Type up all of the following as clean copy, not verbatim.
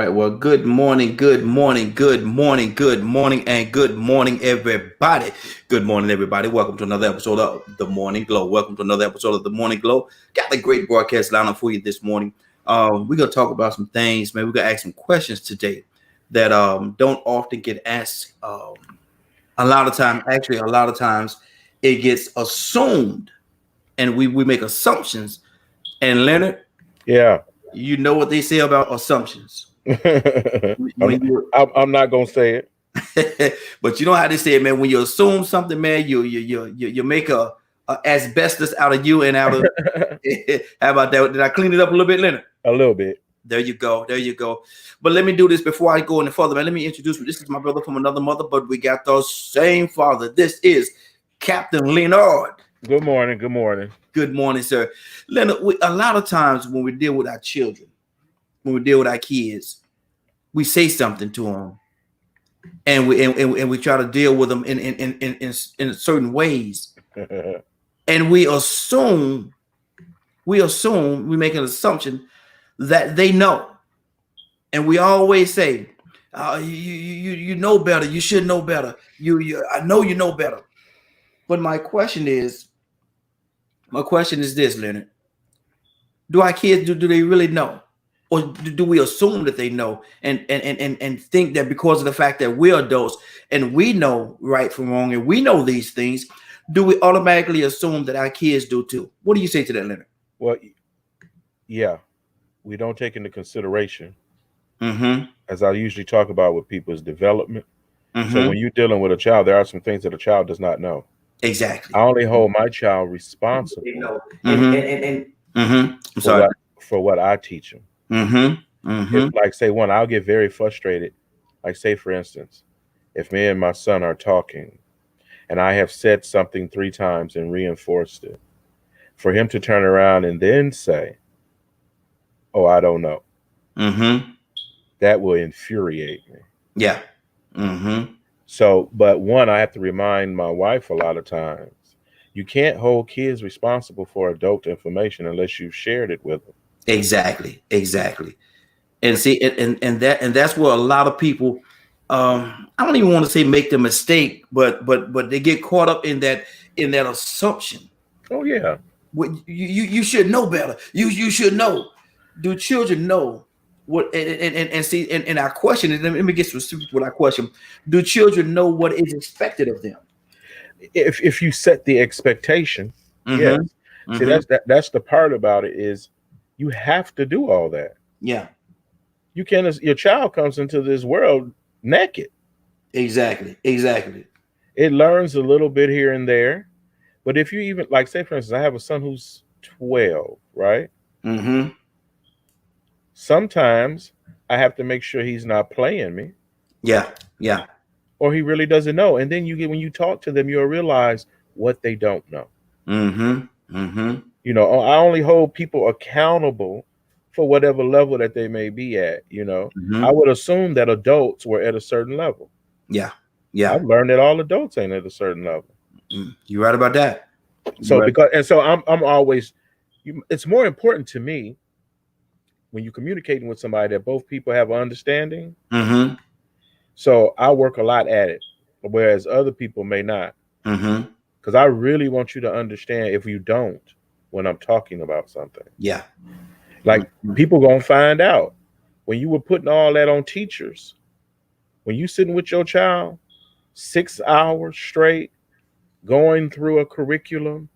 right. Well, good morning, good morning, good morning, good morning, and good morning, everybody. Good morning, everybody. Welcome to another episode of The Morning Glow. Welcome to another episode of The Morning Glow. Got a great broadcast lineup for you this morning. We're gonna talk about some things, man. We're gonna ask some questions today that don't often get asked. A lot of times it gets assumed, and we make assumptions. And Leonard, Yeah. you know what they say about assumptions. I'm not gonna say it. But you know how they say it, man. When you assume something, man, you make a asbestos out of you and out of. How about that? Did I clean it up a little bit, Leonard? A little bit. There you go. There you go. But let me do this before I go any further, man. Let me introduce you. This is my brother from another mother, but we got the same father. This is Captain Leonard. Good morning. Good morning. Good morning, sir. Leonard, a lot of times when we deal with our children, when we deal with our kids, we say something to them, and we try to deal with them in certain ways, and we make an assumption that they know, and we always say, "You know better. You should know better. I know you know better." But my question is this, Leonard: do our kids do they really know? Or do we assume that they know and think that because of the fact that we're adults and we know right from wrong and we know these things, do we automatically assume that our kids do too? What do you say to that, Leonard? Well, yeah, we don't take into consideration, as I usually talk about with people's development. So when you're dealing with a child, there are some things that a child does not know. Exactly. I only hold my child responsible for what I teach them. Like, say, I'll get very frustrated. Like, say, for instance, if me and my son are talking and I have said something 3 times and reinforced it, for him to turn around and then say, "Oh, I don't know," that will infuriate me. Yeah. So, but I have to remind my wife a lot of times, you can't hold kids responsible for adult information unless you've shared it with them. Exactly. And see, and that's where a lot of people, I don't even want to say make the mistake, but they get caught up in that assumption. Oh yeah. You should know better. You should know. Do children know what? And see, and our question is, let me get specific with our question. Do children know what is expected of them? If you set the expectation, yes. See, that's the part about it is you have to do all that. Yeah. You can't. Your child comes into this world naked. Exactly. It learns a little bit here and there, but if you even, like, say, for instance, I have a son who's 12, right? Sometimes I have to make sure he's not playing me. Yeah. Or he really doesn't know. And then when you talk to them, you'll realize what they don't know. You know, I only hold people accountable for whatever level that they may be at. You know, I would assume that adults were at a certain level. Yeah. I've learned that all adults ain't at a certain level. You're right about that. So I'm always, it's more important to me when you're communicating with somebody that both people have an understanding. So I work a lot at it, whereas other people may not. Because I really want you to understand if you don't when I'm talking about something. Yeah. Like, people gonna find out when you were putting all that on teachers, when you sitting with your child 6 hours straight going through a curriculum,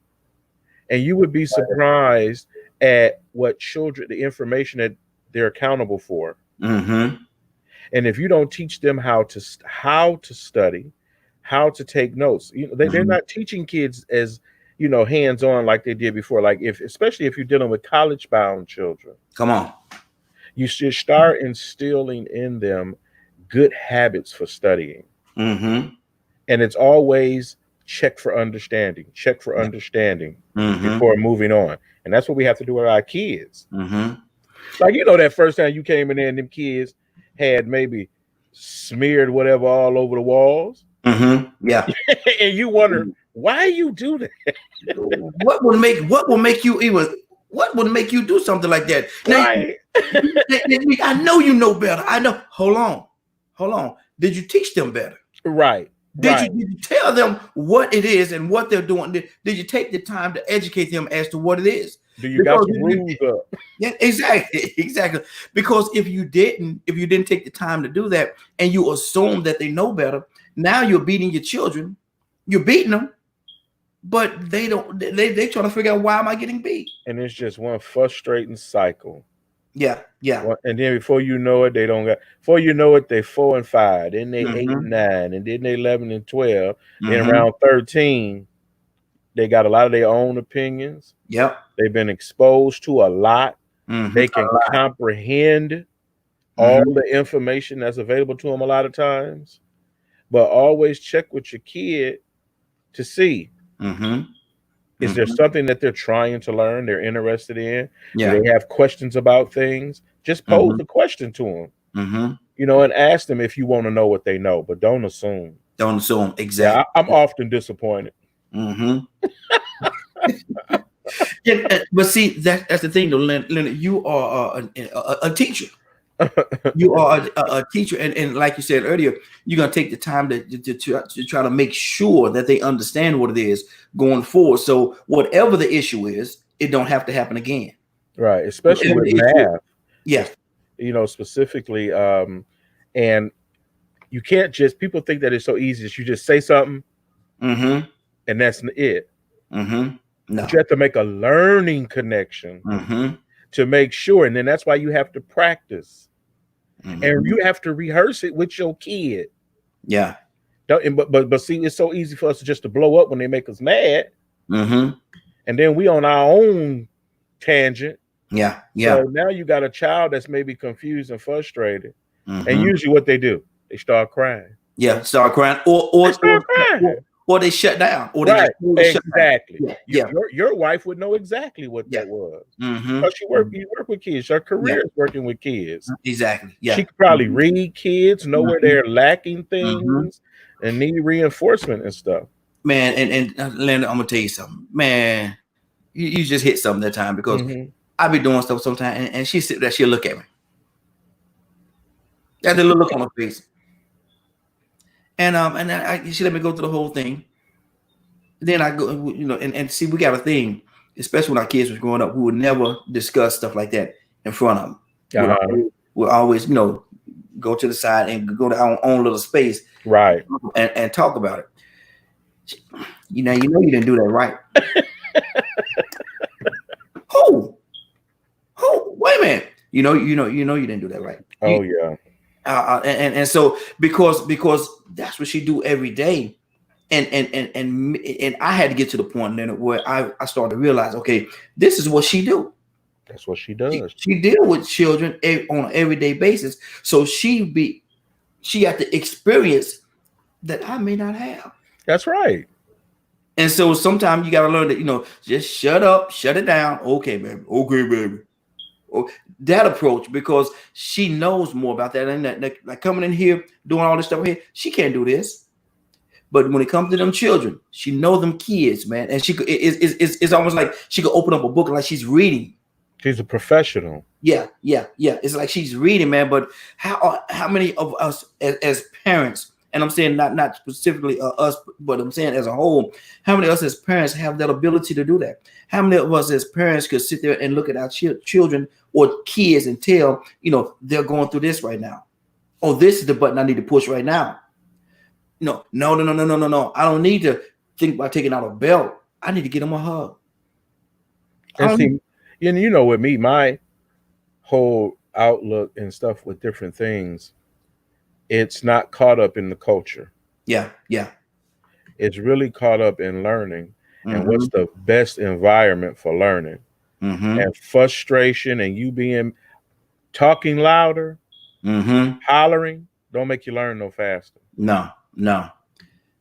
and you would be surprised at what children, the information that they're accountable for. And if you don't teach them how to study, how to take notes, you know, they're not teaching kids as, you know, hands-on like they did before. Like, especially if you're dealing with college-bound children. Come on. You should start instilling in them good habits for studying. And it's always check for understanding before moving on. And that's what we have to do with our kids. Like, you know, that first time you came in there and them kids had maybe smeared whatever all over the walls. Yeah. And you wonder, why you do that? What would make you do something like that? Now, Right. I know you know better. I know. Hold on. Did you teach them better? Right. Did you tell them what it is and what they're doing? Did you take the time to educate them as to what it is? Do you got some rules up? Yeah, exactly. Because if you didn't take the time to do that, and you assume that they know better, now you're beating your children. You're beating them, but they don't. They trying to figure out, why am I getting beat? And it's just one frustrating cycle. Yeah. And then before you know it, before you know it, they 4 and 5, then they 8 and 9, and then they 11 and 12. Then around 13, they got a lot of their own opinions. Yep. They've been exposed to a lot. They can comprehend all the information that's available to them a lot of times. But always check with your kid to see. Is there something that they're trying to learn, they're interested in? Yeah. Do they have questions about things? Just pose the question to them. And ask them if you want to know what they know, but don't assume. Don't assume. Exactly. Yeah, I'm often disappointed. Yeah, but see, that's the thing, though, Leonard. You are a teacher. You are a teacher, and like you said earlier, you're gonna take the time to try to make sure that they understand what it is going forward. So whatever the issue is, it don't have to happen again. Right, especially with math. Yeah, specifically, and you can't just. People think that it's so easy that you just say something, and that's it. No, but you have to make a learning connection to make sure, and then that's why you have to practice. And you have to rehearse it with your kid. Yeah. But see, it's so easy for us just to blow up when they make us mad. And then we on our own tangent. Yeah. So now you got a child that's maybe confused and frustrated. And usually what they do, they start crying. Yeah, start crying. Or start crying. Or they shut down. Or they exactly. Yeah. Your wife would know exactly what that was. Because you work with kids. Her career is working with kids. Exactly. Yeah. She could probably read kids, know where they're lacking things, and need reinforcement and stuff. Man, and Leonard, I'm gonna tell you something. Man, you just hit something that time, because I be doing stuff sometimes, and she sit there, she'll look at me. Got the little look on her face. And she let me go through the whole thing. Then I go, and see, we got a thing, especially when our kids was growing up, we would never discuss stuff like that in front of them. We'll always, go to the side and go to our own little space, right, and talk about it. You you didn't do that right. Who? Wait a minute. You didn't do that right. Oh yeah. And so because that's what she do every day, and I had to get to the point then where I started to realize, okay, this is what she do. That's what she does. She deal with children on an everyday basis, so she got the experience that I may not have. That's right. And so sometimes you got to learn that just shut up, shut it down. Okay, baby. That approach, because she knows more about that, and that like coming in here doing all this stuff here, she can't do this. But when it comes to them children, she know them kids, man, and it's almost like she could open up a book like she's reading. She's a professional. Yeah. It's like she's reading, man. But how many of us as parents, and I'm saying not specifically us, but I'm saying as a whole, how many of us as parents have that ability to do that? How many of us as parents could sit there and look at our children or kids and tell, they're going through this right now. Oh, this is the button I need to push right now. No. I don't need to think about taking out a belt. I need to get them a hug. And see, with me, my whole outlook and stuff with different things, it's not caught up in the culture. Yeah. It's really caught up in learning and what's the best environment for learning. And frustration and you talking louder, hollering, don't make you learn no faster. No.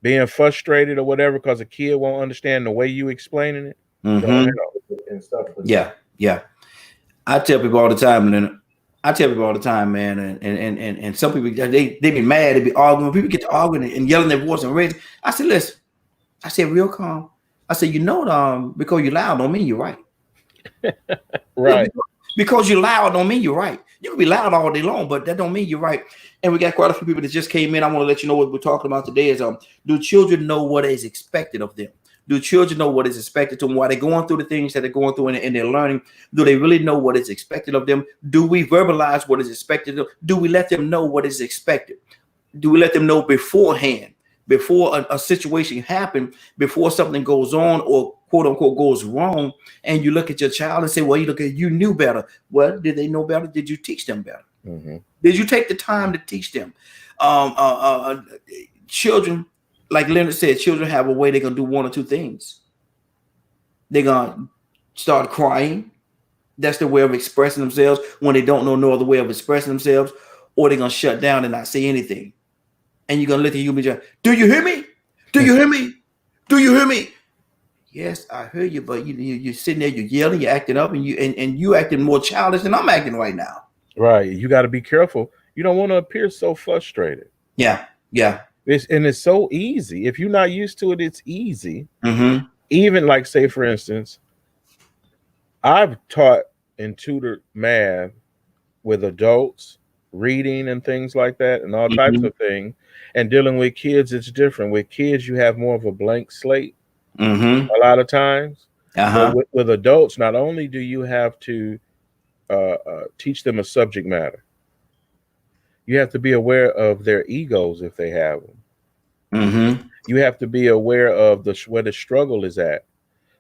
Being frustrated or whatever because a kid won't understand the way you explaining it. And stuff. Yeah. I tell people all the time, man, and some people they be mad, they be arguing. People get to arguing and yelling their voice and raising. I said, listen, I said real calm. I said, because you're loud don't mean you're right. Right. Because you're loud don't mean you're right. You can be loud all day long, but that don't mean you're right. And we got quite a few people that just came in. I want to let you know what we're talking about today is do children know what is expected of them? Do children know what is expected to them while they're going through the things that they're going through and they're learning? Do they really know what is expected of them? Do we verbalize what is expected of them? Do we let them know what is expected? Do we let them know beforehand, before a situation happens, before something goes on or quote unquote goes wrong, and you look at your child and say, well, you knew better. Well, did they know better? Did you teach them better? Mm-hmm. Did you take the time to teach them? Children, like Leonard said, children have a way they're going to do one or two things. They're going to start crying. That's their way of expressing themselves when they don't know no other way of expressing themselves, or they're going to shut down and not say anything. And you're going to look at you and be like, do you hear me? Do you hear me? Do you hear me? Yes, I hear you, but you're sitting there, you're yelling, you're acting up, and you acting more childish than I'm acting right now. Right. You got to be careful. You don't want to appear so frustrated. Yeah. It's so easy. If you're not used to it, it's easy. Mm-hmm. Even like, say, for instance, I've taught and tutored math with adults, reading and things like that, and all types of things. And dealing with kids, it's different. With kids, you have more of a blank slate a lot of times. But with adults, not only do you have to teach them a subject matter, you have to be aware of their egos if they have them. You have to be aware of where the struggle is at.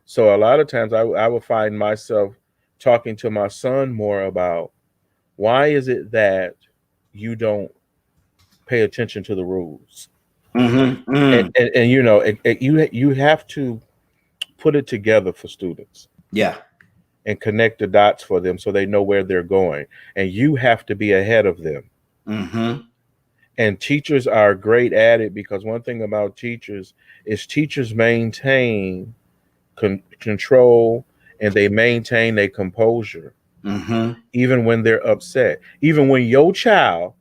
So a lot of times I will find myself talking to my son more about, why is it that you don't pay attention to the rules? And you know, you have to put it together for students. Yeah. And connect the dots for them so they know where they're going. And you have to be ahead of them. And teachers are great at it, because one thing about teachers is teachers maintain control, and they maintain their composure. Even when they're upset, even when your child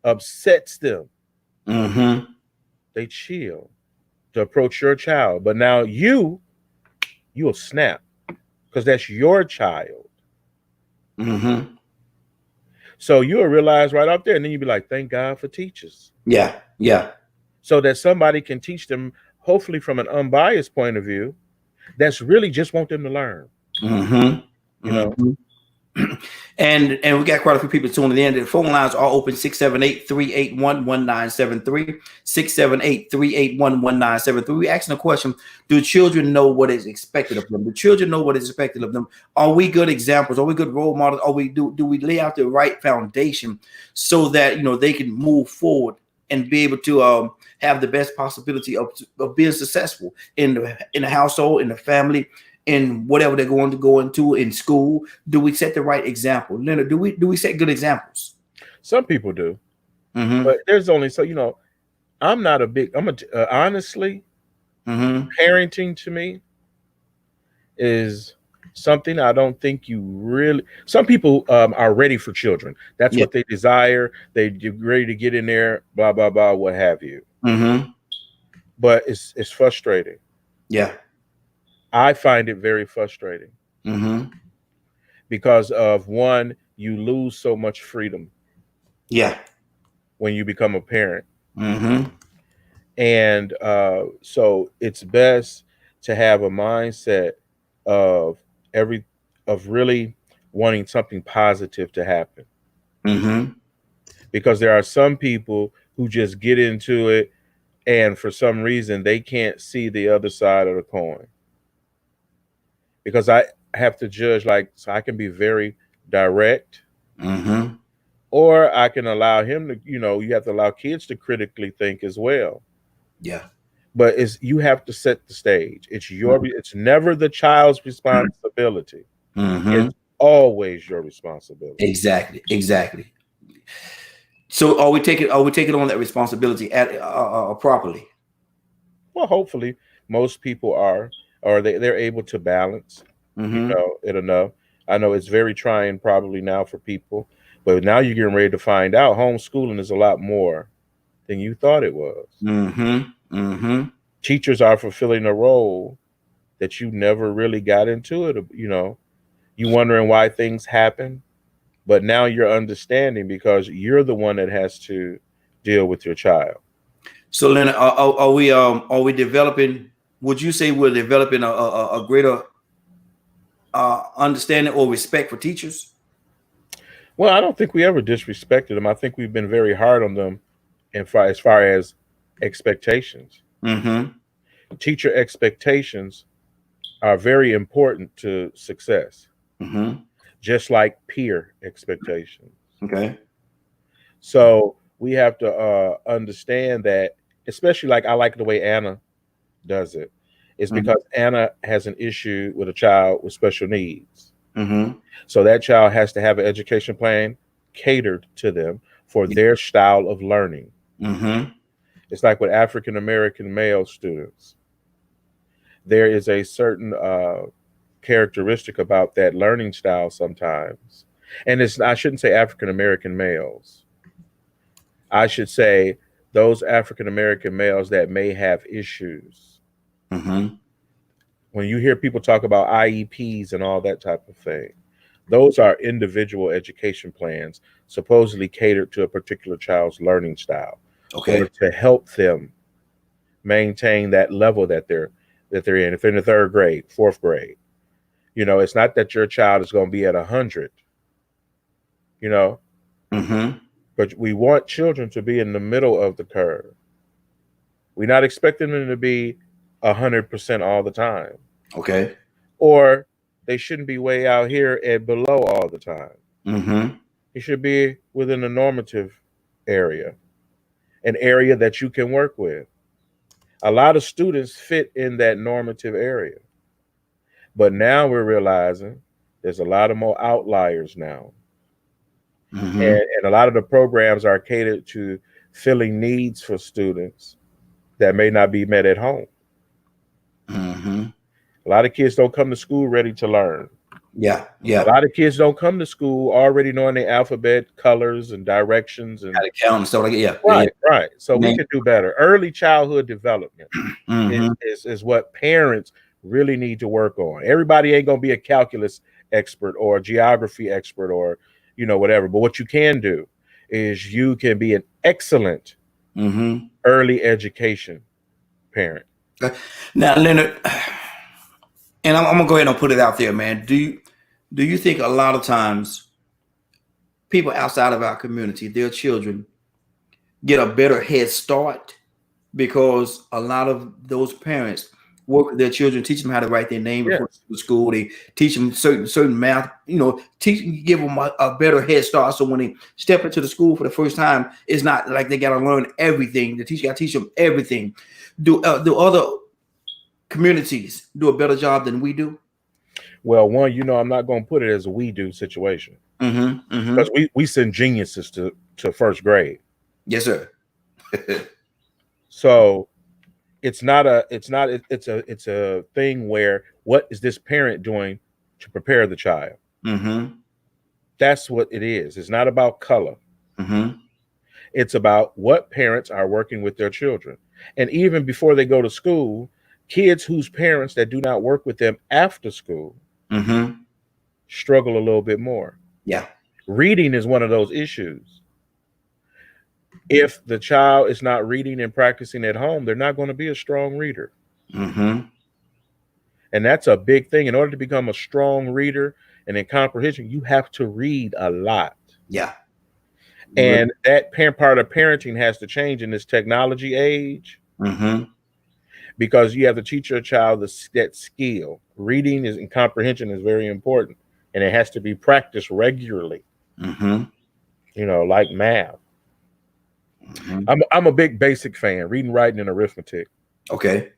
upsets them, they chill to approach your child. But now you'll snap, because that's your child. So you'll realize right up there, and then you'll be like, thank God for teachers. Yeah. So that somebody can teach them, hopefully from an unbiased point of view, that's really just want them to learn. You know? And we got quite a few people tuning in. The phone lines are open, 678-381-1973, 678-381-1973. We're asking a question: do children know what is expected of them? Do children know what is expected of them? Are we good examples? Are we good role models? Are we do we lay out the right foundation so that they can move forward and be able to have the best possibility of being successful in the household, in the family, in whatever they're going to go into in school? Do we set the right example? Leonard, do we set good examples? Some people do, but there's only I'm not a big. Honestly, parenting to me is something I don't think you really. Some people are ready for children. That's what they desire. They're ready to get in there, blah blah blah, what have you. But it's frustrating. Yeah. I find it very frustrating because of, one, you lose so much freedom. Yeah. When you become a parent. And so it's best to have a mindset of really wanting something positive to happen. Because there are some people who just get into it, and for some reason they can't see the other side of the coin. Because I have to judge, so I can be very direct, or I can allow him to, you have to allow kids to critically think as well. Yeah. But you have to set the stage. It's never the child's responsibility. It's always your responsibility. Exactly. So are we taking on that responsibility properly? Well, hopefully most people are, or they're able to balance it enough. I know it's very trying probably now for people, but now you're getting ready to find out homeschooling is a lot more than you thought it was. Teachers are fulfilling a role that you never really got into it. You wondering why things happen, but now you're understanding because you're the one that has to deal with your child. So, Leonard, are we developing? Would you say we're developing a greater understanding or respect for teachers? Well, I don't think we ever disrespected them. I think we've been very hard on them as far as expectations. Mm-hmm. Teacher expectations are very important to success, Mm-hmm. just like peer expectations. Okay. So we have to understand that, especially like I like the way Anna does it, is Mm-hmm. because Anna has an issue with a child with special needs. Mm-hmm. So that child has to have an education plan catered to them for their style of learning. Mm-hmm. It's like with African American male students. There is a certain characteristic about that learning style sometimes. And I shouldn't say African American males. I should say those African American males that may have issues. Mm-hmm. When you hear people talk about IEPs and all that type of thing, those are individual education plans supposedly catered to a particular child's learning style, Okay. or to help them maintain that level that they're in. If they're in the third grade, fourth grade, it's not that your child is going to be at 100, Mm-hmm. but we want children to be in the middle of the curve. We're not expecting them to be 100% all the time, Okay. or they shouldn't be way out here and below all the time. Mm-hmm. It should be within a normative area, an area that you can work with. A lot of students fit in that normative area, but now we're realizing there's a lot of more outliers now. Mm-hmm. And a lot of the programs are catered to filling needs for students that may not be met at home. Mm-hmm. A lot of kids don't come to school ready to learn. Yeah. A lot of kids don't come to school already knowing the alphabet, colors, and directions, and how to count and stuff like that. Yeah. right. So we can do better. Early childhood development Mm-hmm. is what parents really need to work on. Everybody ain't gonna be a calculus expert or a geography expert or whatever. But what you can do is you can be an excellent Mm-hmm. early education parent. Now, Leonard, and I'm gonna go ahead and put it out there, man. Do you think a lot of times people outside of our community, their children, get a better head start because a lot of those parents work with their children, teach them how to write their name before school. They teach them certain math, give them a better head start. So when they step into the school for the first time, it's not like they got to learn everything. The teacher got to teach them everything. Do other communities do a better job than we do? Well, one, I'm not going to put it as a we do situation, because we send geniuses to first grade. Yes, sir. So it's a thing where, what is this parent doing to prepare the child? That's what it is. It's not about color. It's about what parents are working with their children. And even before they go to school, kids whose parents that do not work with them after school struggle a little bit more. Yeah. Reading is one of those issues. If the child is not reading and practicing at home, they're not going to be a strong reader. And that's a big thing. In order to become a strong reader and in comprehension, you have to read a lot. Yeah. And that part of parenting has to change in this technology age, because you have to teach your child that skill. Reading and comprehension is very important, and it has to be practiced regularly. Like math. I'm a big basic fan, reading, writing, and arithmetic. Okay.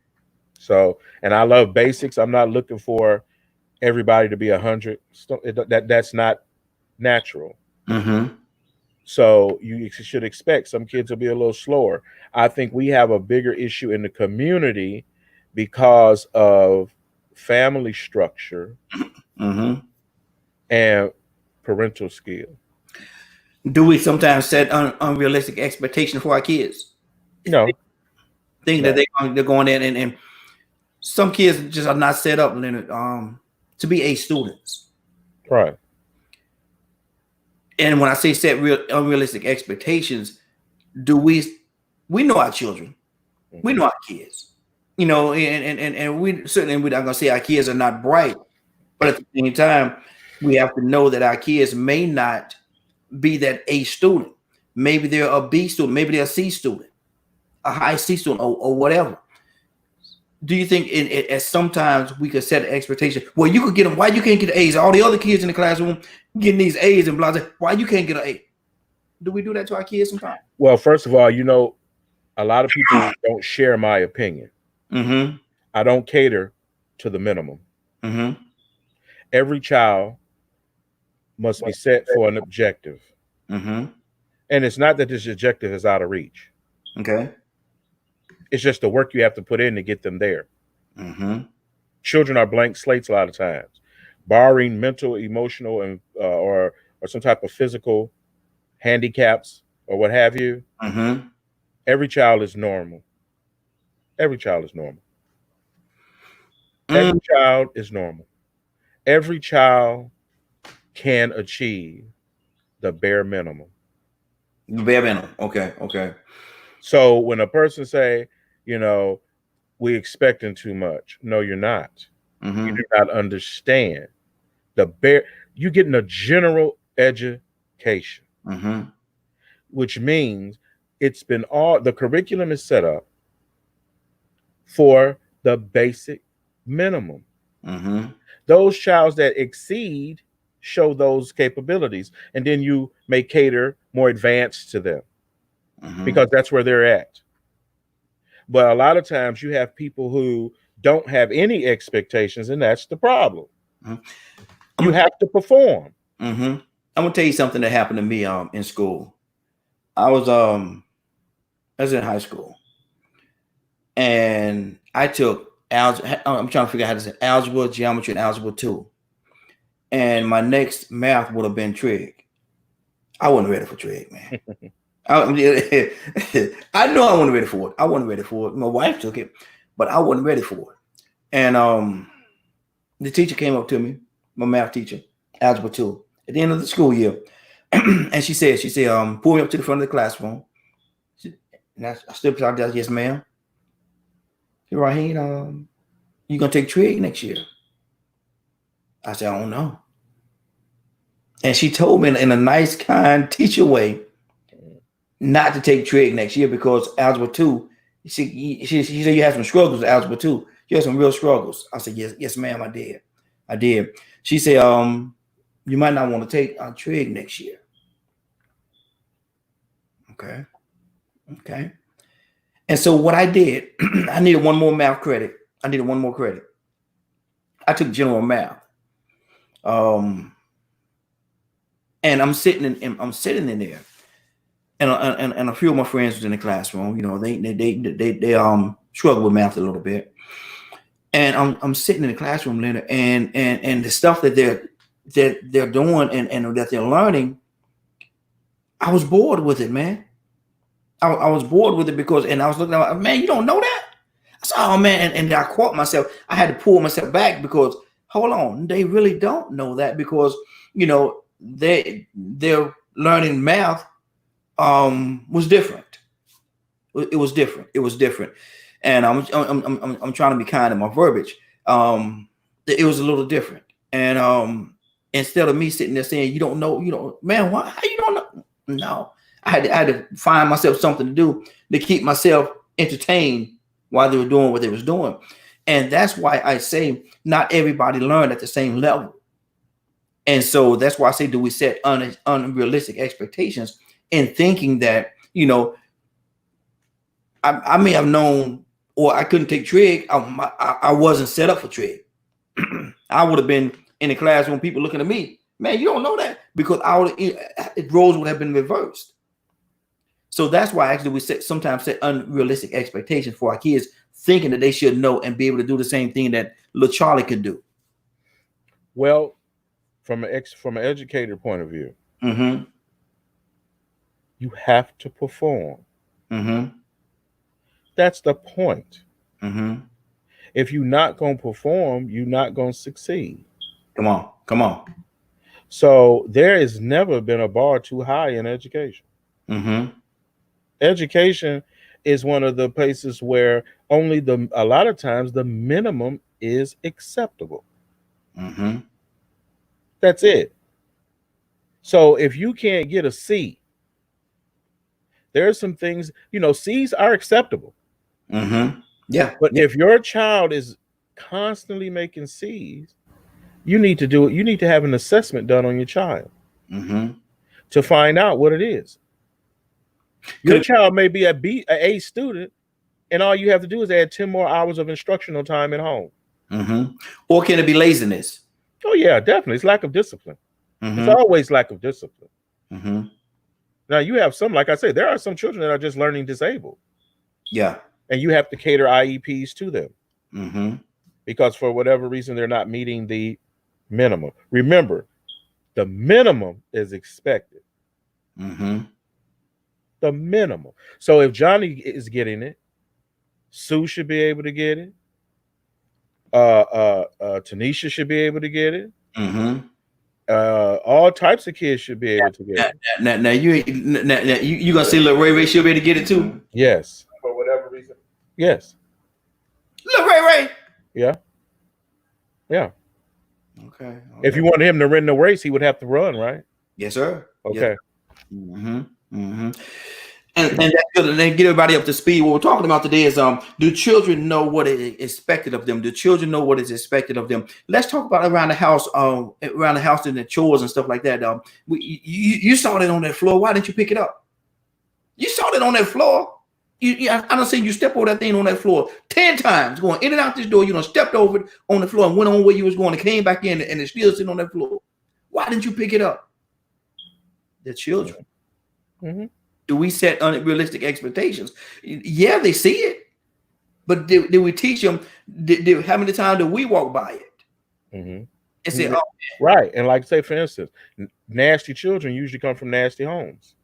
So, and I love basics. I'm not looking for everybody to be 100. That's not natural. So you should expect some kids will be a little slower. I think we have a bigger issue in the community because of family structure and parental skill. Do we sometimes set unrealistic expectations for our kids? No. Think that they're going in, and some kids just are not set up, Leonard, to be A students. Right. And when I say set unrealistic expectations, do we know our children, we know our kids, you know, and we certainly, we're not gonna say our kids are not bright, but at the same time, we have to know that our kids may not be that A student. Maybe they're a B student, maybe they're a C student, a high C student, or whatever. Do you think as sometimes we could set an expectation? Well, you could get them. Why you can't get A's? All the other kids in the classroom getting these A's and blah, blah. Why you can't get an A? Do we do that to our kids sometimes? Well, first of all, you know, a lot of people don't share my opinion. Mm-hmm. I don't cater to the minimum. Mm-hmm. Every child must be set for an objective. Mm-hmm. And it's not that this objective is out of reach. Okay. It's just the work you have to put in to get them there. Mm-hmm. Children are blank slates a lot of times, barring mental, emotional, and or some type of physical handicaps or what have you. Mm-hmm. Every child is normal. Every child is normal. Every child is normal. Every child can achieve the bare minimum. The bare minimum. Okay. Okay. So when a person say, you know, we expecting too much. No, you're not. Mm-hmm. You do not understand the bare. You're getting a general education, Mm-hmm. which means it's been all the curriculum is set up for the basic minimum. Mm-hmm. Those childs that exceed show those capabilities, and then you may cater more advanced to them because that's where they're at. But a lot of times you have people who don't have any expectations, and that's the problem. Mm-hmm. You have to perform. Mm-hmm. I'm gonna tell you something that happened to me in school. I was in high school, and I took algebra. I'm trying to figure out how to say algebra, geometry, and algebra 2. And my next math would have been trig. I wasn't ready for trig, man. I know I wasn't ready for it. I wasn't ready for it. My wife took it, but I wasn't ready for it. And the teacher came up to me, my math teacher, algebra 2, at the end of the school year, and she said, pull me up to the front of the classroom. And I stood beside her. Yes, ma'am. Raheen, you gonna take trig next year? I said, I don't know. And she told me in a nice, kind teacher way not to take trig next year because algebra 2, she said you had some struggles with algebra 2. You had some real struggles. I said, yes, ma'am, I did. She said, you might not want to take trig next year. Okay. And so what I did, I needed one more math credit. I took general math. And I'm sitting in there, and a few of my friends was in the classroom. You know, they struggle with math a little bit, and I'm sitting in the classroom, Leonard, and the stuff that they're doing and that they're learning, I was bored with it, man. I was bored with it because, and I was looking at, man, you don't know that? I said, oh man, and I caught myself. I had to pull myself back because, hold on, they really don't know that because, you know, their learning math was different. It was different. And I'm trying to be kind in my verbiage. It was a little different. And instead of me sitting there saying, you don't know, man, why? How you don't know? No. I had to find myself something to do to keep myself entertained while they were doing what they was doing. And that's why I say not everybody learned at the same level. And so that's why I say, do we set unrealistic expectations in thinking that, you know, I may have known, or I couldn't take trig. I wasn't set up for trig. I would have been in the classroom, people looking at me, man, you don't know that, because roles would have been reversed. So that's why actually we sometimes set unrealistic expectations for our kids, thinking that they should know and be able to do the same thing that little Charlie could do. Well, from an educator point of view, you have to perform. That's the point. If you're not going to perform, you're not going to succeed. Come on. So there has never been a bar too high in education. Mm-hmm. Education is one of the places where a lot of times the minimum is acceptable. Mm-hmm. That's it. So if you can't get a C, there are some things, C's are acceptable. Mm-hmm. Yeah. But Yeah. if your child is constantly making C's, you need to have an assessment done on your child Mm-hmm. to find out what it is. Your child may be a A student, and all you have to do is add 10 more hours of instructional time at home. Mm-hmm. Or can it be laziness? Oh yeah, definitely. It's lack of discipline. It's Mm-hmm. always lack of discipline. Mm-hmm. Now you have some, like I say, there are some children that are just learning disabled, Yeah. and you have to cater IEPs to them Mm-hmm. because for whatever reason they're not meeting the minimum. Remember, the minimum is expected. Mm-hmm. The minimum. So if Johnny is getting it, Sue should be able to get it. Tanisha should be able to get it. Mm-hmm. All types of kids should be able to get it. Now you gonna say little Ray should be able to get it too? Yes. For whatever reason. Yes. Little Ray. Yeah. Yeah. Okay. If you wanted him to win the race, he would have to run, right? Yes, sir. Okay. Yes. Mm-hmm. Mm-hmm. And that's good. And then get everybody up to speed. What we're talking about today is do children know what is expected of them? Do children know what is expected of them? Let's talk about around the house and the chores and stuff like that. You saw that on that floor. Why didn't you pick it up? You saw that on that floor. I don't say you step over that thing on that floor 10 times, going in and out this door. You stepped over it on the floor and went on where you was going and came back in and it's still sitting on that floor. Why didn't you pick it up? The children. Mm-hmm. Do we set unrealistic expectations? Yeah, they see it, but did we teach them? How many times do we walk by it Mm-hmm. and say, "Oh, right"? And like say, for instance, nasty children usually come from nasty homes.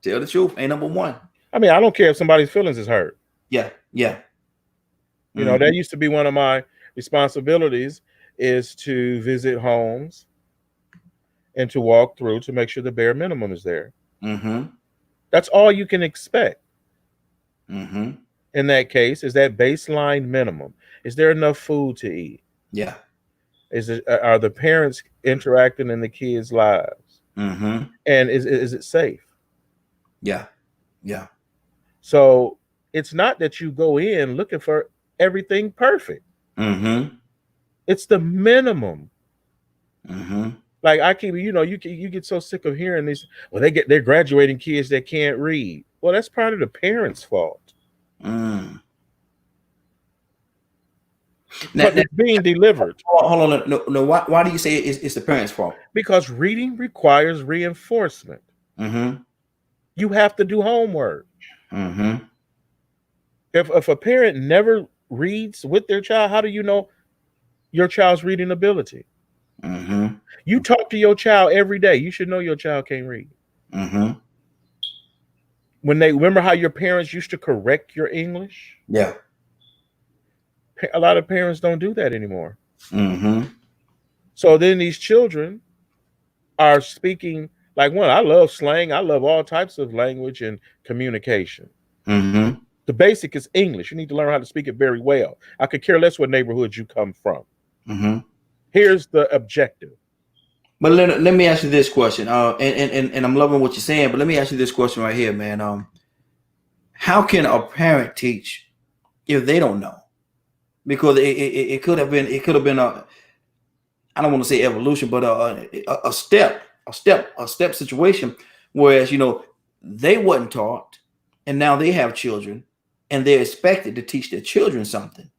Tell the truth, ain't number one. I mean, I don't care if somebody's feelings is hurt. Yeah. That used to be one of my responsibilities is to visit homes and to walk through to make sure the bare minimum is there. Mm-hmm. That's all you can expect. Mm-hmm. In that case, is that baseline minimum. Is there enough food to eat? Yeah. Are the parents interacting in the kids' lives? Mm-hmm. And is it safe? Yeah. So it's not that you go in looking for everything perfect. Mm-hmm. It's the minimum. Mm-hmm. Like I keep, you get so sick of hearing these. Well, they're graduating kids that can't read. Well, that's part of the parents' fault. Mm. But it's being delivered. Hold on. No. Why do you say it's the parents' fault? Because reading requires reinforcement. Mm-hmm. You have to do homework. Mm-hmm. If a parent never reads with their child, how do you know your child's reading ability? Mm-hmm. You talk to your child every day. You should know your child can't read. Mm-hmm. When they remember how your parents used to correct your English. Yeah. A lot of parents don't do that anymore. Mm-hmm. So then these children are speaking like one. I love slang. I love all types of language and communication. Mm-hmm. The basic is English. You need to learn how to speak it very well. I could care less what neighborhood you come from. Mm-hmm. Here's the objective. But let me ask you this question. And I'm loving what you're saying, but let me ask you this question right here, man. How can a parent teach if they don't know? Because it could have been a, I don't want to say evolution, but a step situation. Whereas they wasn't taught, and now they have children, and they're expected to teach their children something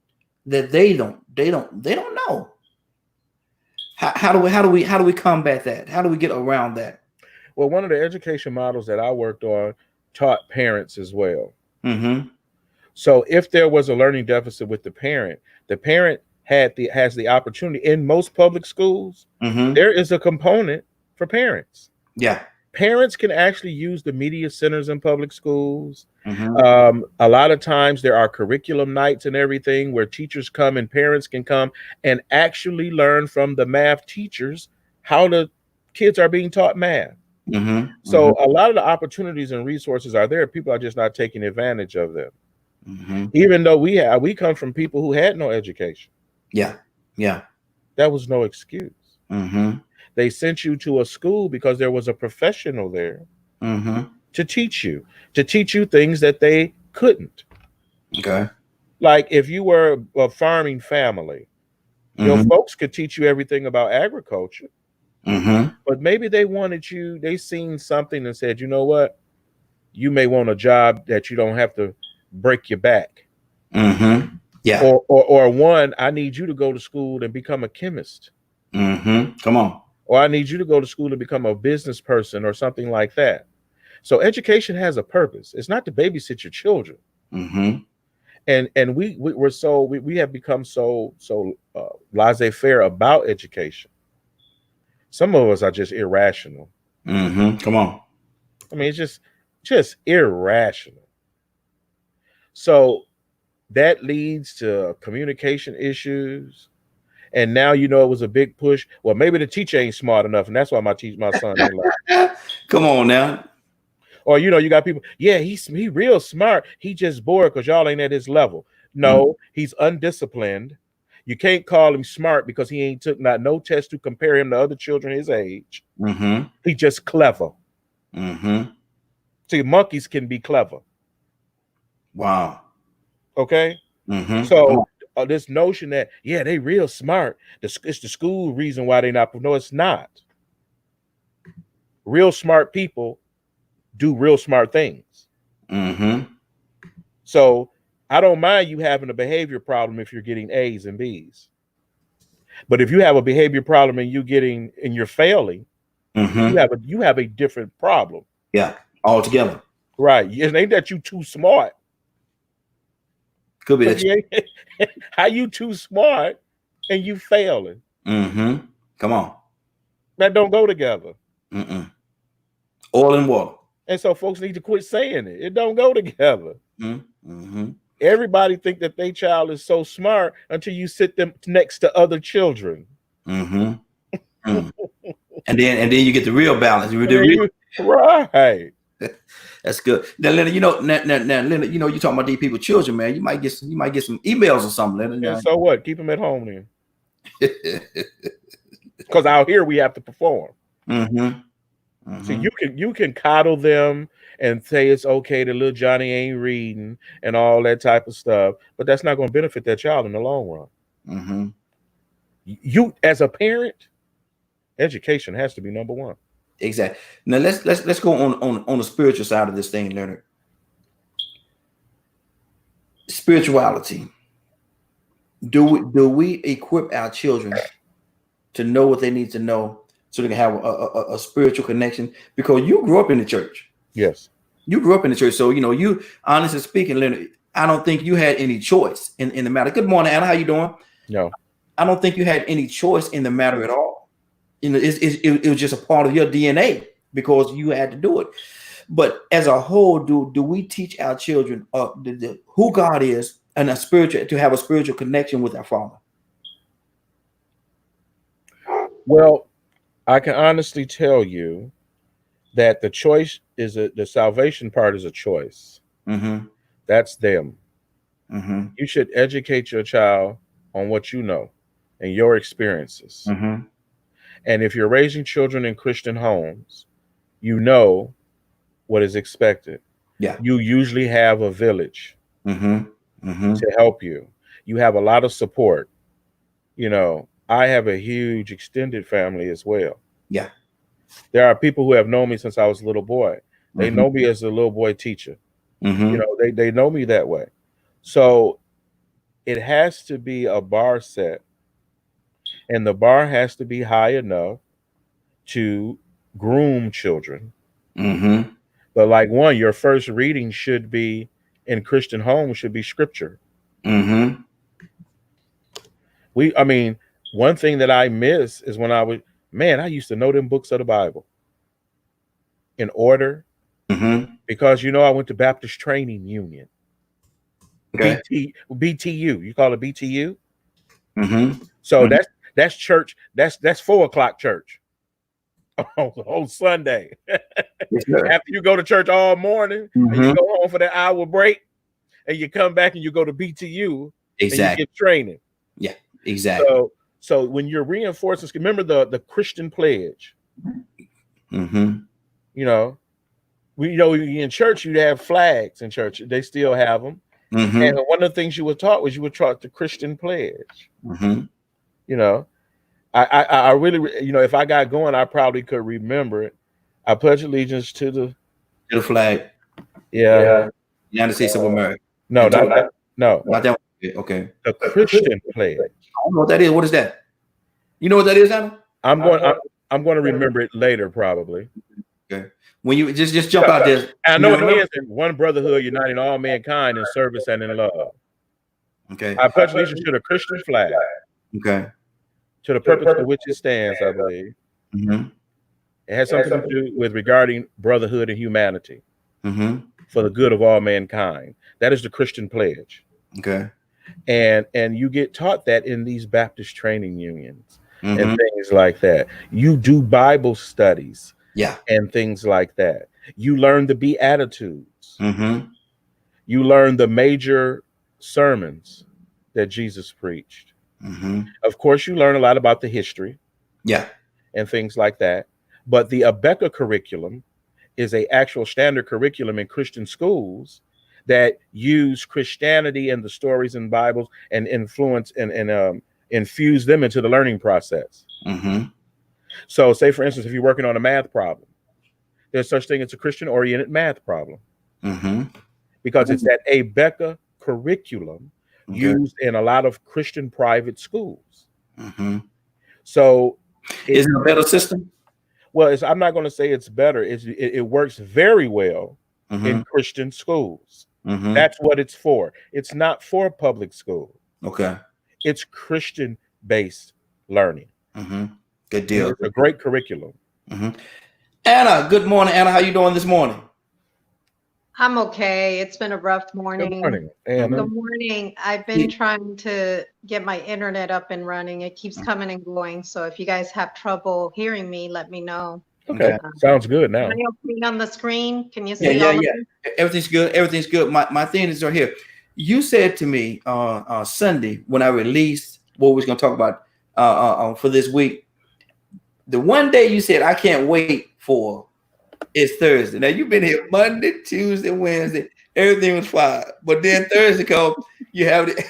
that they don't know. How do we combat that? How do we get around that? Well, one of the education models that I worked on taught parents as well. Mm-hmm. So if there was a learning deficit with the parent has the opportunity in most public schools. Mm-hmm. There is a component for parents. Yeah. Parents can actually use the media centers in public schools. Mm-hmm. A lot of times there are curriculum nights and everything where teachers come and parents can come and actually learn from the math teachers how the kids are being taught math. Mm-hmm. So a lot of the opportunities and resources are there. People are just not taking advantage of them. Mm-hmm. Even though we come from people who had no education. Yeah. Yeah. That was no excuse. Mm-hmm. They sent you to a school because there was a professional there Mm-hmm. to teach you things that they couldn't. Okay. Like if you were a farming family, your Mm-hmm. folks could teach you everything about agriculture, Mm-hmm. but maybe they seen something and said, you know what, you may want a job that you don't have to break your back. Mm-hmm. Yeah. Or one, I need you to go to school and become a chemist. Mm-hmm. Come on. Or I need you to go to school to become a business person or something like that. So education has a purpose. It's not to babysit your children. Mm-hmm. And we have become so laissez-faire about education. Some of us are just irrational. Mm-hmm. Come on. I mean, it's just irrational. So that leads to communication issues. And now it was a big push. Well, maybe the teacher ain't smart enough, and that's why my son ain't like. Come on now. Or you got people, yeah, he real smart. He just bored because y'all ain't at his level. No, he's undisciplined. You can't call him smart because he ain't took no test to compare him to other children his age. Mm-hmm. He just clever. Mm-hmm. See, monkeys can be clever. Wow. Okay. Mm-hmm. So this notion that they real smart, it's the school reason why they not. No, it's not. Real smart people do real smart things. Mm-hmm. So I don't mind you having a behavior problem if you're getting A's and B's. But if you have a behavior problem and you're failing, Mm-hmm. you have a different problem. Yeah, altogether. Right. It ain't that you too smart. Could be that. How you too smart and you failing? Mm-hmm. Come on. That don't go together. Mm-mm. Oil and water. And so folks need to quit saying it. It don't go together. Mm-hmm. Everybody think that their child is so smart until you sit them next to other children. Mm-hmm. Mm. and then you get the real balance. Right. That's good. Now, Leonard, Leonard, you talking about these people, children, man. You might get some emails or something, Leonard. And so what? Keep them at home then. Because out here we have to perform. Mm-hmm. Mm-hmm. So you can coddle them and say it's okay that little Johnny ain't reading and all that type of stuff, but that's not going to benefit that child in the long run. Mm-hmm. You as a parent, education has to be number one. Exactly. Now let's go on the spiritual side of this thing, Leonard. Spirituality. Do we equip our children to know what they need to know so they can have a spiritual connection? Because you grew up in the church. Yes. You grew up in the church. So, you honestly speaking, Leonard, I don't think you had any choice in the matter. Good morning, Anna. How you doing? No. I don't think you had any choice in the matter at all. It was just a part of your DNA because you had to do it. But as a whole, do we teach our children who God is and to have a spiritual connection with our Father? Well, I can honestly tell you that the choice the salvation part is a choice. Mm-hmm. That's them. Mm-hmm. You should educate your child on what you know and your experiences. Mm-hmm. And if you're raising children in Christian homes, you know what is expected. Yeah. You usually have a village to help you. You have a lot of support. I have a huge extended family as well. Yeah. There are people who have known me since I was a little boy. They know me as a little boy teacher. They know me that way. So it has to be a bar set. And the bar has to be high enough to groom children. Mm-hmm. But your first reading should be in Christian homes should be scripture. Mm-hmm. One thing that I miss is when I used to know them books of the Bible. in order, Mm-hmm. because I went to Baptist Training Union, Okay. BTU. You call it BTU? Mm-hmm. So Mm-hmm. that's church. That's 4:00 church on Sunday. Yes, sir. After you go to church all morning and you Mm-hmm. go home for that hour break, and you come back and you go to BTU and you Exactly. get training. Yeah. Exactly. So when you're reinforcing, remember the Christian pledge. Mm-hmm. In church you'd have flags in church. They still have them. Mm-hmm. And one of the things you were taught was the Christian pledge. Mm-hmm. I really, if I got going, I probably could remember it. I pledge allegiance to To the flag. yeah. United States of America. No, And to not that. No, not that one. Okay. the Christian pledge. I don't know what that is. What is that? You know what that is, Adam? I'm going to remember it later, probably. Okay. When you just jump out there. I know it is one brotherhood uniting all mankind in service and in love. Okay. I pledge allegiance to the Christian flag, Okay. to the purpose for which it stands, I believe. Mm-hmm. It has something to do with regarding brotherhood and humanity Mm-hmm. for the good of all mankind. That is the Christian pledge. Okay. And you get taught that in these Baptist training unions Mm-hmm. and things like that. You do Bible studies. Yeah. And things like that. You learn the Beatitudes. Mm-hmm. You learn the major sermons that Jesus preached. Mm-hmm. Of course, you learn a lot about the history. Yeah. And things like that. But the Abeka curriculum is an actual standard curriculum in Christian schools that use Christianity and the stories and Bibles and influence and infuse them into the learning process. Mm-hmm. So say, for instance, if you're working on a math problem, there's such thing as a Christian-oriented math problem. Mm-hmm. Because it's that Abeka curriculum used in a lot of Christian private schools. Mm-hmm. So is it a better system? Well, I'm not going to say it's better. It works very well in Christian schools. Mm-hmm. That's what it's for. It's not for public school. Okay. It's Christian-based learning. Mm-hmm. Good deal. It's a great curriculum. Mm-hmm. Anna, good morning. Anna, how you doing this morning? I'm okay. It's been a rough morning. Good morning, Anna. Good morning. I've been trying to get my internet up and running. It keeps coming and going. So if you guys have trouble hearing me, let me know. Okay. Sounds good now. Can I open on the screen? Can you see all of it? Everything's good. Everything's good. My thing is right here. You said to me on Sunday when I released what we was going to talk about for this week, the one day you said I can't wait for is Thursday. Now you've been here Monday, Tuesday, Wednesday, everything was fine. But then Thursday comes, you have it.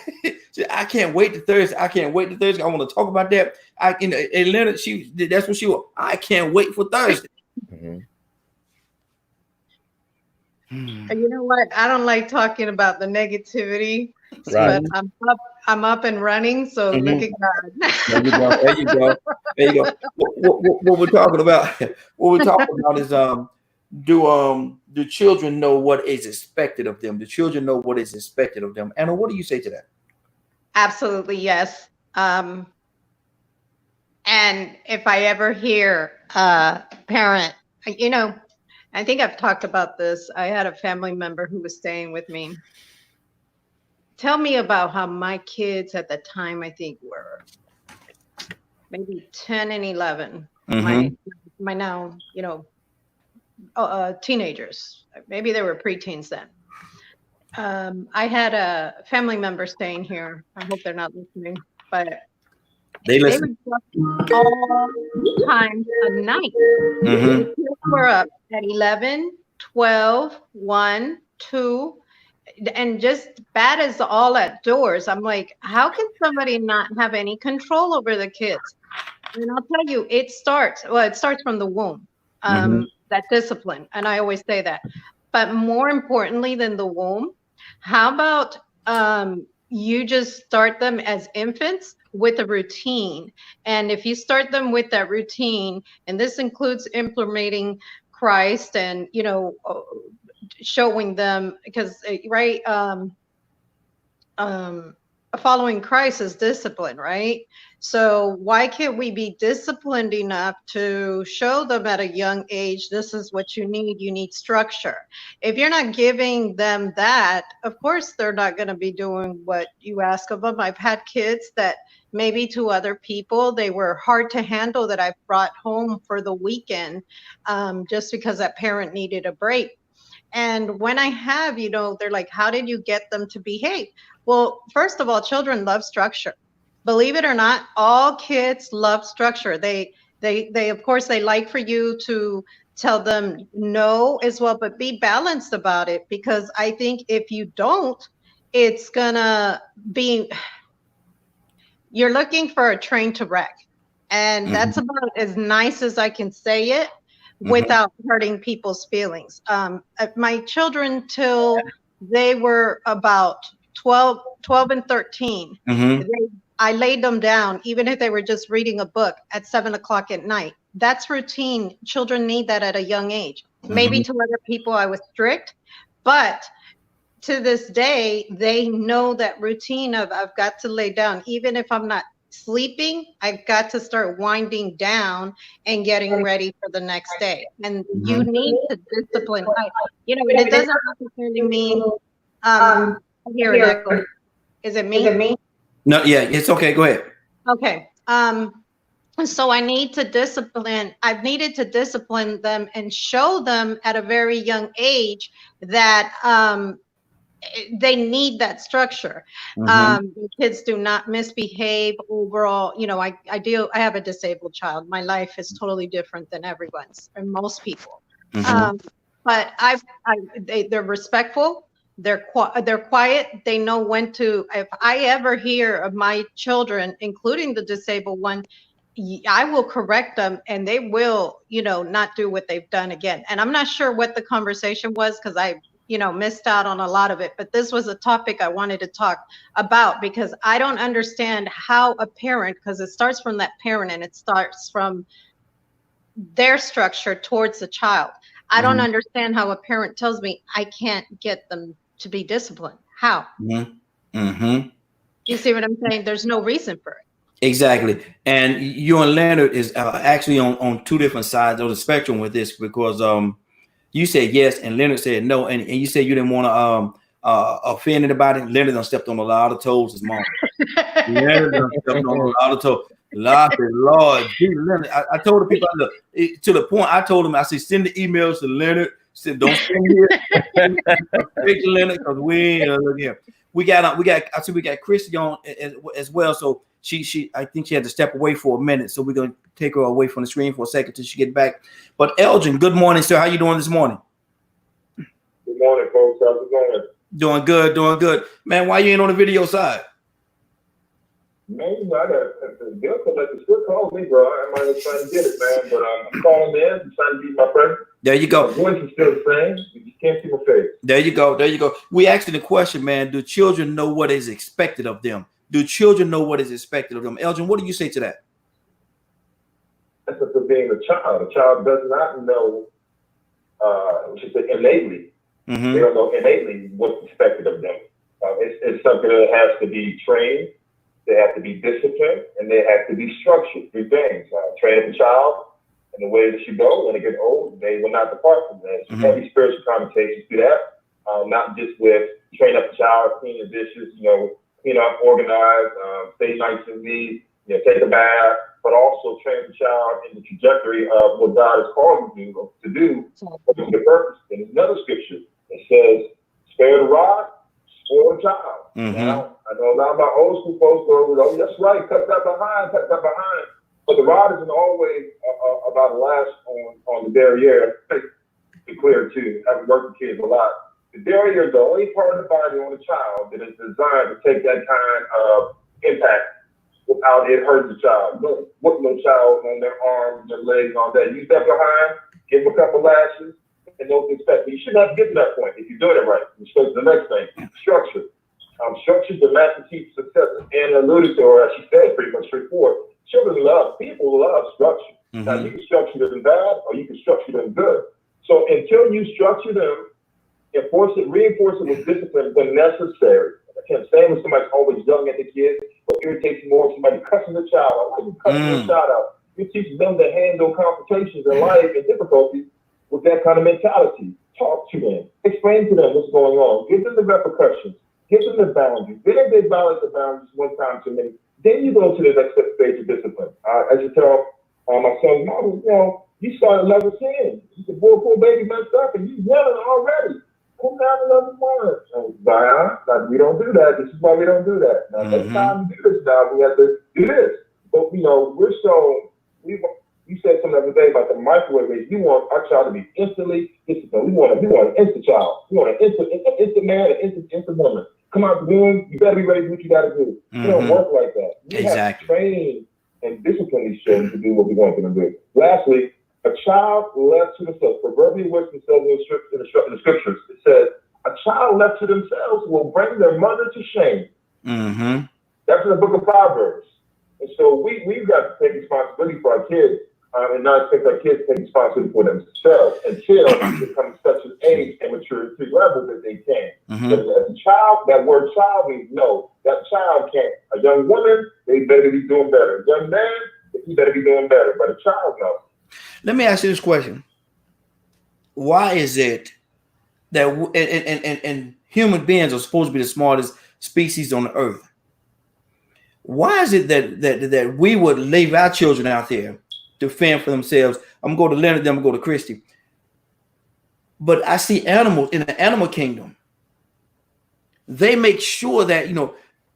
I can't wait to Thursday. I can't wait to Thursday. I want to talk about that. And Leonard, that's what she was. I can't wait for Thursday. Mm-hmm. You know what? I don't like talking about the negativity, right. But I'm up and running. So look at God. There you go. What we're talking about is do children know what is expected of them? Do children know what is expected of them? Anna, what do you say to that? Absolutely, yes. And if I ever hear a parent, I think I've talked about this. I had a family member who was staying with me. Tell me about how my kids at the time, I think, were maybe 10 and 11. My now, teenagers. Maybe they were preteens then. I had a family member staying here. I hope they're not listening, but they listen all times of night. Mm-hmm. We're up at 11, 12, 1, 2, and just bad as all at doors. I'm like, how can somebody not have any control over the kids? And I'll tell you, it starts from the womb, that discipline. And I always say that. But more importantly than the womb, how about you just start them as infants with a routine? And if you start them with that routine, and this includes implementing Christ and, showing them, because, right, following Christ is discipline, right? So why can't we be disciplined enough to show them at a young age, this is what you need structure. If you're not giving them that, of course they're not going to be doing what you ask of them. I've had kids that maybe to other people they were hard to handle that I've brought home for the weekend, just because that parent needed a break. And when I have, they're like, how did you get them to behave? Well, first of all, children love structure. Believe it or not, all kids love structure. They of course, they like for you to tell them no as well, but be balanced about it, because I think if you don't, it's gonna be, you're looking for a train to wreck. And that's about as nice as I can say it without hurting people's feelings. My children, till they were about 12 and 13, I laid them down, even if they were just reading a book at 7 o'clock at night. That's routine. Children need that at a young age. Maybe to other people I was strict, but to this day, they know that routine of I've got to lay down. Even if I'm not sleeping, I've got to start winding down and getting ready for the next day. And you need to discipline. It doesn't necessarily mean here an echo. Is it me? No, yeah, it's okay. Go ahead. Okay. So I need to discipline. I've needed to discipline them and show them at a very young age that they need that structure. Kids do not misbehave overall. I have a disabled child. My life is totally different than everyone's and most people. But they're respectful. They're quiet. They know when to. If I ever hear of my children, including the disabled one, I will correct them, and they will, not do what they've done again. And I'm not sure what the conversation was, because I missed out on a lot of it, but this was a topic I wanted to talk about, because I don't understand how a parent, because it starts from that parent and it starts from their structure towards the child. I don't understand how a parent tells me I can't get them to be disciplined. How? You see what I'm saying? There's no reason for it. Exactly. And you and Leonard is actually on two different sides of the spectrum with this, because you said yes and Leonard said no, and you said you didn't want to offend anybody. Leonard done stepped on a lot of toes this morning. Leonard done stepped on a lot of toes. Lord, Jesus, Leonard. I told the people, look, to the point, I told him, I said, send the emails to Leonard. Said, don't send here. Leonard, because we ain't look here. We got Christy on as well. So I think she had to step away for a minute. So we're gonna take her away from the screen for a second till she get back. But Elgin, good morning, sir. How you doing this morning? Good morning, folks. How's it going? Doing good. Man, why you ain't on the video side? Man, I got the collector still calls me, bro. I might have trying to get it, man. But I'm calling in. I'm trying to be my friend. There you go. My voice is still the same. You just can't see my face. There you go. We asking the question, man. Do children know what is expected of them? Do children know what is expected of them? Elgin, what do you say to that? That's for being a child. A child does not know, we should say innately. They don't know innately what's expected of them. It's something that has to be trained. They have to be disciplined, and they have to be structured. Three things. Train up a child in the way that you go. When they get old, they will not depart from that. Heavy spiritual connotations to that. Not just with train up a child, clean the dishes, clean up, organize, stay nice and neat, take a bath, but also train the child in the trajectory of what God has called you to do for the purpose. And there's another scripture that says, spare the rod, spoil the child. Now, I know a lot of my old school folks go, oh, that's right, cut that behind. But the rod isn't always about the last on the derriere. Be clear too, I've worked with kids a lot. The derriere is the only part of the body on a child that is designed to take that kind of impact without it hurting the child. Look, no child on their arms, their legs, all that. You step behind, give them a couple lashes, and don't expect. You shouldn't have to get to that point if you're doing it right. Let's go to the next thing, structure. Structure is the master teacher success. And alluded to, or as she said, pretty much straightforward. People love structure. Now, you can structure them bad or you can structure them good. So until you structure them, reinforce it with discipline when necessary. can't stand when somebody's always yelling at the kids. What irritates me more if somebody cussing the child out. Why are you cussing your child out? You teach them to handle confrontations in life and difficulties with that kind of mentality. Talk to them. Explain to them what's going on. Give them the repercussions. Give them the boundaries. Then if they violate the boundaries one time too many, then you go to the next stage of discipline. As you tell my son's mom, you started level 10. You said, boy, poor baby messed up, and you yelling already. Come down to level 1. Zion, we don't do that. This is why we don't do that. Now, next time we do this, now we have to do this. But, you said something the other day about the microwave age. We want our child to be instantly disciplined. We want an instant child. We want an instant man, an instant woman. Come out the room, you better be ready to do what you got to do. It don't work like that. We have to train and discipline these children to do what we want them to do. Lastly, a child left to themselves, proverbial wisdom says in the scriptures, it says, a child left to themselves will bring their mother to shame. That's in the book of Proverbs. And so we've got to take responsibility for our kids and not expect our kids to take responsibility for themselves until they become such an age and maturity level that they can. But as a child, that word child means no. That child can't. A young woman, they better be doing better. A young man, he better be doing better. But a child, no. Let me ask you this question. Why is it that and human beings are supposed to be the smartest species on the earth? Why is it that we would leave our children out there to fend for themselves? I'm going to go to Leonard, then I'm going to go to Christy. But I see animals in the animal kingdom. They make sure that,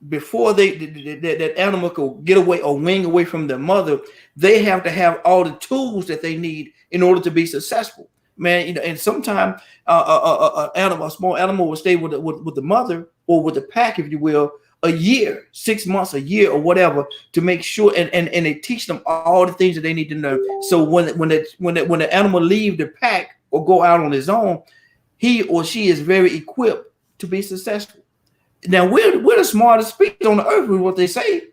before that animal could get away or wing away from their mother, they have to have all the tools that they need in order to be successful. Man, and sometimes a small animal will stay with the mother or with the pack, if you will, a year, 6 months, a year, or whatever, to make sure and they teach them all the things that they need to know. So when the animal leave the pack or go out on his own, he or she is very equipped to be successful. Now we're the smartest species on the earth with what they say.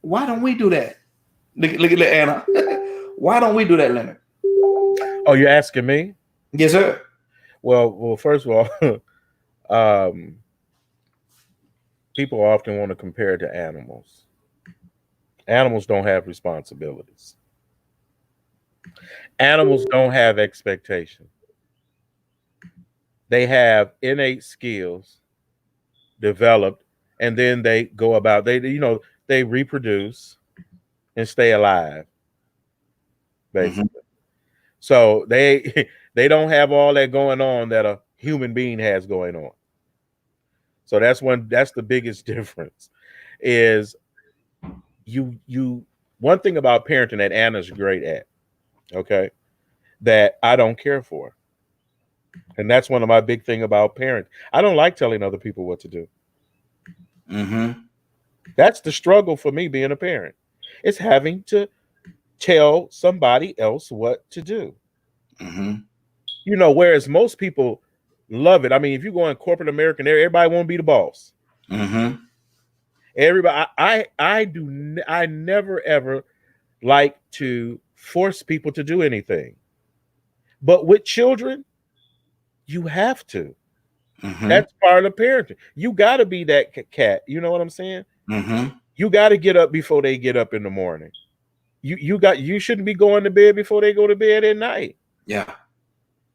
Why don't we do that? Look at Anna. Why don't we do that, Leonard? Oh, you're asking me? Yes, sir. Well, first of all, people often want to compare to animals. Animals don't have responsibilities. Animals don't have expectation. They have innate skills developed, and then they go about, they reproduce and stay alive, basically. So they don't have all that going on that a human being has going on. So that's the biggest difference. Is one thing about parenting that Anna's great at, okay, that I don't care for. And that's one of my big thing about parenting. I don't like telling other people what to do. That's the struggle for me being a parent. It's having to tell somebody else what to do. Whereas most people love it. I mean, if you go in corporate America, everybody want to be the boss. Everybody, I never ever like to force people to do anything. But with children, you have to. That's part of parenting. You got to be that cat. You know what I'm saying? You got to get up before they get up in the morning. You shouldn't be going to bed before they go to bed at night. Yeah.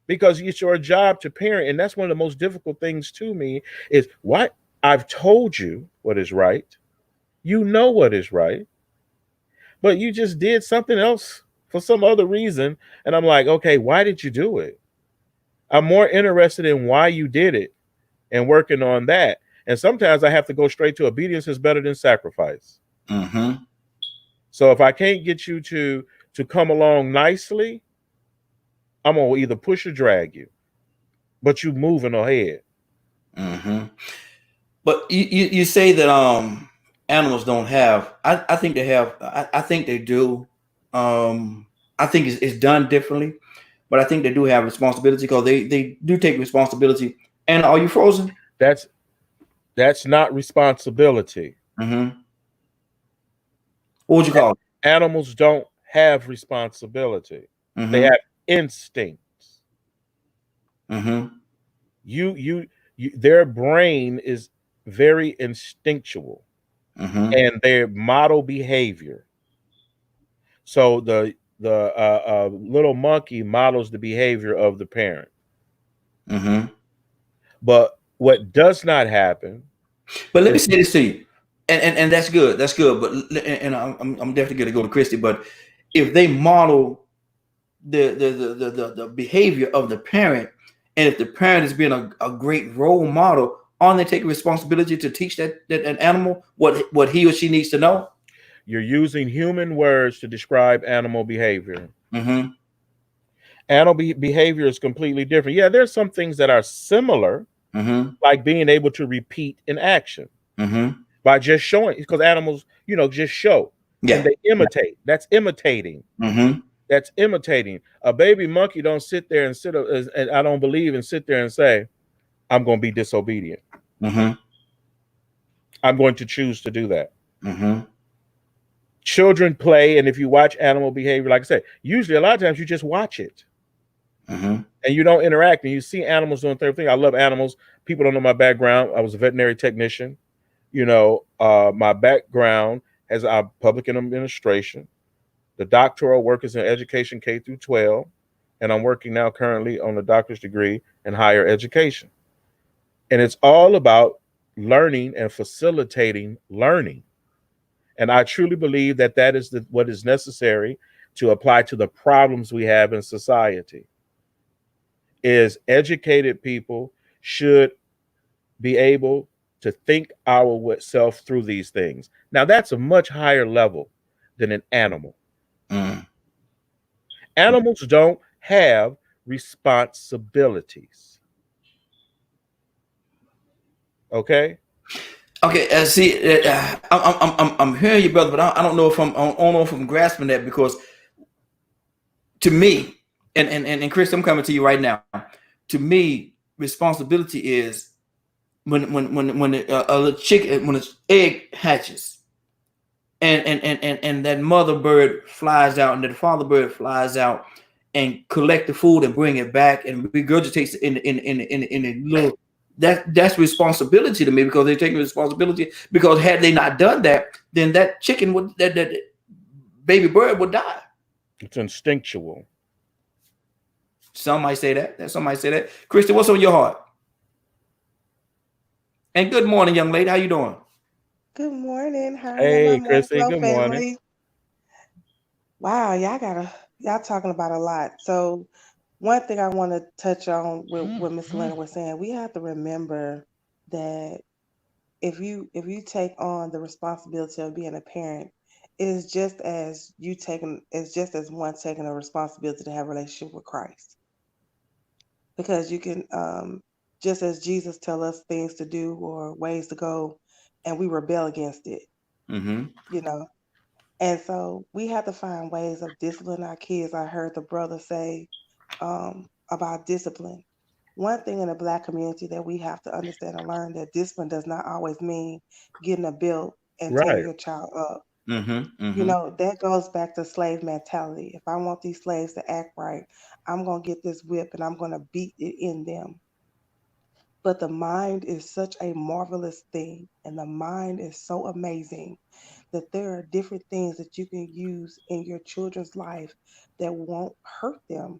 Because it's your job to parent. And that's one of the most difficult things to me is what I've told you what is right. You know what is right. But you just did something else for some other reason. And I'm like, okay, why did you do it? I'm more interested in why you did it and working on that. And sometimes I have to go straight to obedience is better than sacrifice. So if I can't get you to come along nicely, I'm going to either push or drag you. But you moving ahead. But you say that animals don't have. I think they have. I think they do. I think it's done differently. But I think they do have responsibility because they do take responsibility. And are you frozen? That's not responsibility. What would you call it? Animals don't have responsibility. They have instincts. Their brain is very instinctual, and they model behavior. So the little monkey models the behavior of the parent. But what does not happen? But let me say this to you, and that's good. That's good. But and I'm definitely going to go to Christy. But if they model the behavior of the parent, and if the parent is being a great role model, aren't they taking responsibility to teach that an animal what he or she needs to know? You're using human words to describe animal behavior. Animal behavior is completely different. Yeah, there's some things that are similar, like being able to repeat an action by just showing, because animals, just show and they imitate. That's imitating. That's imitating. A baby monkey don't sit there and I don't believe and sit there and say, I'm going to be disobedient. I'm going to choose to do that. Children play, and if you watch animal behavior, like I said, usually a lot of times you just watch it. And you don't interact, and you see animals doing their thing. I love animals. People don't know my background. I was a veterinary technician. My background as a public administration. The doctoral work is in education K through 12, and I'm working now currently on a doctor's degree in higher education. And it's all about learning and facilitating learning. And I truly believe that is what is necessary to apply to the problems we have in society. Is educated people should be able to think ourselves through these things. Now, that's a much higher level than an animal. Animals don't have responsibilities. Okay. See, I'm hearing you, brother, but I don't know if I'm grasping that, because to me, and Chris, I'm coming to you right now. To me, responsibility is when a chicken, when its egg hatches, and that mother bird flies out, and that father bird flies out and collect the food and bring it back and regurgitates it in a little. That's responsibility to me, because they're taking responsibility. Because had they not done that, then that chicken that baby bird would die. It's instinctual. Some might say that. Some might say that. Christy, what's on your heart? And good morning, young lady. How you doing? Good morning. Hey, Christy. Good morning. Wow, y'all talking about a lot. So one thing I want to touch on with what Miss Leonard was saying, we have to remember that if you take on the responsibility of being a parent, it is just as one taking a responsibility to have a relationship with Christ. Because you can, just as Jesus tell us things to do or ways to go, and we rebel against it, and so we have to find ways of disciplining our kids. I heard the brother say about discipline. One thing in the Black community that we have to understand and learn, that discipline does not always mean getting a belt and tearing your child up. That goes back to slave mentality. If I want these slaves to act right, I'm going to get this whip and I'm going to beat it in them. But the mind is such a marvelous thing, and the mind is so amazing that there are different things that you can use in your children's life that won't hurt them.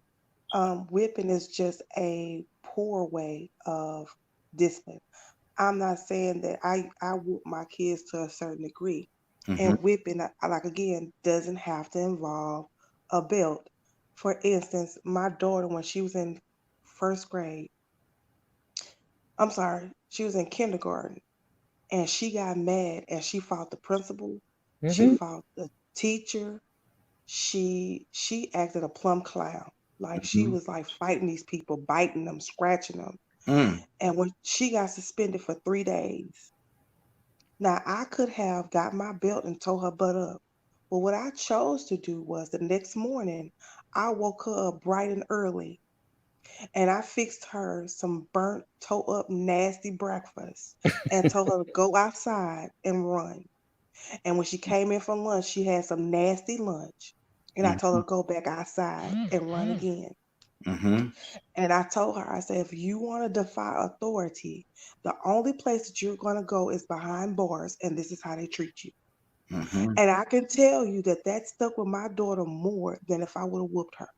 Whipping is just a poor way of discipline. I'm not saying that I whoop my kids to a certain degree. And whipping, like again, doesn't have to involve a belt. For instance, my daughter, when she was in she was in kindergarten, and she got mad and she fought the principal. She fought the teacher. She acted a plumb clown. Like she was like fighting these people, biting them, scratching them. And when she got suspended for 3 days. Now, I could have got my belt and tore her butt up. But what I chose to do was the next morning, I woke her up bright and early, and I fixed her some burnt, toe up, nasty breakfast and told her to go outside and run. And when she came in for lunch, she had some nasty lunch. And I told her to go back outside and run again. And I told her, I said, if you want to defy authority, the only place that you're going to go is behind bars, and this is how they treat you. And I can tell you that stuck with my daughter more than if I would have whooped her.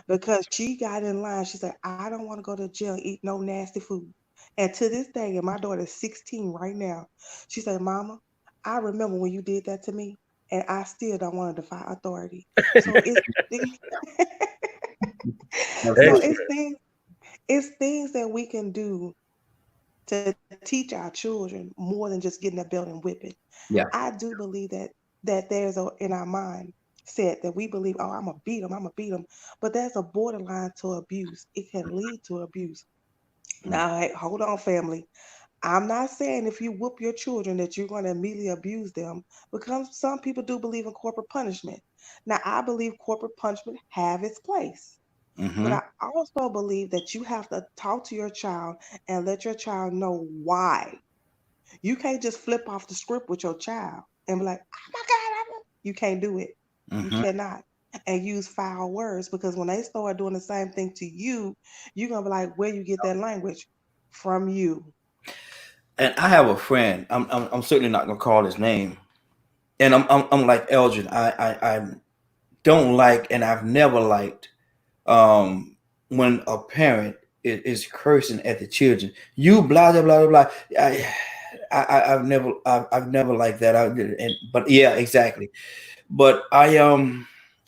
Because she got in line. She said, I don't want to go to jail and eat no nasty food. And to this day, and my daughter's 16 right now, she said, Mama, I remember when you did that to me, and I still don't want to defy authority. So it's things that we can do to teach our children more than just getting a belt and whipping. Yeah. I do believe that there's in our mind set that we believe, oh, I'm gonna beat them, but there's a borderline to abuse. It can lead to abuse. Now, hey, hold on, family. I'm not saying if you whoop your children that you're going to immediately abuse them, because some people do believe in corporate punishment. Now, I believe corporate punishment have its place. But I also believe that you have to talk to your child and let your child know why. You can't just flip off the script with your child and be like, oh my God, you can't do it. You cannot. And use foul words, because when they start doing the same thing to you, you're going to be like, where you get that language? From you. And I have a friend, I'm certainly not going to call his name. And I'm like Elgin. I don't like, and I've never liked, when a parent is cursing at the children. You blah blah blah blah. I've never liked that. But yeah, exactly. But I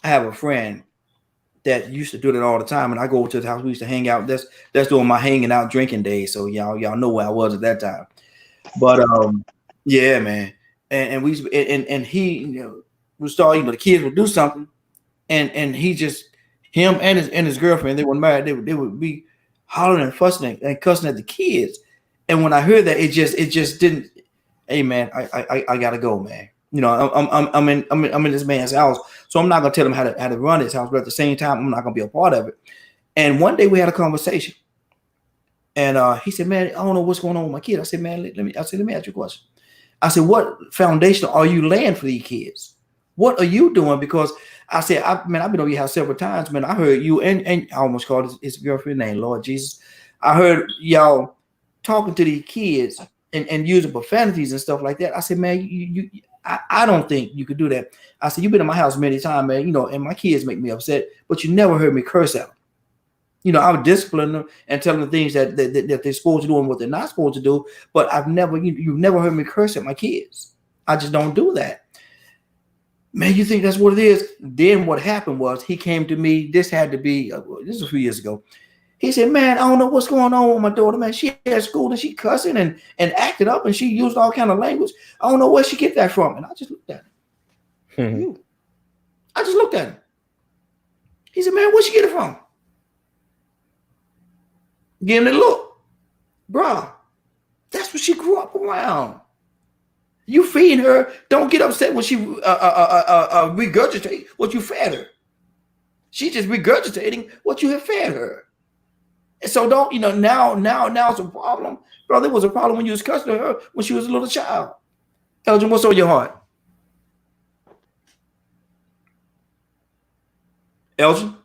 have a friend that used to do that all the time, and I go to the house. We used to hang out. That's during my hanging out drinking days. So y'all know where I was at that time. But yeah, man. And we and he would start, the kids would do something, and he just, him and his girlfriend, they were married, they would be hollering and fussing and cussing at the kids. And when I heard that, it just didn't. Hey man, I gotta go, man. I'm in this man's house, so I'm not gonna tell him how to run his house, but at the same time, I'm not gonna be a part of it. And one day we had a conversation, and he said, "Man, I don't know what's going on with my kid." I said, "Man, let me ask you a question." I said, "What foundation are you laying for these kids? What are you doing?" Because I said, I've been over your house several times, man. I heard you and I almost called his girlfriend name, Lord Jesus. I heard y'all talking to these kids and using profanities and stuff like that. I said, man, I don't think you could do that. I said, you've been in my house many times, man, and my kids make me upset, but you never heard me curse at them. I would discipline them and tell them the things that they're supposed to do and what they're not supposed to do. But you've never heard me curse at my kids. I just don't do that. Man, you think that's what it is? Then what happened was he came to me. This had to be, this was a few years ago. He said, man, I don't know what's going on with my daughter, man. She at school and she cussing and acted up and she used all kind of language. I don't know where she get that from. And I just looked at him. I just looked at him. He said, man, where'd she get it from? Give him the look. Bruh, that's what she grew up around. You feed her. Don't get upset when she regurgitate what you fed her. She's just regurgitating what you have fed her. And so don't, now it's a problem. Bro, there was a problem when you was cussing her when she was a little child. Elgin, what's on your heart? Elgin?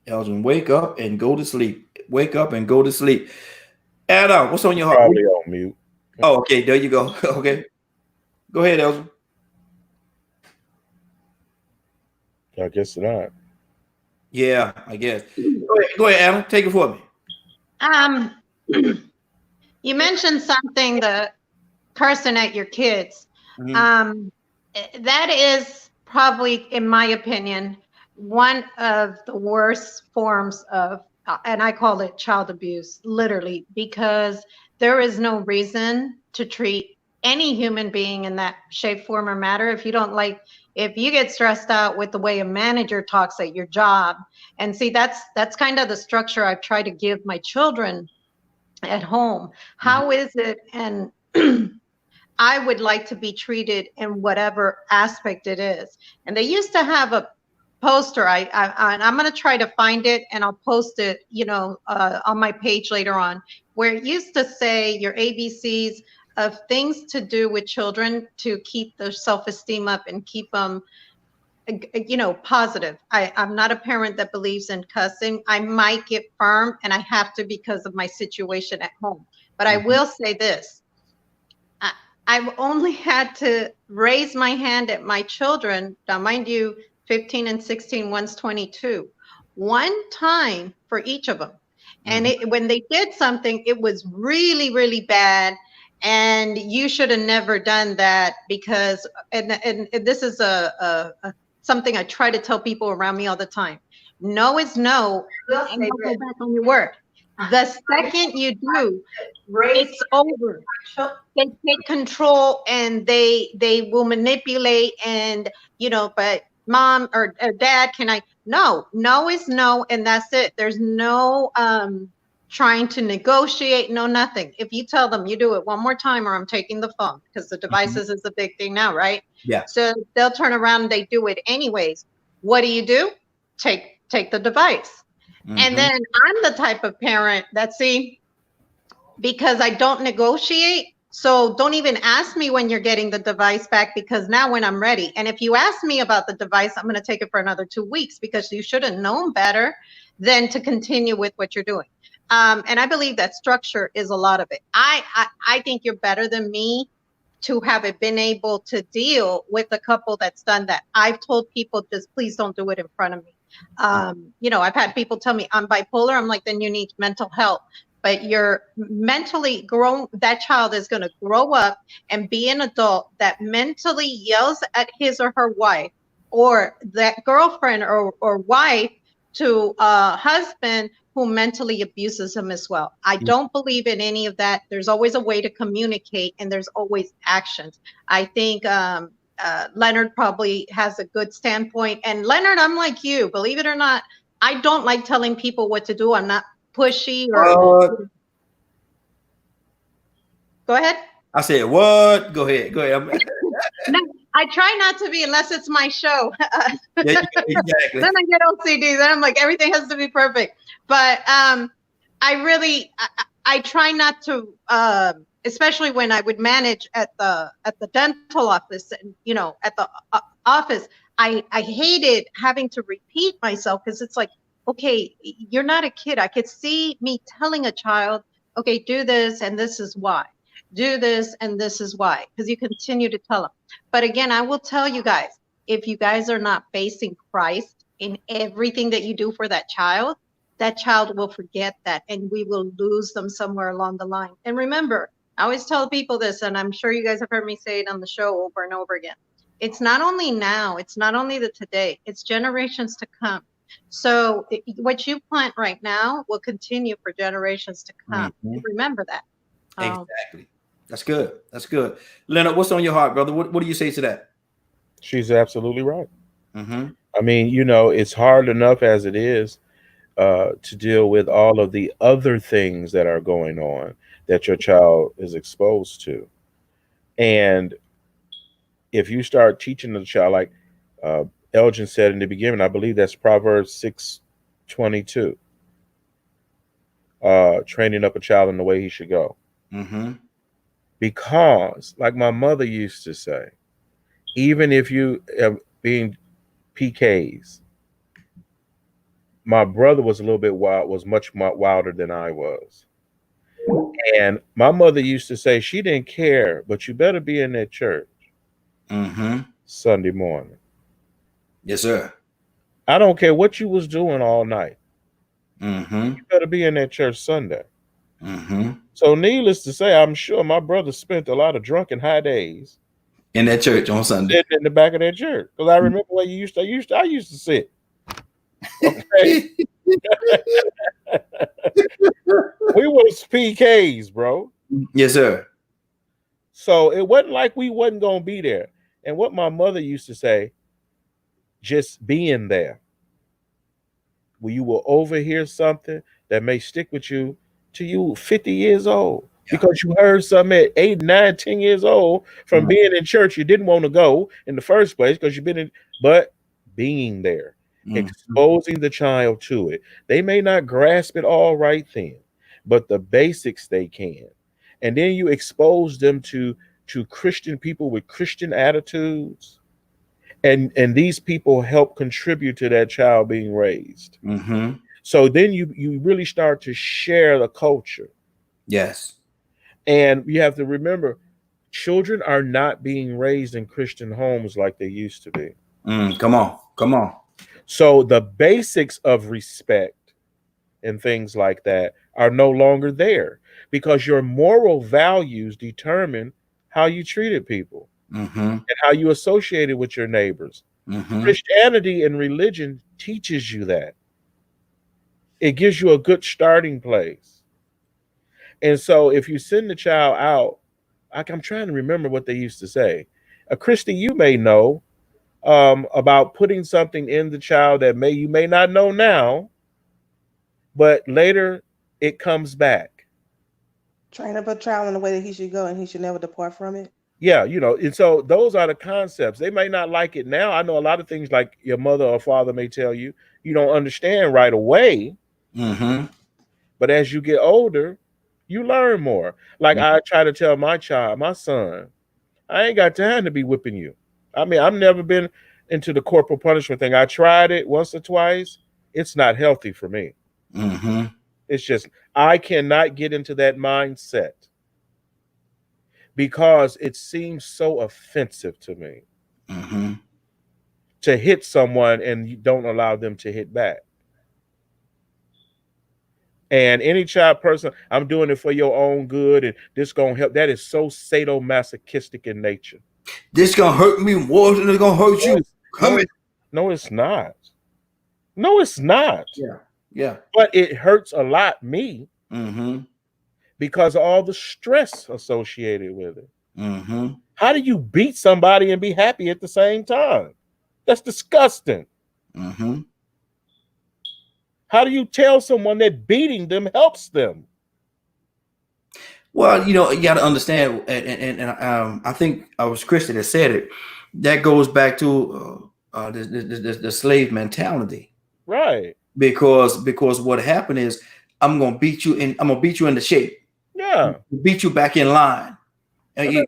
Elgin, wake up and go to sleep. Wake up and go to sleep. Adam, what's on your heart? Probably on mute. Oh, okay, there you go. Okay. Go ahead, Elgin. I guess not. Yeah, I guess. Go ahead, Adam. Take it for me. You mentioned something, the cursing at your kids. That is probably, in my opinion, one of the worst forms of, and I call it child abuse, literally, because there is no reason to treat any human being in that shape, form, or matter. If you get stressed out with the way a manager talks at your job, and see, that's kind of the structure I've tried to give my children at home. How is it? And I would like to be treated in whatever aspect it is. And they used to have a poster. I'm going to try to find it, and I'll post it, on my page later on, where it used to say your ABCs of things to do with children to keep their self-esteem up and keep them positive. I'm not a parent that believes in cussing. I might get firm, and I have to because of my situation at home. But I will say this. I've only had to raise my hand at my children. Now, mind you, 15 and 16, one's 22. One time for each of them. And when they did something, it was really, really bad. And you should have never done that because, and this is something I try to tell people around me all the time. No is no, and don't go back on your word. The second you do, it's over. They take control and they will manipulate and, but mom or dad, no is no, and that's it. There's no trying to negotiate, no nothing. If you tell them you do it one more time or I'm taking the phone, because the devices is a big thing now, right? Yeah. So they'll turn around and they do it anyways. What do? Take the device. And then I'm the type of parent that, because I don't negotiate, so don't even ask me when you're getting the device back, because now when I'm ready. And if you ask me about the device, I'm going to take it for another 2 weeks because you should have known better than to continue with what you're doing. And I believe that structure is a lot of it. I think you're better than me to have been able to deal with a couple that's done that. I've told people, just please don't do it in front of me. I've had people tell me I'm bipolar. I'm like, then you need mental health. But you're mentally grown. That child is going to grow up and be an adult that mentally yells at his or her wife, or that girlfriend or wife to a husband who mentally abuses him as well. I don't believe in any of that. There's always a way to communicate, and there's always actions. I think Leonard probably has a good standpoint. And Leonard, I'm like you, believe it or not, I don't like telling people what to do. I'm not pushy or go ahead. I said what? Go ahead. No, I try not to be unless it's my show. Yeah, exactly. Then I get OCD. Then I'm like, everything has to be perfect. But I try not to, especially when I would manage at the dental office, and at the office, I hated having to repeat myself, because it's like, okay, you're not a kid. I could see me telling a child, okay, do this and this is why. Do this and this is why, because you continue to tell them. But again, I will tell you guys, if you guys are not facing Christ in everything that you do for that child will forget that, and we will lose them somewhere along the line. And remember, I always tell people this, and I'm sure you guys have heard me say it on the show over and over again. It's not only now, it's not only the today, it's generations to come. So what you plant right now will continue for generations to come. Remember that. Exactly. That's good. That's good. Leonard, what's on your heart, brother? What do you say to that? She's absolutely right. I mean, it's hard enough as it is to deal with all of the other things that are going on that your child is exposed to. And if you start teaching the child, like Elgin said in the beginning, I believe that's Proverbs 6:22, training up a child in the way he should go. Because, like my mother used to say, even if you being PKs, my brother was a little bit wild, was much wilder than I was. And my mother used to say she didn't care, but you better be in that church Sunday morning. Yes, sir. I don't care what you was doing all night. You better be in that church Sunday. So needless to say, I'm sure my brother spent a lot of drunken high days in that church on Sunday, sitting in the back of that church. Because I remember where I used to sit. Okay. We was PKs, bro. Yes, sir. So it wasn't like we wasn't gonna be there. And what my mother used to say, just being there, where you will overhear something that may stick with you till you 50 years old, because you heard something at 8, 9, 10 years old from being in church you didn't want to go in the first place because you've been in, but being there, exposing the child to it. They may not grasp it all right then, but the basics they can. And then you expose them to Christian people with Christian attitudes, and these people help contribute to that child being raised. Mm-hmm. So then you really start to share the culture. Yes. And you have to remember, children are not being raised in Christian homes like they used to be. Come on. So the basics of respect and things like that are no longer there because your moral values determine how you treated people and how you associated with your neighbors. Christianity and religion teaches you that. It gives you a good starting place. And so if you send the child out, like I'm trying to remember what they used to say. Christy, you may know about putting something in the child that you may not know now, but later it comes back. Train up a child in the way that he should go, and he should never depart from it. Yeah, and so those are the concepts. They may not like it now. I know a lot of things like your mother or father may tell you don't understand right away. But as you get older, you learn more. Like I try to tell my son, I ain't got time to be whipping you. I mean, I've never been into the corporal punishment thing. I tried it once or twice. It's not healthy for me. It's just, I cannot get into that mindset because it seems so offensive to me to hit someone and you don't allow them to hit back. And any child person, I'm doing it for your own good and this gonna help. That is so sadomasochistic in nature. This gonna hurt me more than it's gonna hurt you. No, it's not. No, it's not. Yeah. But it hurts a lot me because of all the stress associated with it. How do you beat somebody and be happy at the same time? That's disgusting. How do you tell someone that beating them helps them? Well, you got to understand, and I think it was Christy that said it. That goes back to the slave mentality, right? Because what happened is, I'm gonna beat you into shape. Yeah, beat you back in line. And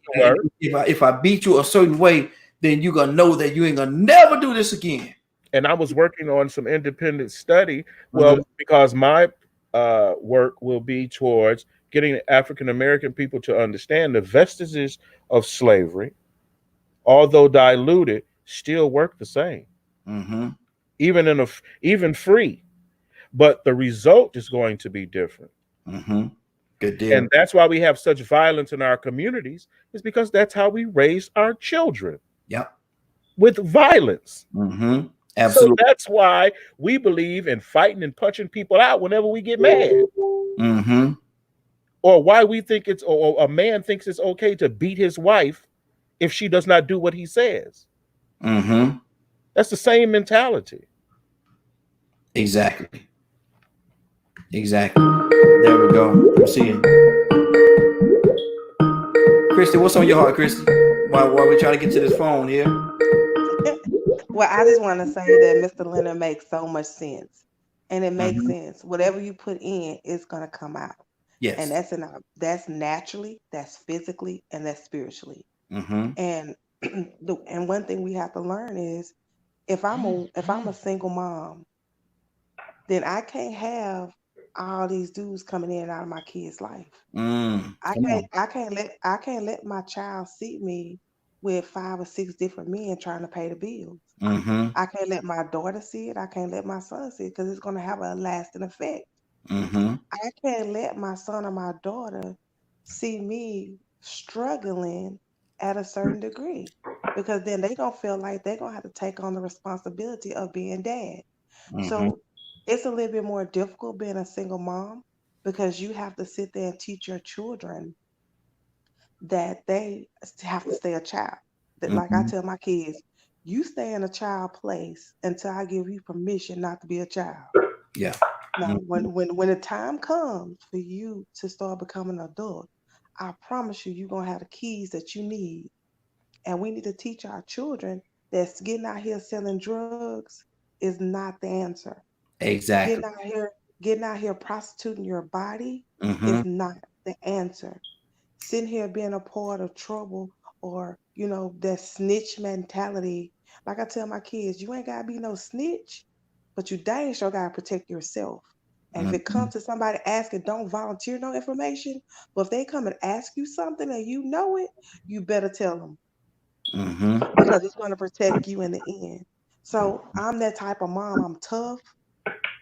if I beat you a certain way, then you're gonna know that you ain't gonna never do this again. And I was working on some independent study. Well, because my work will be towards getting African American people to understand the vestiges of slavery, although diluted, still work the same. Even free, but the result is going to be different. Good deal. And that's why we have such violence in our communities, is because that's how we raise our children. Yep. With violence. Absolutely. So that's why we believe in fighting and punching people out whenever we get mad. Or why we think or a man thinks it's okay to beat his wife if she does not do what he says. That's the same mentality. Exactly. There we go. Let me see. Christy, what's on your heart, Christy? While we trying to get to this phone here. Well, I just want to say that Mr. Leonard makes so much sense, and it makes sense. Whatever you put in, it's gonna come out. Yes, and that's naturally, that's physically, and that's spiritually. And and one thing we have to learn is, if I'm a single mom, then I can't have all these dudes coming in and out of my kid's life. I can't let my child see me with 5 or 6 different men trying to pay the bills. I can't let my daughter see it. I can't let my son see it, because it's going to have a lasting effect. I can't let my son or my daughter see me struggling at a certain degree, because then they're going to feel like they're going to have to take on the responsibility of being dad. So it's a little bit more difficult being a single mom, because you have to sit there and teach your children that they have to stay a child. That, like I tell my kids, you stay in a child place until I give you permission not to be a child. Yeah. Now, when the time comes for you to start becoming an adult, I promise you're going to have the keys that you need. And we need to teach our children that getting out here selling drugs is not the answer. Exactly. Getting out here prostituting your body is not the answer. Sitting here being a part of trouble, or that snitch mentality Like I tell my kids, you ain't gotta be no snitch, but you dang sure gotta protect yourself. And if it comes to somebody asking, don't volunteer no information. But if they come and ask you something and you know it, you better tell them. Because it's going to protect you in the end. So I'm that type of mom. I'm tough.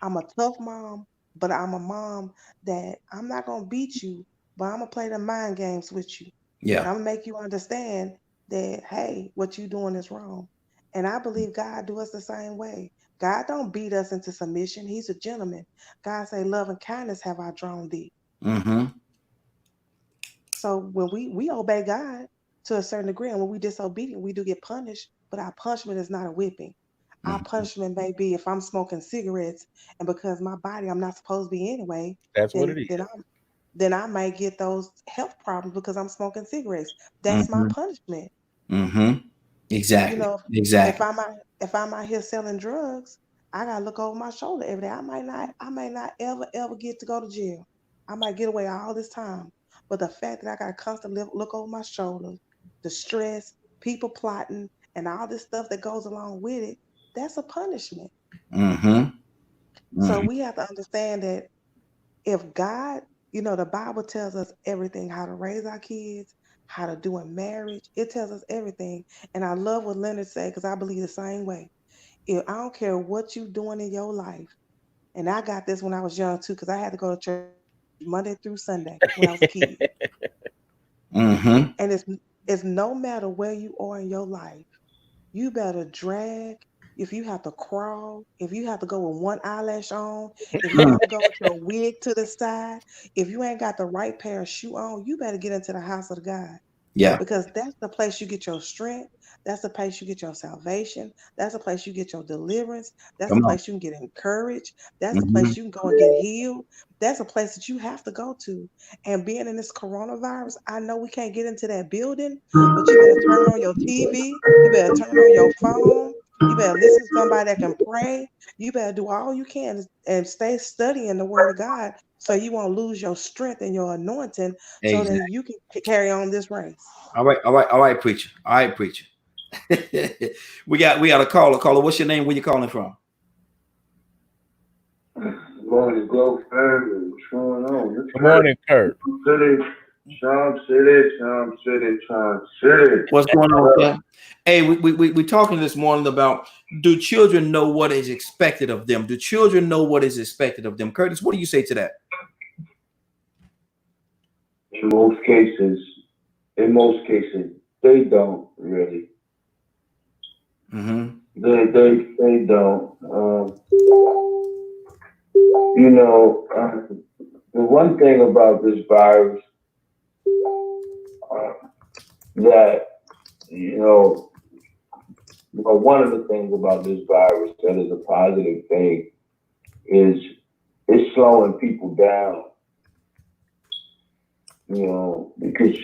I'm a tough mom, but I'm a mom that I'm not going to beat you, but I'm going to play the mind games with you. Yeah. And I'm going to make you understand that, hey, what you doing is wrong. And I believe God do us the same way. God don't beat us into submission. He's a gentleman. God say, love and kindness have I drawn thee. So when we obey God to a certain degree, and when we disobedient, we do get punished, but our punishment is not a whipping. Our punishment may be if I'm smoking cigarettes, and because my body I'm not supposed to be anyway, that's what it is. Then I might get those health problems because I'm smoking cigarettes. That's my punishment. Exactly. You know, exactly. If I'm out here selling drugs, I gotta look over my shoulder every day. I might not ever get to go to jail. I might get away all this time. But the fact that I gotta constantly look over my shoulder, the stress, people plotting, and all this stuff that goes along with it, that's a punishment. So we have to understand that if God, you know, the Bible tells us everything, how to raise our kids, how to do in marriage. It tells us everything. And I love what Leonard said, because I believe the same way. I don't care what you're doing in your life. And I got this when I was young too, because I had to go to church Monday through Sunday when I was a kid. And it's no matter where you are in your life, you better drag. If you have to crawl, if you have to go with one eyelash on, if you have to go with your wig to the side, if you ain't got the right pair of shoe on, you better get into the house of God. Yeah. Because that's the place you get your strength. That's the place you get your salvation. That's the place you get your deliverance. That's the place you can get encouraged. That's the place you can go and get healed. That's a place that you have to go to. And being in this coronavirus, I know we can't get into that building, but you better turn on your TV. You better turn on your phone. You better listen to somebody that can pray. You better do all you can and stay studying the word of God, so you won't lose your strength and your anointing, so that you can carry on this race. All right, preacher. All right, preacher. we got a caller. What's your name? Where you calling from? Good morning, Glow family. What's going on? Good morning, Kurt. Charm City. What's going on, man? Hey, we talking this morning about, do children know what is expected of them? Do children know what is expected of them? Curtis, what do you say to that? In most cases, they don't really. They don't. You know, the one thing about this virus that, you know, one of the things about this virus that is a positive thing is it's slowing people down. You know, because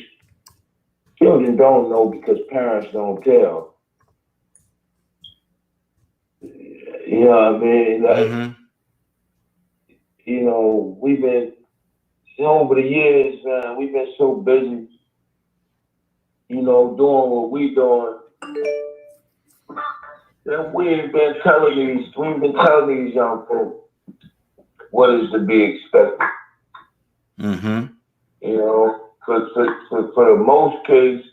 children don't know because parents don't tell. You know what I mean? Like, you know, we've been, over the years, we've been so busy, you know, doing what we doing, that we've been telling these young folks what is to be expected. You know, for the most case,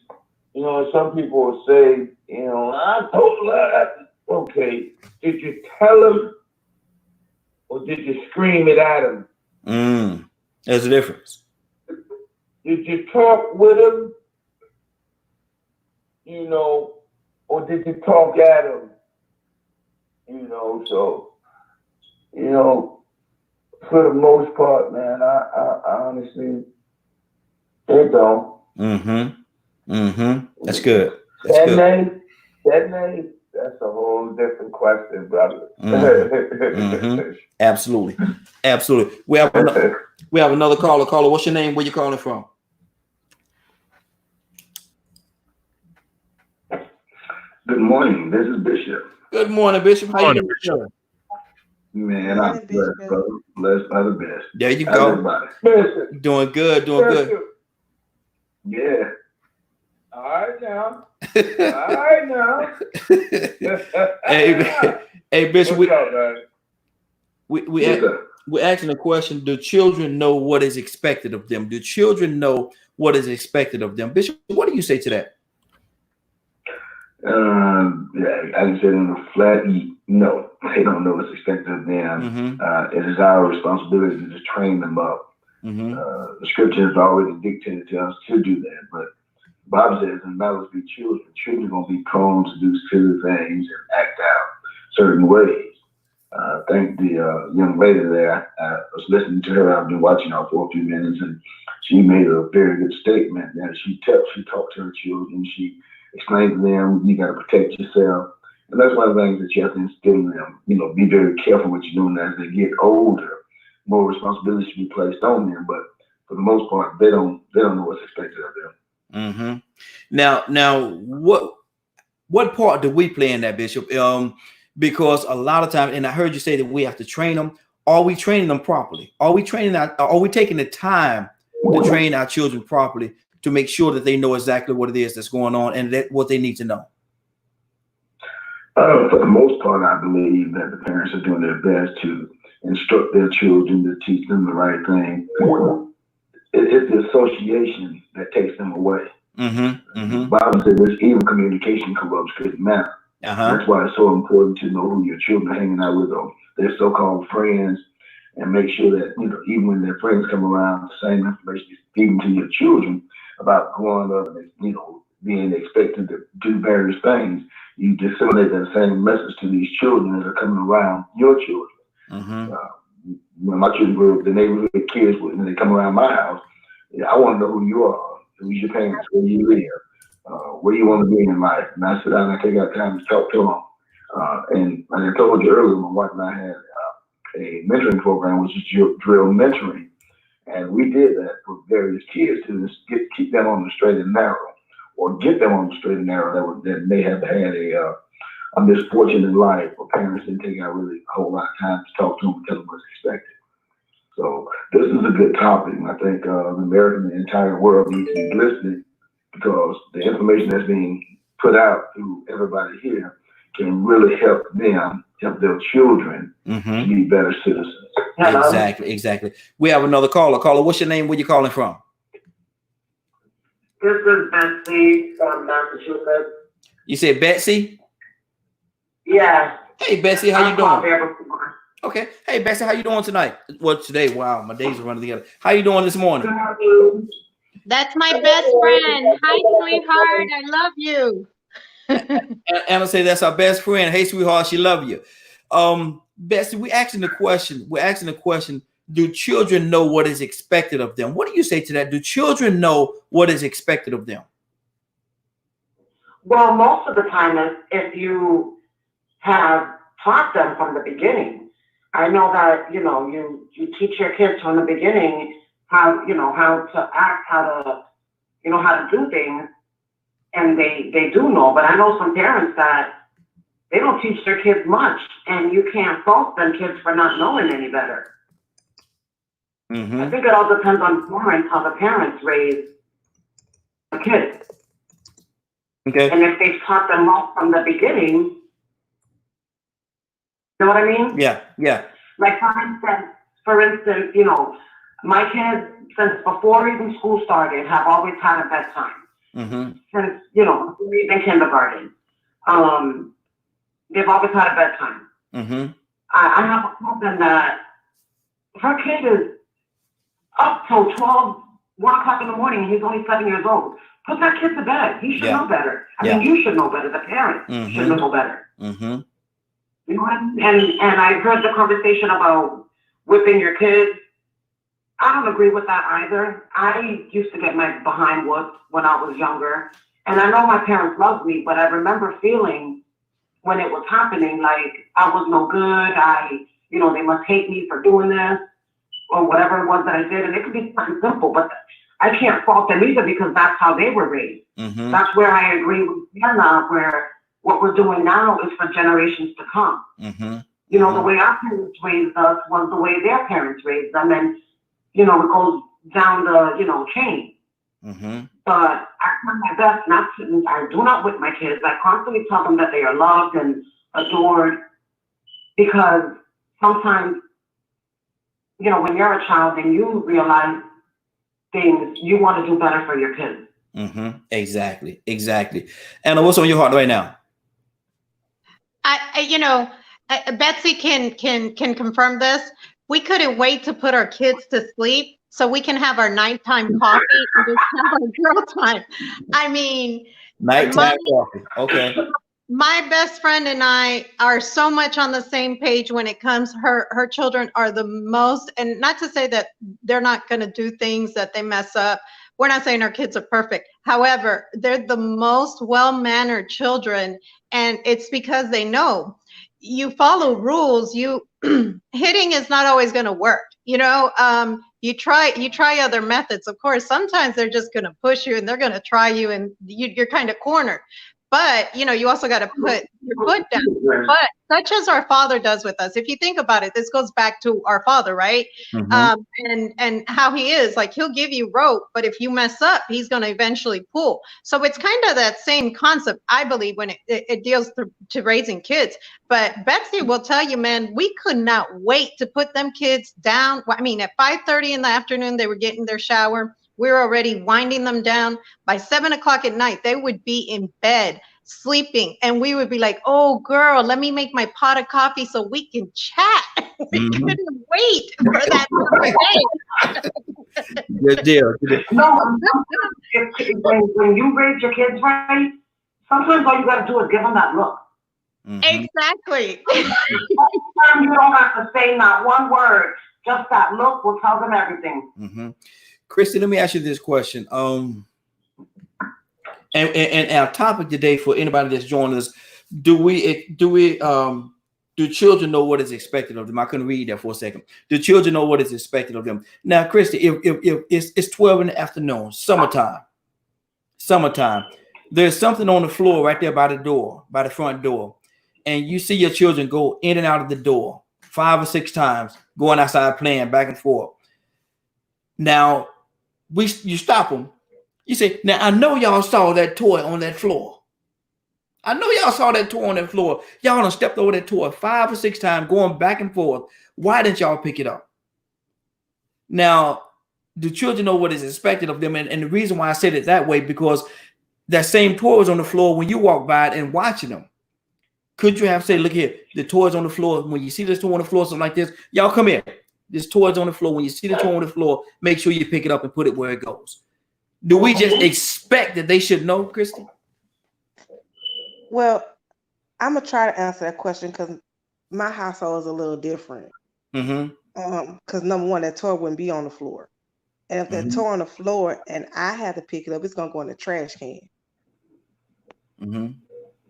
you know, some people will say, you know, I told her, okay, did you tell him or did you scream it at him? There's a difference. Did you talk with him, you know, or did you talk at him? You know, so, you know, for the most part, man, I honestly, they don't. That's good. That's a whole different question, brother. Absolutely. We have another caller. Caller, what's your name? Where you calling from? Good morning. This is Bishop. Good morning, Bishop. How you doing? Man, I'm blessed, brother. Blessed by the best. There you go. Everybody. Doing good. Yeah. All right now. All right now. Hey, Bishop, What's up, man? we're asking a question. Do children know what is expected of them? Do children know what is expected of them? Bishop, what do you say to that? Yeah, I said in a flat no, they don't know what's expected of them. It is our responsibility to just train them up. The scripture has already dictated to us to do that, but the Bible says in matters be children are going to be prone to do silly things and act out certain ways. I think the young lady there, I was listening to her. I've been watching her for a few minutes, and she made a very good statement. That she talked to her children. She explained to them, you got to protect yourself. And that's one of the things that you have to instill in them. You know, be very careful what you're doing as they get older. More responsibility should be placed on them, but for the most part, they don't know what's expected of them. Now, what part do we play in that, Bishop? Because a lot of times, and I heard you say that we have to train them. Are we training them properly? Are we taking the time to train our children properly to make sure that they know exactly what it is that's going on and what they need to know? For the most part, I believe that the parents are doing their best to instruct their children, to teach them the right thing. It's the association that takes them away. The Bible says there's even communication corrupts good manner. That's why it's so important to know who your children are hanging out with, or their so-called friends, and make sure that, you know, even when their friends come around, the same information is given to your children about growing up and, you know, being expected to do various things. You disseminate that same message to these children that are coming around your children. When my children grew up, the neighborhood kids, when they come around my house, I want to know who you are, who's your parents, where you live, where you want to be in life. And I sit down and I take out time to talk to them. And like I told you earlier, my wife and I had a mentoring program, which is drill mentoring. And we did that for various kids to keep them on the straight and narrow, or get them on the straight and narrow that may have had a misfortune in life, or parents didn't take out really a whole lot of time to talk to them and tell them what's expected. So this is a good topic, and I think America and the entire world needs to be listening, because the information that's being put out through everybody here can really help them, help their children to be better citizens. Exactly. We have another caller. Caller, what's your name? Where you calling from? This is Betsy from Massachusetts. You said Betsy? Yeah. Hey, Betsy, how you doing? Okay. Hey, Betsy, how you doing tonight? Well, today, wow, my days are running together. How you doing this morning? That's my best friend. Hi, sweetheart. I love you. Anna say that's our best friend. Hey, sweetheart, she love you. Betsy, we're asking the question. Do children know what is expected of them? What do you say to that? Do children know what is expected of them? Well, most of the time, if you have taught them from the beginning, I know that, you know, you teach your kids from the beginning how to act, how to do things, and they do know. But I know some parents that they don't teach their kids much, and you can't fault them kids for not knowing any better. I think it all depends on parents, how the parents raise the kids. Okay. And if they've taught them all from the beginning, you know what I mean? Yeah. Like for instance, you know, my kids, since before even school started, have always had a bedtime. Since, you know, even kindergarten. They've always had a bedtime. I have a problem that her kid is up till 1 o'clock in the morning, and he's only 7 years old. Put that kid to bed. He should know better. I mean, you should know better. The parents should know better. You know what I mean? And I heard the conversation about whipping your kids. I don't agree with that either. I used to get my behind whooped when I was younger. And I know my parents loved me, but I remember feeling when it was happening, like I was no good. They must hate me for doing this, or whatever it was that I did. And it could be something simple, but I can't fault them either, because that's how they were raised. That's where I agree with Hannah, where what we're doing now is for generations to come. The way our parents raised us was the way their parents raised them. And, it goes down the, chain. But I try my best not to. I do not whip my kids. I constantly tell them that they are loved and adored, because sometimes, you know, when you're a child and you realize things, you want to do better for your kids. Exactly. Anna, what's on your heart right now? You know, Betsy can confirm this. We couldn't wait to put our kids to sleep so we can have our nighttime coffee and just have our girl time. I mean, nighttime coffee. Okay. My best friend and I are so much on the same page when it comes. Her children are the most, and not to say that they're not going to do things that they mess up. We're not saying our kids are perfect. However, they're the most well-mannered children, and it's because they know you follow rules. You hitting is not always going to work. You know, you try other methods. Of course, sometimes they're just going to push you and they're going to try you, and you're kind of cornered. But, you know, you also got to put your foot down. But such as our Father does with us. If you think about it, this goes back to our Father, right? And how he is. Like, he'll give you rope, but if you mess up, he's going to eventually pull. So it's kind of that same concept, I believe, when it deals to raising kids. But Betsy will tell you, man, we could not wait to put them kids down. I mean, at 5:30 in the afternoon, they were getting their shower. We were already winding them down. By 7 o'clock at night, they would be in bed sleeping, and we would be like, "Oh, girl, let me make my pot of coffee so we can chat." We couldn't wait for that day. Good deal. No, when you raise your kids right, sometimes all you got to do is give them that look. Exactly. Sometimes you don't have to say not one word. Just that look will tell them everything. Christy, let me ask you this question. And our topic today, for anybody that's joining us, do children know what is expected of them? I couldn't read that for a second. Do children know what is expected of them? Now, Christy, if it's 12 in the afternoon, summertime, there's something on the floor right there by the front door, and you see your children go in and out of the door 5 or 6 times, going outside playing back and forth. Now, you stop them. You say, now I know y'all saw that toy on that floor. I know y'all saw that toy on that floor. Y'all done stepped over that toy 5 or 6 times, going back and forth. Why didn't y'all pick it up? Now, do children know what is expected of them? And the reason why I said it that way, because that same toy was on the floor when you walk by it and watching them. Could you have said, look here, the toy's on the floor. When you see this toy on the floor, something like this, y'all come here. This toy's on the floor. When you see the toy on the floor, make sure you pick it up and put it where it goes. Do we just expect that they should know, Christy? Well, I'm gonna try to answer that question because my household is a little different. Because number one, that toy wouldn't be on the floor, and if that toy on the floor and I had to pick it up, it's gonna go in the trash can.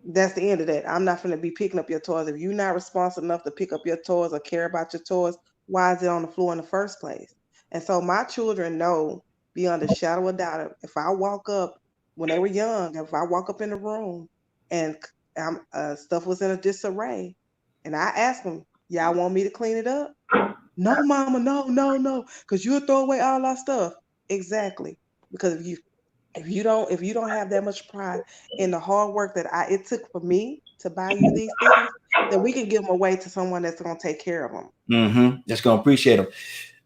That's the end of that. I'm not gonna be picking up your toys. If you're not responsible enough to pick up your toys or care about your toys, why is it on the floor in the first place? And so my children know, beyond a shadow of doubt, if I walk up, when they were young, if I walk up in the room and stuff was in a disarray, and I ask them, y'all want me to clean it up? No, mama, no, because you'll throw away all our stuff. Exactly. Because if you don't have that much pride in the hard work that it took for me to buy you these things, then we can give them away to someone that's going to take care of them. That's going to appreciate them.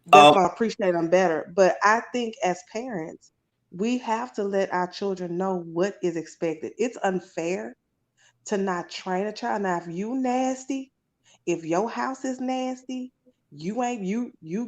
That's going to appreciate them better. But I think as parents, we have to let our children know what is expected. It's unfair to not train a child. Now, if you nasty, if your house is nasty, you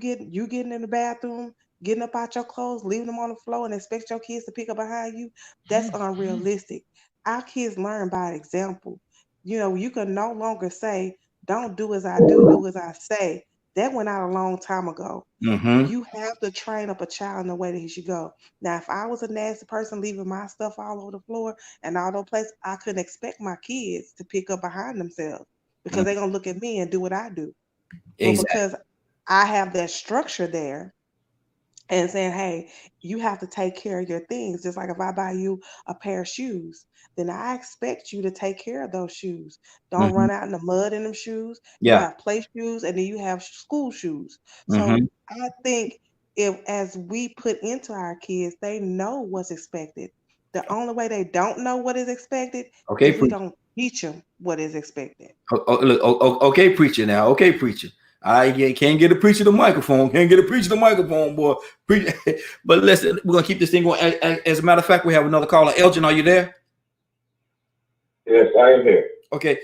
getting in the bathroom, getting up out your clothes, leaving them on the floor, and expect your kids to pick up behind you, that's unrealistic. Our kids learn by example. You know, you can no longer say, don't do as I do as I say. That went out a long time ago. You have to train up a child in the way that he should go. Now, if I was a nasty person leaving my stuff all over the floor and all those places, I couldn't expect my kids to pick up behind themselves because they're going to look at me and do what I do. Exactly. Well, because I have that structure there and saying, hey, you have to take care of your things. Just like if I buy you a pair of shoes, then I expect you to take care of those shoes. Don't run out in the mud in them shoes. You have play shoes and then you have school shoes. So I think if as we put into our kids, they know what's expected. The only way they don't know what is expected is we don't teach them what is expected. Okay, preacher now. Okay, preacher. I can't get a preacher the microphone. Can't get a preacher the microphone, boy. But listen, we're gonna keep this thing going. As a matter of fact, we have another caller. Elgin, are you there? Yes, I am here. Okay.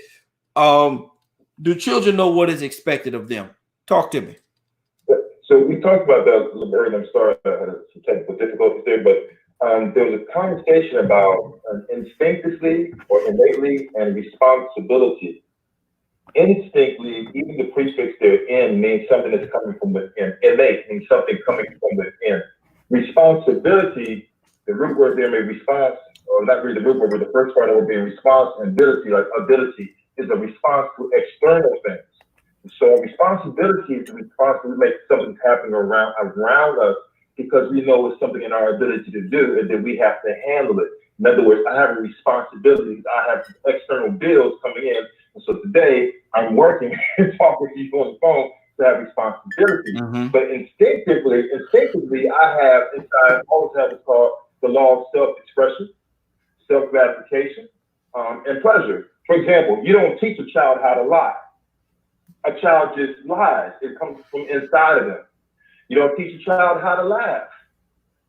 Do children know what is expected of them? Talk to me. So we talked about that a little earlier. I'm sorry, I had some technical difficulties there, but there was a conversation about instinctively or innately and responsibility. Instinctively, even the prefix there, in, means something that's coming from within. Innate means something coming from within. Responsibility, the root word there may response, or not really the root word, but the first part of it would be response and ability, like ability is a response to external things. So responsibility is the response to make something happen around us because we know it's something in our ability to do and that we have to handle it. In other words, I have a responsibility. I have external bills coming in. And so today I'm working and talking to you on the phone to have responsibility. Mm-hmm. But instinctively, I have inside, always have what's called the law of self-expression, self-gratification, and pleasure. For example, you don't teach a child how to lie. A child just lies. It comes from inside of them. You don't teach a child how to laugh.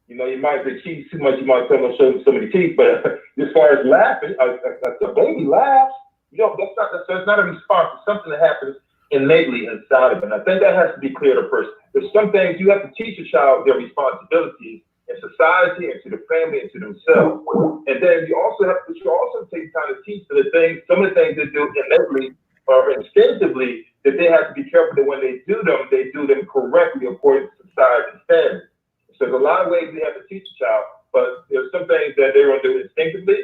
You know, you might be cheese too much, you might tell them to show them so many teeth, but as far as laughing, a baby laughs. You know, that's not a response. It's something that happens innately inside of them. And I think that has to be clear to the person. There's some things you have to teach a child their responsibilities in society and to the family and to themselves. And then you also take time to teach them some of the things they do innately or instinctively, that they have to be careful that when they do them correctly according to society standards. So there's a lot of ways we have to teach a child, but there's some things that they're going to do instinctively,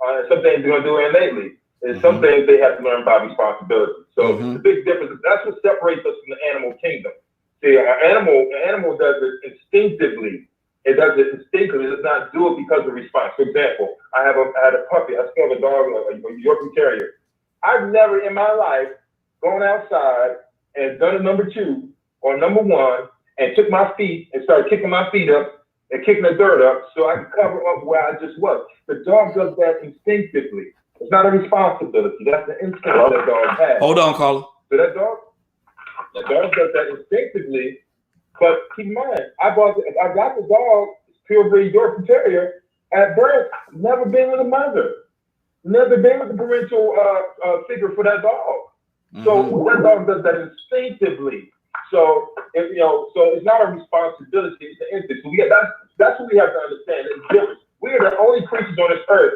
and some things they're going to do innately. And some things they have to learn by responsibility. So the big difference is that's what separates us from the animal kingdom. See, an animal does it instinctively. It does it instinctively. It does not do it because of response. For example, I had a puppy. I still have a dog, a Yorkie Terrier. I've never in my life gone outside and done a number 2 or number 1 and took my feet and started kicking my feet up and kicking the dirt up so I could cover up where I just was. The dog does that instinctively. It's not a responsibility. That's the instinct that dog has. Hold on, caller. So that dog does that instinctively. But keep in mind, I got the dog, purebred Yorkie Terrier, at birth. Never been with a mother. Never been with a parental figure for that dog. So that dog does that instinctively. So it's not a responsibility, it's an instinct. So that's what we have to understand. It's different. We are the only creatures on this earth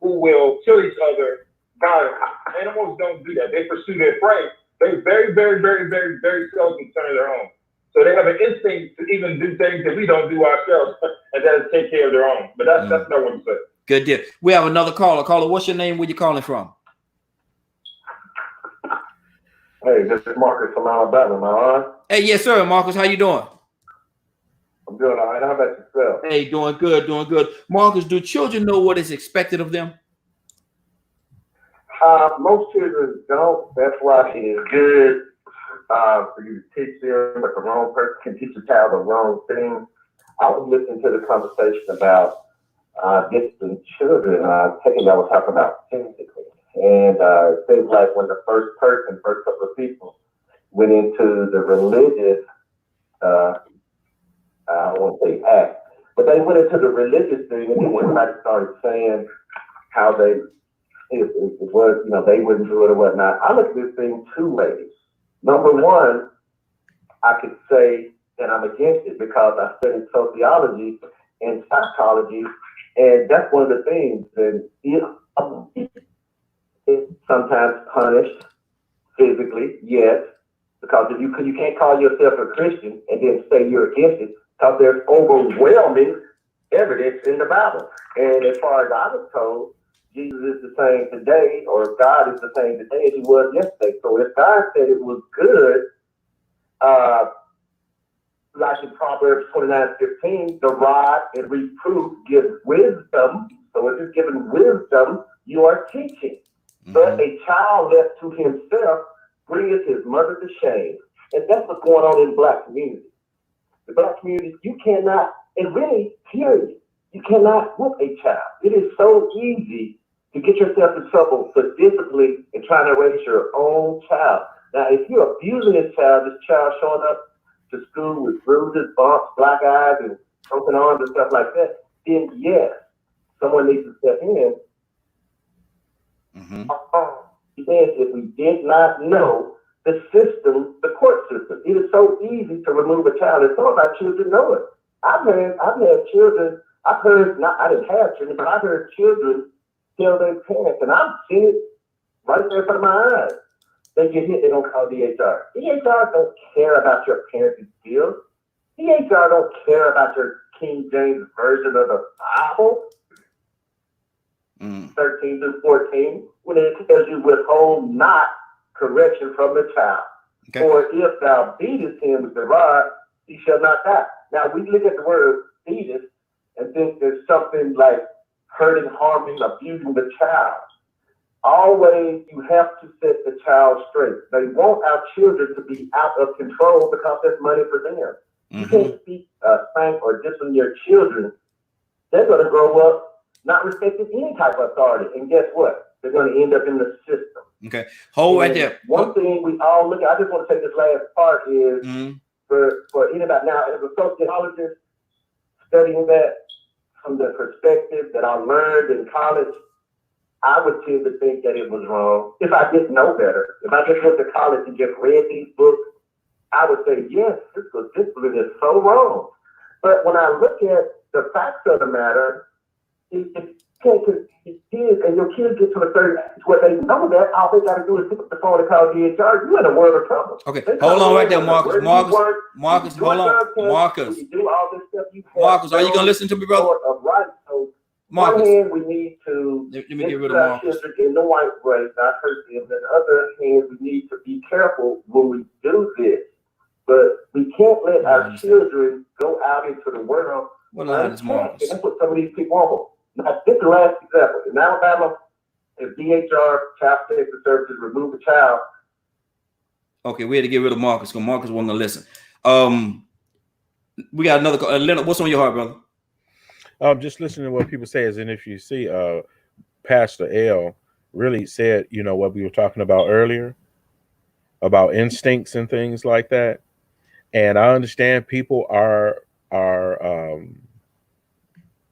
who will kill each other violently. Animals don't do that. They pursue their prey. They very, very, very, very, very seldom turn their own. So they have an instinct to even do things that we don't do ourselves, and that is take care of their own. But that's what I want to say. Good deal. We have another caller. Caller, what's your name? Where you calling from? Hey, this is Marcus from Alabama. Am I on? Hey, yes, sir. Marcus, how you doing? I'm doing all right. How about yourself? Hey, doing good, doing good. Marcus, do children know what is expected of them? Most children don't. That's why it is good for you to teach them, but the wrong person can teach a child the wrong thing. I was listening to the conversation about disciplined children. I think I was talking about physically. And it seems like when the first couple of people went into the religious, I don't want to say act, but they went into the religious thing, and then everybody started saying how it was, they wouldn't do it or whatnot. I look at this thing 2 ways. Number one, I could say that I'm against it because I studied sociology and psychology, and that's one of the things that it's sometimes punished physically, yes, because if you can't call yourself a Christian and then say you're against it, because there's overwhelming evidence in the Bible. And as far as I was told, Jesus is the same today, or God is the same today as he was yesterday. So if God said it was good, like in Proverbs 29:15, the rod and reproof gives wisdom. So if it's given wisdom, you are teaching. But a child left to himself bringeth his mother to shame. And that's what's going on in the Black community. the black community, you cannot, and really, period, you cannot whoop a child. It is so easy to get yourself in trouble for discipline and trying to raise your own child. Now, if you're abusing this child showing up to school with bruises, bumps, black eyes, and broken arms and stuff like that, then yes, someone needs to step in. If we did not know the system, the court system, it is so easy to remove a child, and some of our children know it. I've had children. I didn't have children, but I've heard children tell their parents, and I've seen it right there in front of my eyes. They get hit, they don't call DHR. DHR don't care about your parenting skills. DHR don't care about your King James version of the Bible. 13 to 14, when it tells you withhold not correction from the child. Okay. Or if thou beatest him with the rod, he shall not die. Now we look at the word beatest and think there's something like hurting, harming, abusing the child. Always you have to set the child straight. They want our children to be out of control because there's money for them. You can't speak, spank, or discipline your children. They're going to grow up not respecting any type of authority. And guess what? They're going to end up in the system. Okay. Hold right there. One thing we all look at, I just want to take this last part is for anybody now, as a sociologist studying that from the perspective that I learned in college, I would tend to think that it was wrong. If I didn't know better, if I just went to college and just read these books, I would say, yes, this discipline is so wrong. But when I look at the facts of the matter, and your kids get to a certain age where they know that all they got to do is pick up the phone and call DHR, you're in a world of trouble. Okay, hold on right there, Marcus. Marcus, hold on. Marcus. Marcus, are you going to listen to me, brother? Marcus. On one hand, we need to let me get rid of Marcus. In the white race, not hurt them. On the other hand, we need to be careful when we do this. But we can't let our children go out into the world. What line is Marcus? That's what some of these people want. Now, this is the last example. In Alabama, if DHR, Child Protective Services, remove the child. Okay, we had to get rid of Marcus because Marcus wasn't going to listen. We got another call. Leonard, what's on your heart, brother? Just listening to what people say, as in if you see Pastor L really said, you know, what we were talking about earlier about instincts and things like that. And I understand people are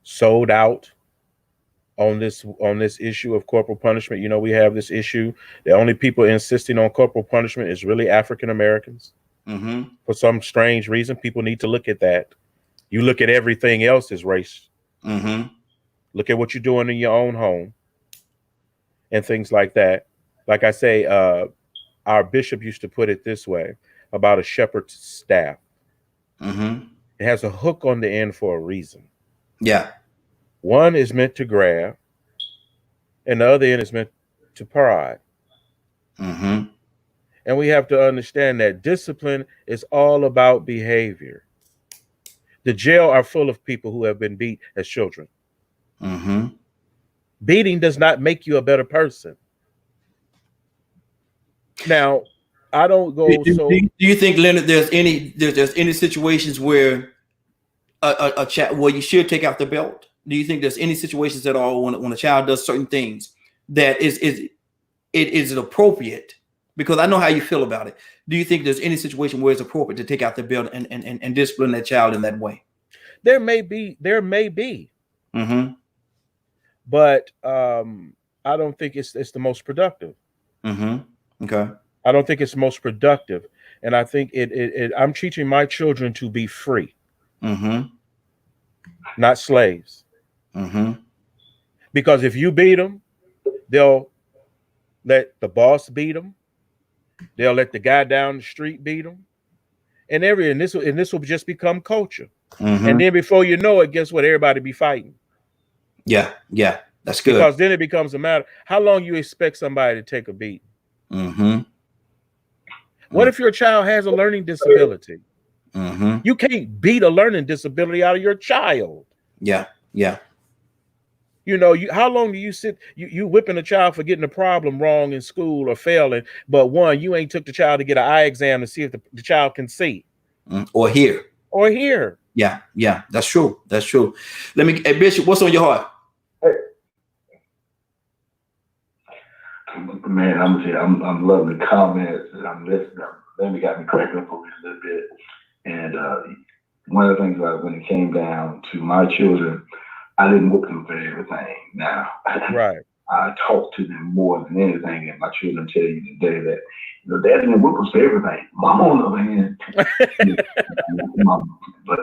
sold out on this issue of corporal punishment. You know, we have this issue. The only people insisting on corporal punishment is really African Americans. For some strange reason, people need to look at that. You look at everything else as race. Look at what you're doing in your own home and things like that. Like I say, our bishop used to put it this way about a shepherd's staff. It has a hook on the end for a reason. Yeah. One is meant to grab, and the other end is meant to prod. And we have to understand that discipline is all about behavior. The jail are full of people who have been beat as children. Beating does not make you a better person. Now, I don't go. Do you think, Leonard, there's any situations where a child where you should take out the belt? Do you think there's any situations at all when a child does certain things that is it appropriate? Because I know how you feel about it. Do you think there's any situation where it's appropriate to take out the belt and discipline that child in that way? There may be. But I don't think it's the most productive. Okay. I don't think it's the most productive. And I think I'm teaching my children to be free. Not slaves. Because if you beat them, they'll let the boss beat them. They'll let the guy down the street beat them. And this will just become culture. And then before you know it, guess what? Everybody be fighting. Yeah, that's good. Because then it becomes a matter, how long you expect somebody to take a beat? What if your child has a learning disability? You can't beat a learning disability out of your child. Yeah. You know, how long do you sit, you whipping a child for getting a problem wrong in school or failing, but you ain't took the child to get an eye exam to see if the child can see. Or hear. or here. Yeah, that's true. That's true. Let me, hey, Bishop, what's on your heart? Man, I'm gonna say I'm loving the comments and I'm listening. They got me cracking up over a little bit. And one of the things when it came down to my children, I didn't whoop them for everything. Now, right. I talk to them more than anything, and my children tell you today that Dad didn't whoop us for everything. Mom, on the other hand, but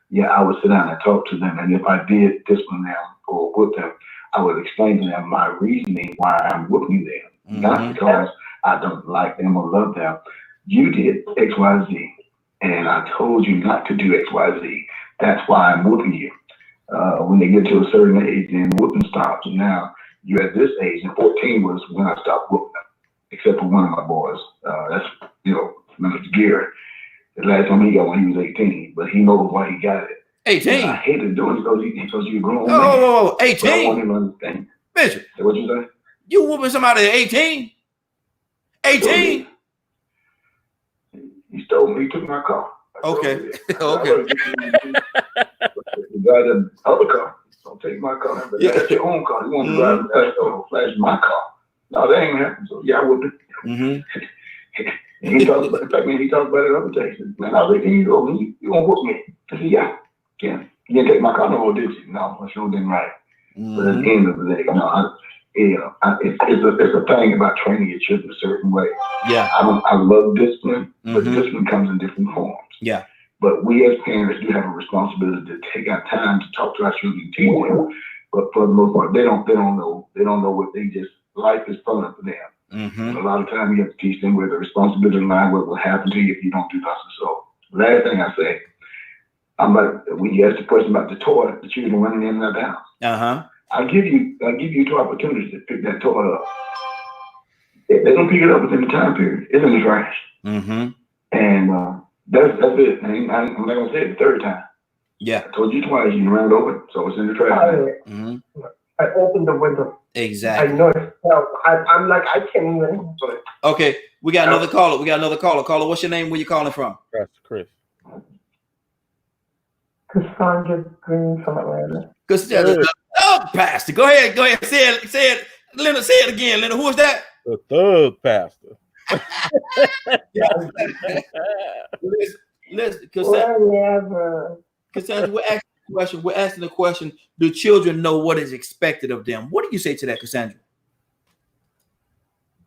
yeah, I would sit down and talk to them, and if I did discipline them or whoop them, I would explain to them my reasoning why I'm whooping them, not because I don't like them or love them. You did X, Y, Z, and I told you not to do X, Y, Z. That's why I'm whooping you. When they get to a certain age, then whooping stops. And now you're at this age, and 14 was when I stopped whooping them, except for one of my boys. That's, Mr. Garrett. The last time he got one, he was 18, but he knows why he got it. 18. I hated doing it because you're grown. Oh, 18. I want him to understand. Bishop. What you say? You whooping somebody at 18? 18? He stole me. He took my car. Okay. Okay. The guy that other car. Don't take my car. But that's your own car. You want to drive and flash my car. No, that ain't happening. So yeah, I would do. And he talked about, in fact, he talked about it other days. Man, I was 18 years old. You gonna whoop me? I said, yeah. You didn't take my car no more, did you? No, I sure didn't, right. But at the end of the day, it's a thing about training your children a certain way. Yeah. I love discipline, but discipline comes in different forms. Yeah. But we as parents do have a responsibility to take our time to talk to our children and teach them. But for the most part, they don't know what they just, life is fun for them. A lot of times you have to teach them where the responsibility line, what will happen to you if you don't do this. So last thing I say, I'm like, when you ask the question about the toy, the children running in and out of the house. I'll give you 2 opportunities to pick that toy up. If they don't pick it up within the time period, it's in the trash. And that's it. I'm not gonna say it the 3rd time. Yeah. I told you twice, you ran it over, so it's in the trash. I opened the window. Exactly. I know it. I'm like, I can't even. Okay, we got another caller. Caller, what's your name? Where you calling from? That's Chris. Cassandra Green from Atlanta. Cassandra, pastor. Go ahead. Say it. Leonard, say it again. Leonard, who is that? The thug pastor. Listen, Cassandra, we're asking the question, do children know what is expected of them? What do you say to that, Cassandra?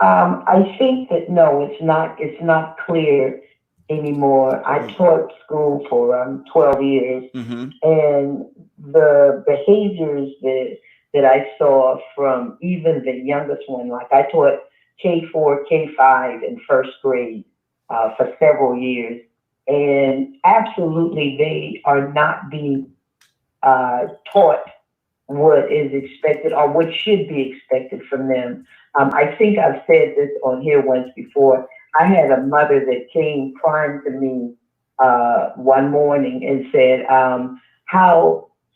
I think that no, it's not clear anymore. I taught school for 12 years, and the behaviors that I saw from even the youngest one, like I taught K4, K5 in 1st grade for several years, and absolutely they are not being taught what is expected or what should be expected from them. I think I've said this on here once before. I had a mother that came crying to me one morning and said,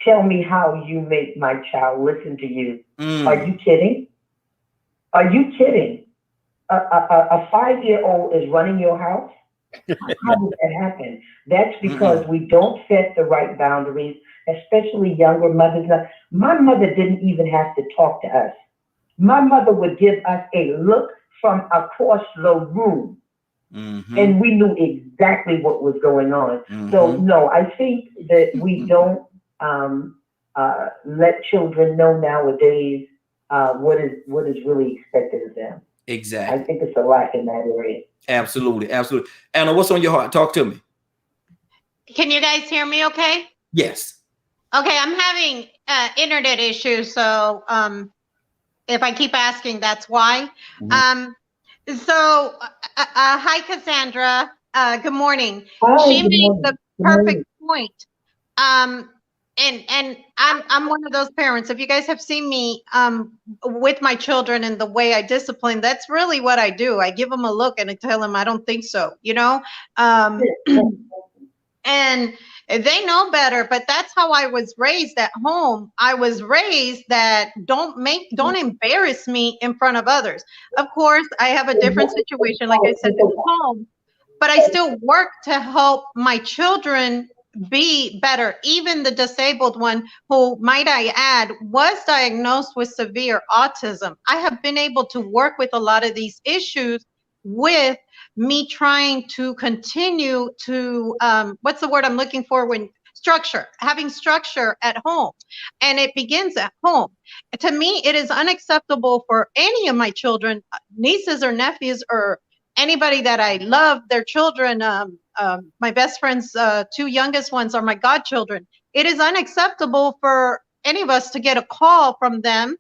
tell me how you make my child listen to you. Are you kidding? Are you kidding? A 5-year-old is running your house? How did that happen? That's because we don't set the right boundaries, especially younger mothers. My mother didn't even have to talk to us. My mother would give us a look from across the room, and we knew exactly what was going on. So no, I think that we don't let children know nowadays what is really expected of them. Exactly. I think it's a lack in that area. Absolutely. Anna, what's on your heart? Talk to me. Can you guys hear me okay? Yes. Okay, I'm having internet issues, so if I keep asking, that's why. Hi, Cassandra. Good morning. She made the perfect point. And I'm one of those parents. If you guys have seen me with my children and the way I discipline, that's really what I do. I give them a look and I tell them I don't think so, and they know better, but that's how I was raised at home. I was raised that don't embarrass me in front of others. Of course, I have a different situation, like I said, at home, but I still work to help my children be better. Even the disabled one, who, might I add, was diagnosed with severe autism. I have been able to work with a lot of these issues with me trying to continue to, what's the word I'm looking for, when having structure at home. And it begins at home. To me, it is unacceptable for any of my children, nieces or nephews, or anybody that I love, their children, my best friend's 2 youngest ones are my godchildren. It is unacceptable for any of us to get a call from them,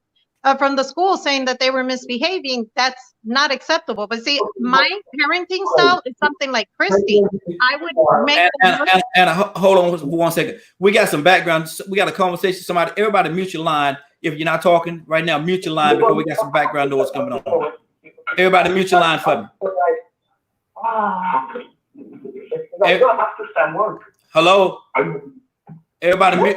from the school, saying that they were misbehaving. That's not acceptable. But see, my parenting style is something like Christy. I would make and hold on for 1 second. We got some background. We got a conversation. Everybody mute your line. If you're not talking right now, mute your line, because we got some background noise coming on. Everybody mute your line for me. Hello. Everybody mute.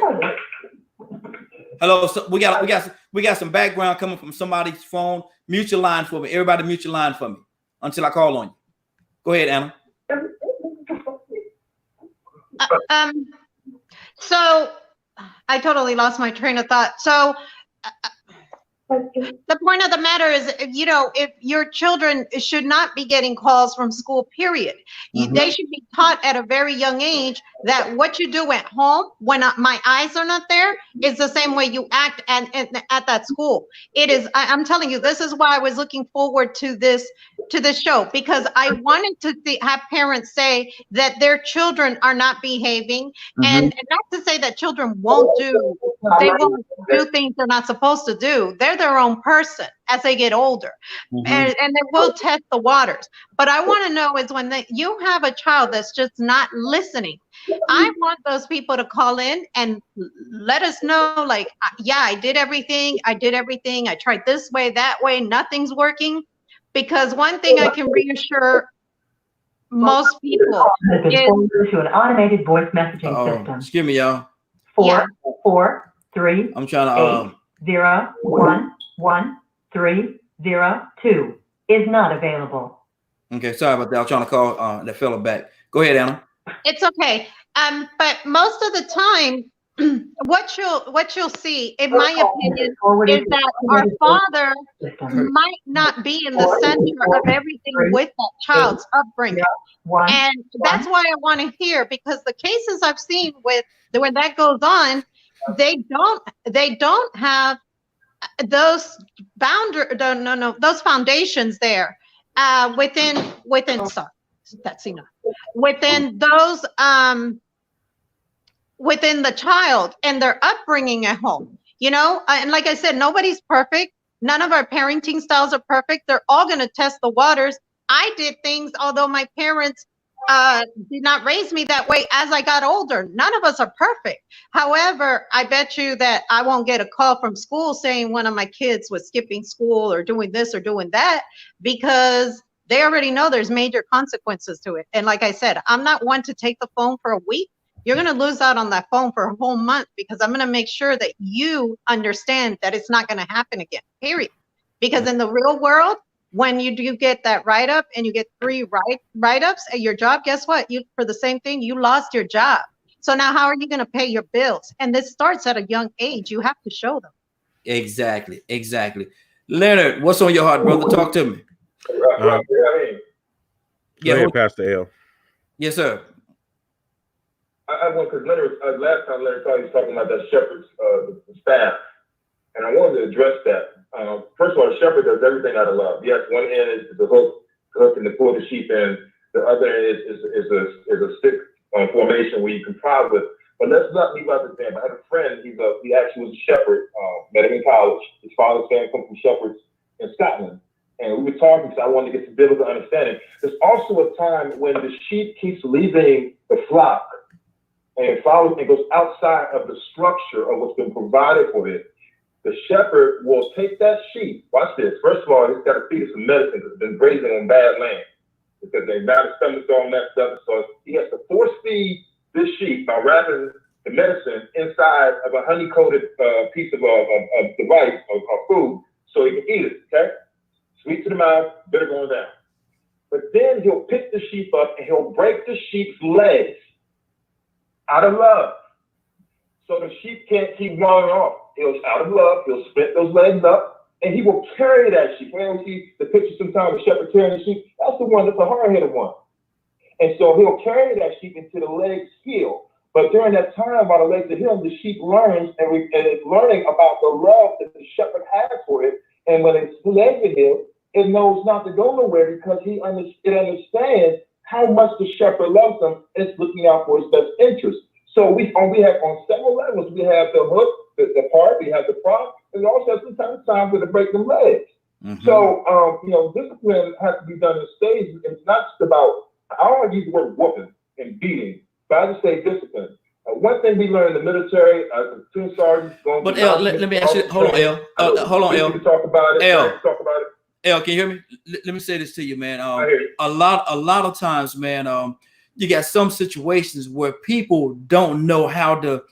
Hello. So we got some background coming from somebody's phone. Mute your line for me. Everybody mute your line for me until I call on you. Go ahead, Anna. So I totally lost my train of thought. So the point of the matter is, you know, if your children should not be getting calls from school, period. They should be taught at a very young age that what you do at home when my eyes are not there is the same way you act at that school. It is, I'm telling you, this is why I was looking forward to this show, because I wanted to have parents say that their children are not behaving, and not to say that children won't do things they're not supposed to do. They're their own person as they get older, and they will test the waters. But I want to know is when you have a child that's just not listening, I want those people to call in and let us know, like, yeah, I did everything. I tried this way, that way, nothing's working. Because one thing I can reassure most people is to an automated voice messaging system. Excuse me, y'all. 4 3 I'm trying to 0 1 1 3 0 2 is not available. Okay, sorry about that. I'm trying to call that fella back. Go ahead, Anna. It's okay. But most of the time, what you'll see, in my opinion, is that our father might not be in the center of everything with that child's upbringing. And that's why I want to hear, because the cases I've seen when that goes on, they don't have those those foundations there within sorry, that's enough. Within those within the child and their upbringing at home, you know, and like I said, nobody's perfect. None of our parenting styles are perfect. They're all going to test the waters. I did things, although my parents did not raise me that way, as I got older. None of us are perfect. However, I bet you that I won't get a call from school saying one of my kids was skipping school or doing this or doing that, because they already know there's major consequences to it. And like I said, I'm not one to take the phone for a week. You're going to lose out on that phone for a whole month, because I'm going to make sure that you understand that it's not going to happen again, period. Because in the real world, when you do get that write-up and you get 3 write-ups at your job, guess what? For the same thing, you lost your job. So now how are you going to pay your bills? And this starts at a young age. You have to show them. Exactly. Leonard, what's on your heart, brother? Talk to me. Go ahead, Pastor L. Yes, sir. I want, because Leonard, last time Leonard he was talking about that shepherd's staff, and I wanted to address that. First of all, the shepherd does everything out of love. Yes, one end is the hook and to pull the sheep in. The other end is a stick formation where you can pry with. But let's not leave out the example. I have a friend. He actually was a shepherd. Met him in college. His father's family come from shepherds in Scotland, and we were talking because I wanted to get some biblical understanding. There's also a time when the sheep keeps leaving the flock and follows and goes outside of the structure of what's been provided for it. The shepherd will take that sheep. Watch this. First of all, he's got to feed it some medicine because it's been grazing on bad land, because they now the stomach's all messed up. So he has to force feed this sheep by wrapping the medicine inside of a honey-coated piece of device of food so he can eat it. Okay, sweet to the mouth, bitter going down. But then he'll pick the sheep up and he'll break the sheep's legs out of love. So the sheep can't keep running off. It was out of love. He'll split those legs up, and he will carry that sheep. When we see the picture sometimes of the shepherd carrying the sheep, that's the one that's a hard-headed one. And so he'll carry that sheep until the legs heal. But during that time, while the legs are healed, the sheep learns and it's learning about the love that the shepherd has for it. And when its legs are healed, it knows not to go nowhere because it understands how much the shepherd loves them and it's looking out for his best interest. So we have on several levels, we have the hook, the part, we have the prop, and we also have sometimes time to break them legs. Mm-hmm. So, discipline has to be done in stages. It's not just about, I don't want to use the word whooping and beating, but I just say discipline. One thing we learned in the military, platoon sergeants going. But L, let me ask you. Hold on, L. Hold on, L. Talk about it. L. Talk about it. L, can you hear me? Let me say this to you, man. A lot of times, man, you got some situations where people don't know how to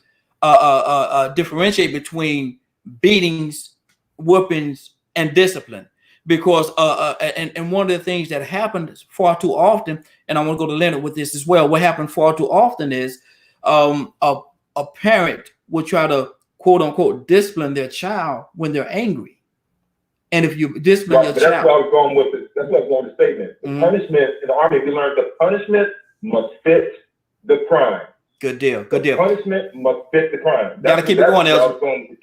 differentiate between beatings, whoopings, and discipline. Because and one of the things that happens far too often, and I want to go to Leonard with this as well. What happened far too often is a parent will try to quote unquote discipline their child when they're angry. And if you discipline your child, that's why I was going with it. That's why I was going with the statement. The punishment in the Army, we learned the punishment must fit the crime. Good deal. Good deal. Punishment must fit the crime. Gotta keep it going, Elson.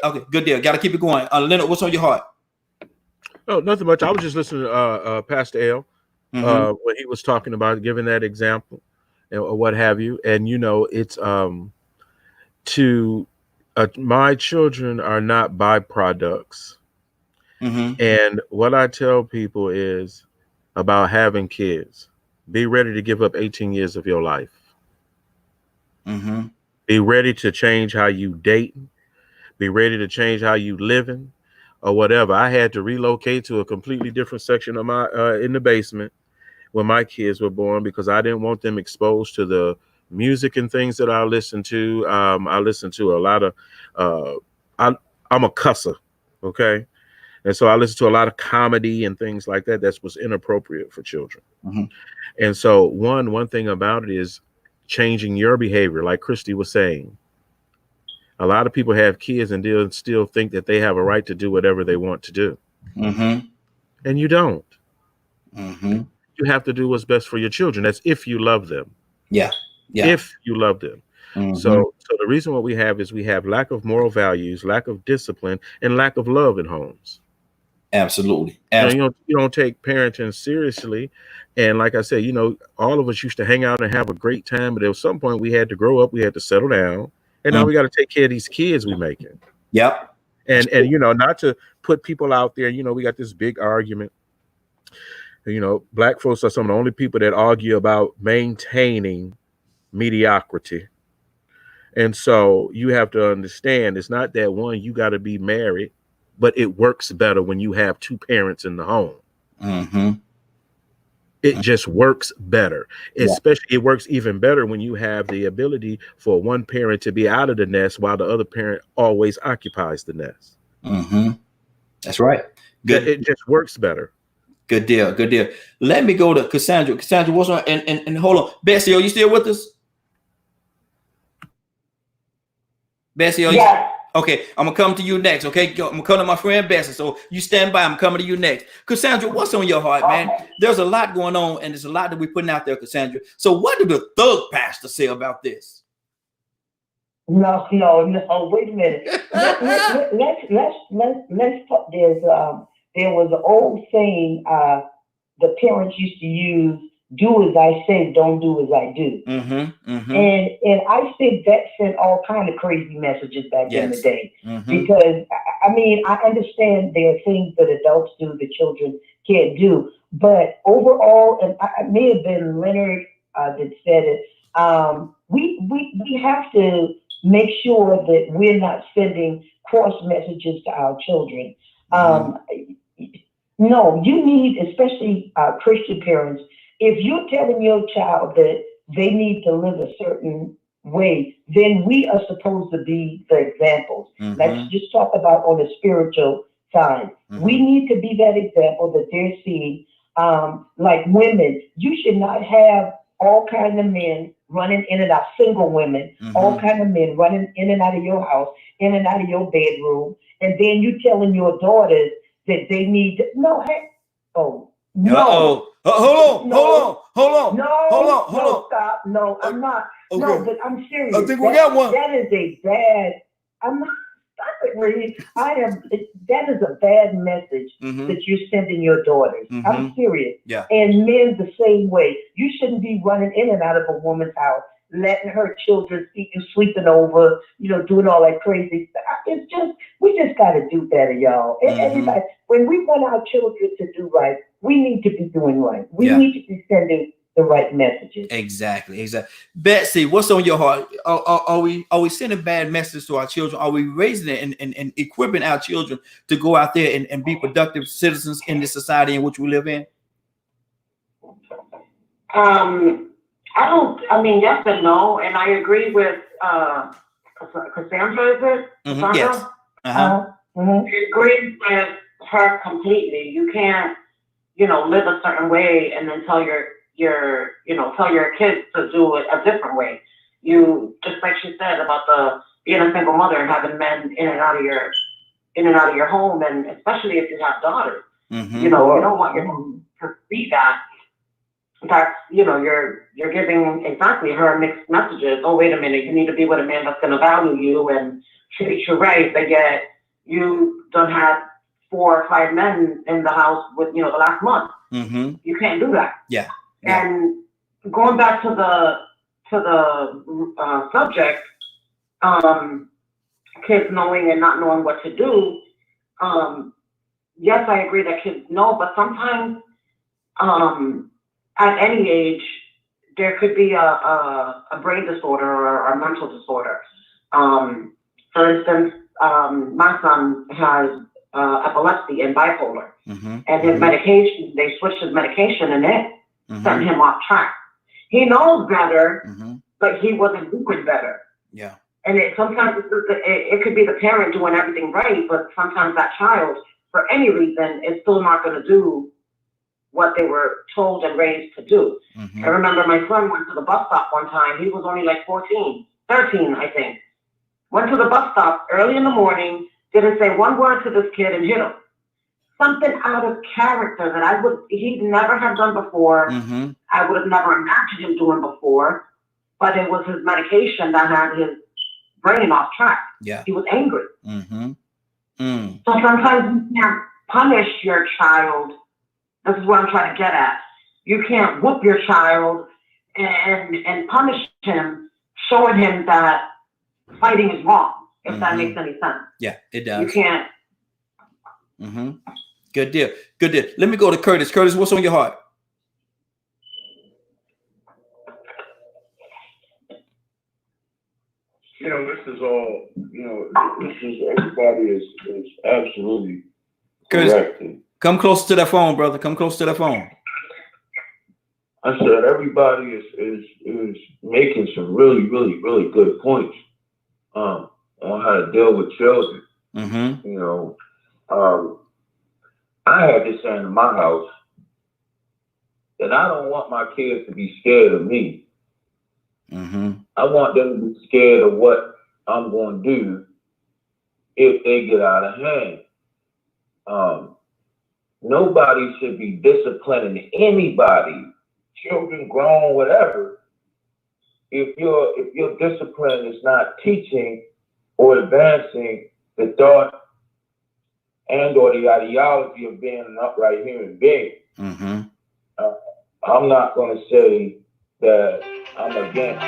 Okay, good deal. Gotta keep it going. Leonard, what's on your heart? Oh, nothing much. I was just listening to Pastor L when he was talking about giving that example or what have you. And it's my children are not byproducts. And what I tell people is about having kids. Be ready to give up 18 years of your life. Be ready to change how you date. Be ready to change how you living or whatever. I had to relocate to a completely different section of my in the basement when my kids were born because I didn't want them exposed to the music and things that I listen to. I listen to a lot of I'm a cusser, okay? And so I listen to a lot of comedy and things like that. That's what's inappropriate for children. And so one thing about it is changing your behavior, like Christy was saying. A lot of people have kids and they'll still think that they have a right to do whatever they want to do. And you don't. You have to do what's best for your children. That's if you love them. Yeah. If you love them. So the reason what we have is we have lack of moral values, lack of discipline, and lack of love in homes. Absolutely. You don't take parenting seriously. And like I said, all of us used to hang out and have a great time, but at some point we had to grow up, we had to settle down, and now we got to take care of these kids we making. Yep. And not to put people out there, we got this big argument. Black folks are some of the only people that argue about maintaining mediocrity. And so you have to understand it's not that one, you got to be married, but it works better when you have two parents in the home. It just works better. Especially it works even better when you have the ability for one parent to be out of the nest while the other parent always occupies the nest. That's right. Good. It just works better. Good deal. Good deal. Let me go to Cassandra. Cassandra, what's on? And hold on. Bessie, are you still with us? Bessie, are you? Yes. Okay, I'm gonna come to you next. Okay, I'm gonna come to my friend Bessie. So you stand by. I'm coming to you next. Cassandra, what's on your heart, man? There's a lot going on, and there's a lot that we're putting out there, Cassandra. So what did the thug pastor say about this? No. Wait a minute. Let's talk. There was an old saying the parents used to use: "Do as I say, don't do as I do." And I think that sent all kind of crazy messages back in the day. Because I understand there are things that adults do that children can't do, but overall, and I may have been Leonard that said it. We have to make sure that we're not sending cross messages to our children. No, you need, especially Christian parents. If you're telling your child that they need to live a certain way, then we are supposed to be the examples. Let's just talk about on the spiritual side. We need to be that example that they're seeing. Like women, you should not have all kinds of men running in and out, single women, all kind of men running in and out of your house, in and out of your bedroom, and then you telling your daughters that they need to, no, hey, oh, no. Hold on. Stop. No, I'm not. Okay. No, but I'm serious. I think we got one. That is a bad, I'm not, stop it, Reed. That is a bad message that you're sending your daughters. I'm serious. Yeah. And men the same way. You shouldn't be running in and out of a woman's house, letting her children sleeping over, doing all that crazy stuff. It's just, we just got to do better, y'all. And everybody, when we want our children to do right, we need to be doing right. We need to be sending the right messages. Exactly. Betsy, what's on your heart? Are we sending bad messages to our children? Are we raising it and equipping our children to go out there and be productive citizens in the society in which we live in? Yes and no, and I agree with Cassandra, is it? Cassandra? Yes. I agree with her completely. You can't, live a certain way and then tell your kids to do it a different way. You, just like she said about being a single mother and having men in and out of your home, and especially if you have daughters, you don't want your mom to see that. That's, you're giving exactly her mixed messages. Oh, wait a minute, you need to be with a man that's going to value you and treat you right, but yet you don't have 4 or 5 men in the house with, the last month. You can't do that. Yeah. And going back to the subject, kids knowing and not knowing what to do. Yes, I agree that kids know, but sometimes, at any age, there could be a brain disorder or a mental disorder. For instance, my son has epilepsy and bipolar, and his medication, they switched his medication and it sent him off track. He knows better, but he wasn't doing better. Yeah. And sometimes it could be the parent doing everything right, but sometimes that child, for any reason, is still not going to do what they were told and raised to do. I remember my son went to the bus stop one time. He was only like 13, I think. Went to the bus stop early in the morning, didn't say one word to this kid and hit him. Something out of character that he'd never have done before. I would have never imagined him doing before, but it was his medication that had his brain off track. Yeah. He was angry. So sometimes you can't punish your child. This is what I'm trying to get at. You can't whoop your child and punish him, showing him that fighting is wrong, if that makes any sense. Yeah, it does. You can't. Good deal. Let me go to Curtis. Curtis, what's on your heart? This is all, everybody is absolutely Curtis, correct. come close to that phone, brother. Come close to that phone. I said everybody is making some really, really, really good points on how to deal with children. I have this saying in my house that I don't want my kids to be scared of me. I want them to be scared of what I'm going to do if they get out of hand. Nobody should be disciplining anybody, children, grown, whatever, if your discipline is not teaching or advancing the thought and or the ideology of being an upright human being. I'm not going to say that I'm against,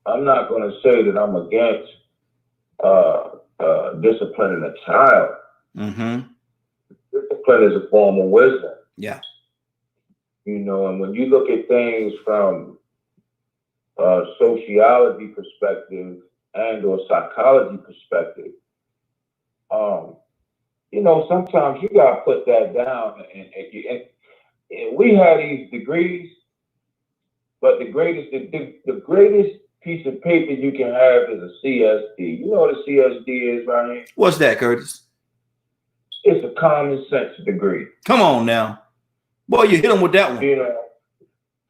I'm not going to say that I'm against disciplining a child. Discipline is a form of wisdom. Yeah. And when you look at things from a sociology perspective and or psychology perspective, sometimes you got to put that down. And we have these degrees, but the greatest piece of paper you can have is a CSD. You know what a CSD is, right here? What's that, Curtis? It's a common sense degree. Come on now. Boy, you hit him with that one. You know,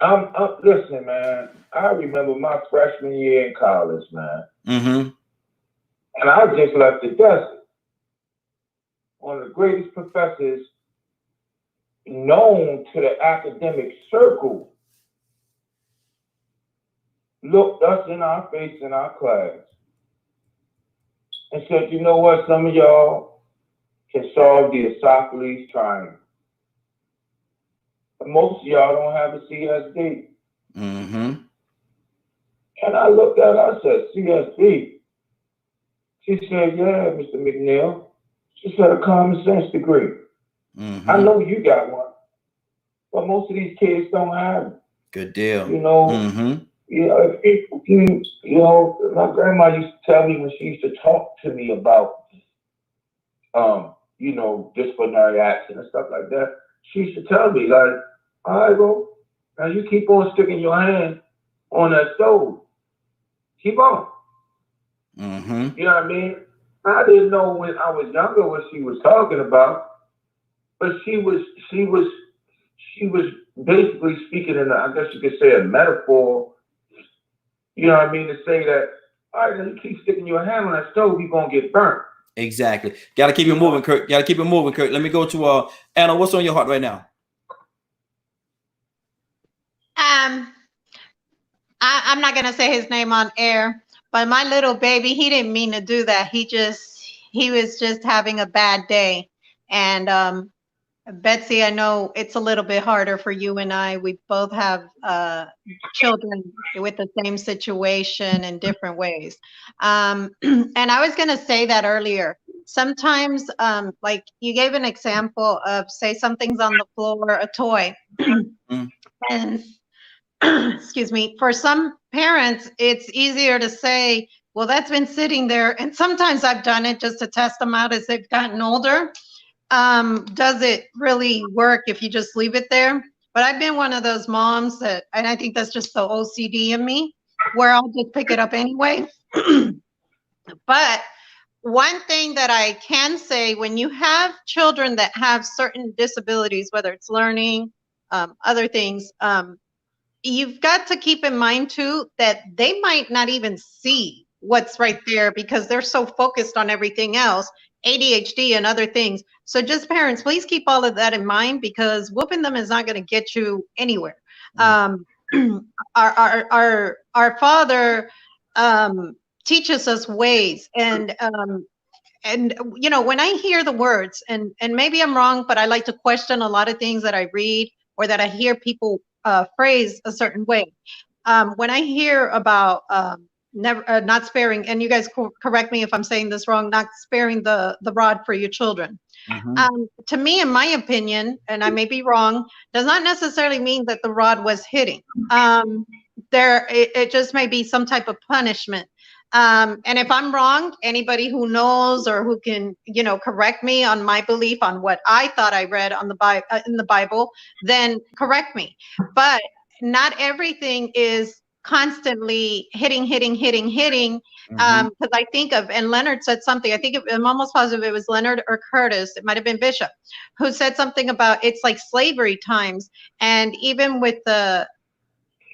I'm listen, man. I remember my freshman year in college, man. Mm-hmm. And I just left the desert. One of the greatest professors known to the academic circle looked us in our face in our class and said, you know what, some of y'all can solve the isosceles triangle. But most of y'all don't have a CSD. Mm-hmm. And I looked at her, I said, CSD? She said, yeah, Mr. McNeil. She said, a common sense degree. Mm-hmm. I know you got one, but most of these kids don't have it. Good deal. You know, mm-hmm. You know, my grandma used to tell me when she used to talk to me about, you know, disciplinary action and stuff like that. She used to tell me, like, all right, bro, now you keep on sticking your hand on that stove. Keep on. Mm-hmm. You know what I mean? I didn't know when I was younger what she was talking about, but she was basically speaking in, I guess you could say, a metaphor. You know what I mean? To say that, all right, now you keep sticking your hand on that stove, you're gonna get burnt. Exactly. Gotta keep it moving, Kurt. Gotta keep it moving, Kurt. Let me go to Anna. What's on your heart right now? I'm not gonna say his name on air, but my little baby, he didn't mean to do that. He was just having a bad day. And Betsy, I know it's a little bit harder for you and I. We both have children with the same situation in different ways. And I was gonna say that earlier. Sometimes, like you gave an example of, say something's on the floor, a toy, and excuse me, for some parents, it's easier to say, well, that's been sitting there. And sometimes I've done it just to test them out as they've gotten older. Does it really work if you just leave it there? But I've been one of those moms that, and I think that's just the OCD in me, where I'll just pick it up anyway. But one thing that I can say, when you have children that have certain disabilities, whether it's learning, other things, you've got to keep in mind too that they might not even see what's right there because they're so focused on everything else, ADHD and other things. So just parents, please keep all of that in mind, because whooping them is not going to get you anywhere. Our Father teaches us ways, and you know, when I hear the words, and maybe I'm wrong, but I like to question a lot of things that I read or that I hear people phrase a certain way. When I hear about not sparing, and you guys correct me if I'm saying this wrong, not sparing the rod for your children. To me, in my opinion, and I may be wrong, does not necessarily mean that the rod was hitting. It just may be some type of punishment. And if I'm wrong, anybody who knows or who can, you know, correct me on my belief on what I thought I read on in the Bible, then correct me. But not everything is constantly hitting. Because I think of, and Leonard said something, I'm almost positive it was Leonard or Curtis, it might have been Bishop, who said something about it's like slavery times. And even with the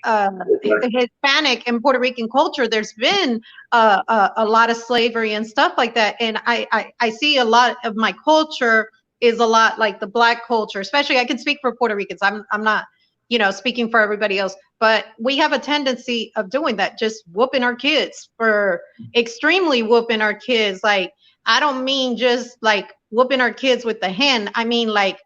Hispanic and Puerto Rican culture, there's been a lot of slavery and stuff like that. And I see a lot of my culture is a lot like the Black culture, especially I can speak for Puerto Ricans. I'm not, you know, speaking for everybody else, but we have a tendency of doing that, just whooping our kids, for extremely whooping our kids. Like, I don't mean just like whooping our kids with the hand. I mean like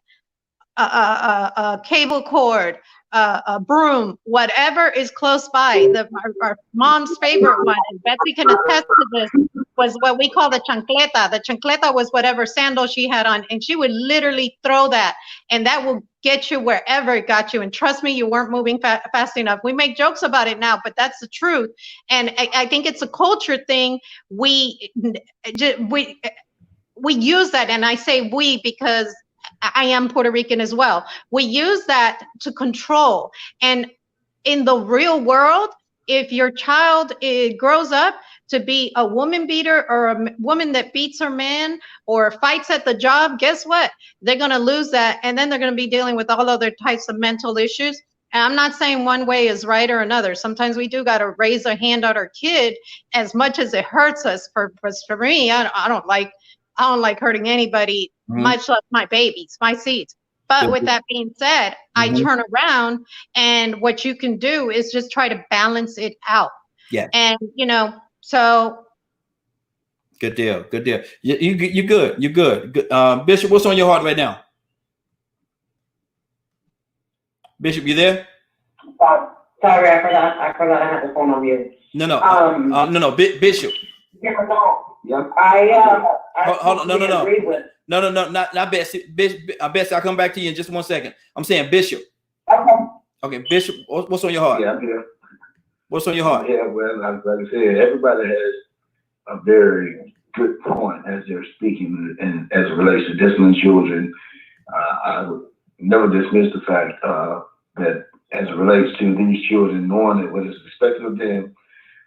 a cable cord, a broom, whatever is close by. Our mom's favorite one, and Betsy can attest to this, was what we call the chancleta. The chancleta was whatever sandal she had on, and she would literally throw that, and that will get you wherever it got you. And trust me, you weren't moving fast enough. We make jokes about it now, but that's the truth. And I think it's a culture thing. We use that, and I say we because I am Puerto Rican as well. We use that to control. And in the real world, if your child grows up to be a woman beater or a woman that beats her man or fights at the job, guess what? They're going to lose that. And then they're going to be dealing with all other types of mental issues. And I'm not saying one way is right or another. Sometimes we do got to raise our hand on our kid as much as it hurts us. For me, I don't like hurting anybody, much less my babies, my seeds. But with that being said, I turn around, and what you can do is just try to balance it out. Yeah. And, so. Good deal. Good deal. You're good. You're good. Bishop, what's on your heart right now? Bishop, you there? Sorry, I forgot I had the phone on mute. No. Bishop. Yeah, no. Yep. I hold on. No. agree with. No, not Bessie. Bessie, I'll come back to you in just 1 second. I'm saying Bishop. Okay, Bishop, what's on your heart? Yeah, I'm here. What's on your heart? Yeah, well, like I said, everybody has a very good point as they're speaking, and as it relates to disciplining children. I would never dismiss the fact that as it relates to these children, knowing that what is expected of them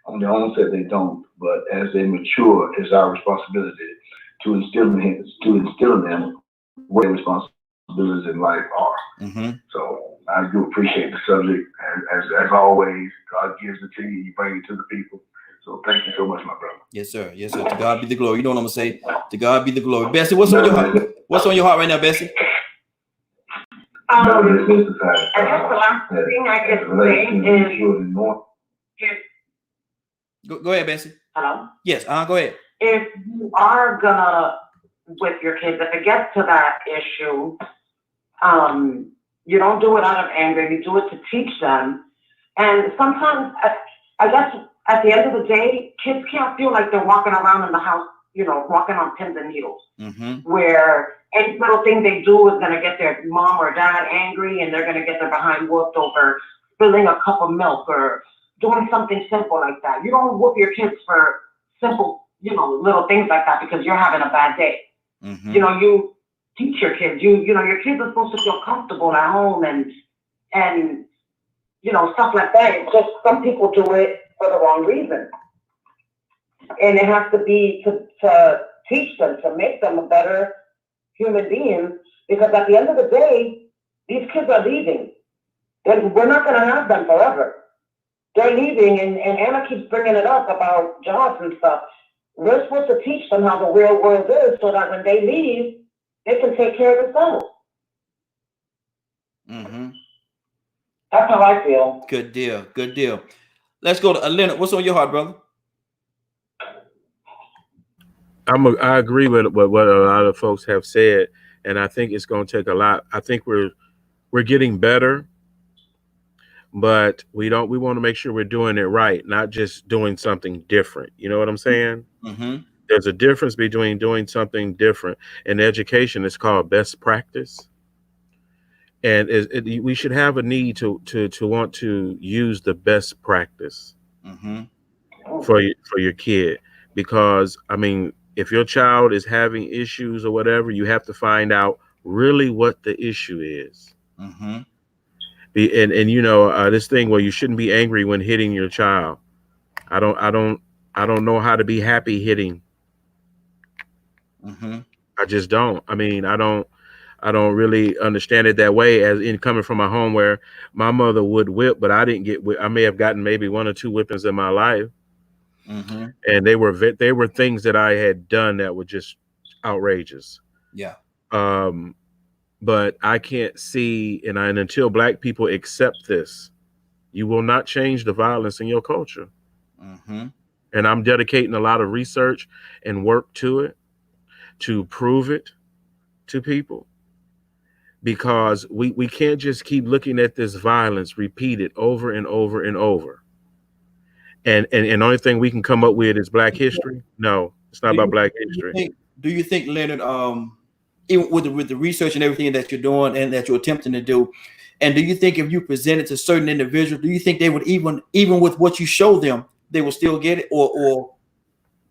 on their own set, they don't. But as they mature, it's our responsibility to instill in them what their responsibilities in life are. So I do appreciate the subject. As always, God gives it to you, you bring it to the people. So thank you so much, my brother. Yes, sir. Yes, sir. To God be the glory. You know what I'm gonna say? To God be the glory. Bessie, what's on your heart? What's on your heart right now, Bessie? I guess the last thing I could say is Go ahead, Bessie. Hello? Yes, go ahead. If you are gonna, with your kids, if it gets to that issue, you don't do it out of anger, you do it to teach them. And sometimes, I guess at the end of the day, kids can't feel like they're walking around in the house, walking on pins and needles, where any little thing they do is gonna get their mom or dad angry, and they're gonna get their behind whooped over spilling a cup of milk or doing something simple like that. You don't whoop your kids for simple, little things like that because you're having a bad day. You teach your kids. Your kids are supposed to feel comfortable at home and stuff like that. It's just some people do it for the wrong reason, and it has to be to teach them, to make them a better human being. Because at the end of the day, these kids are leaving. We're not going to have them forever. They're leaving, and Anna keeps bringing it up about jobs and stuff. We're supposed to teach them how the real world is so that when they leave, they can take care of themselves. That's how I feel. Good deal. Good deal. Let's go to Leonard. What's on your heart, brother? I agree with what a lot of folks have said, and I think it's going to take a lot. I think we're getting better, but we want to make sure we're doing it right, not just doing something different. You know what I'm saying? There's a difference between doing something different. In education, it's called best practice, and we should have a need to want to use the best practice for your kid, because I mean, if your child is having issues or whatever, you have to find out really what the issue is. And this thing where you shouldn't be angry when hitting your child. I don't know how to be happy hitting. I just don't. I mean, I don't really understand it that way, as in coming from a home where my mother would whip, but I didn't get whipped. I may have gotten maybe 1 or 2 whippings in my life. And they were things that I had done that were just outrageous. Yeah. But I can't see, and until Black people accept this, you will not change the violence in your culture. And I'm dedicating a lot of research and work to it, to prove it to people, because we can't just keep looking at this violence repeated over and over and over. And the only thing we can come up with is Black history. No, it's not about Black history. Do you think, Leonard, even with the research and everything that you're doing and that you're attempting to do, and do you think if you present it to certain individuals, do you think they would even with what you show them, they will still get it? Or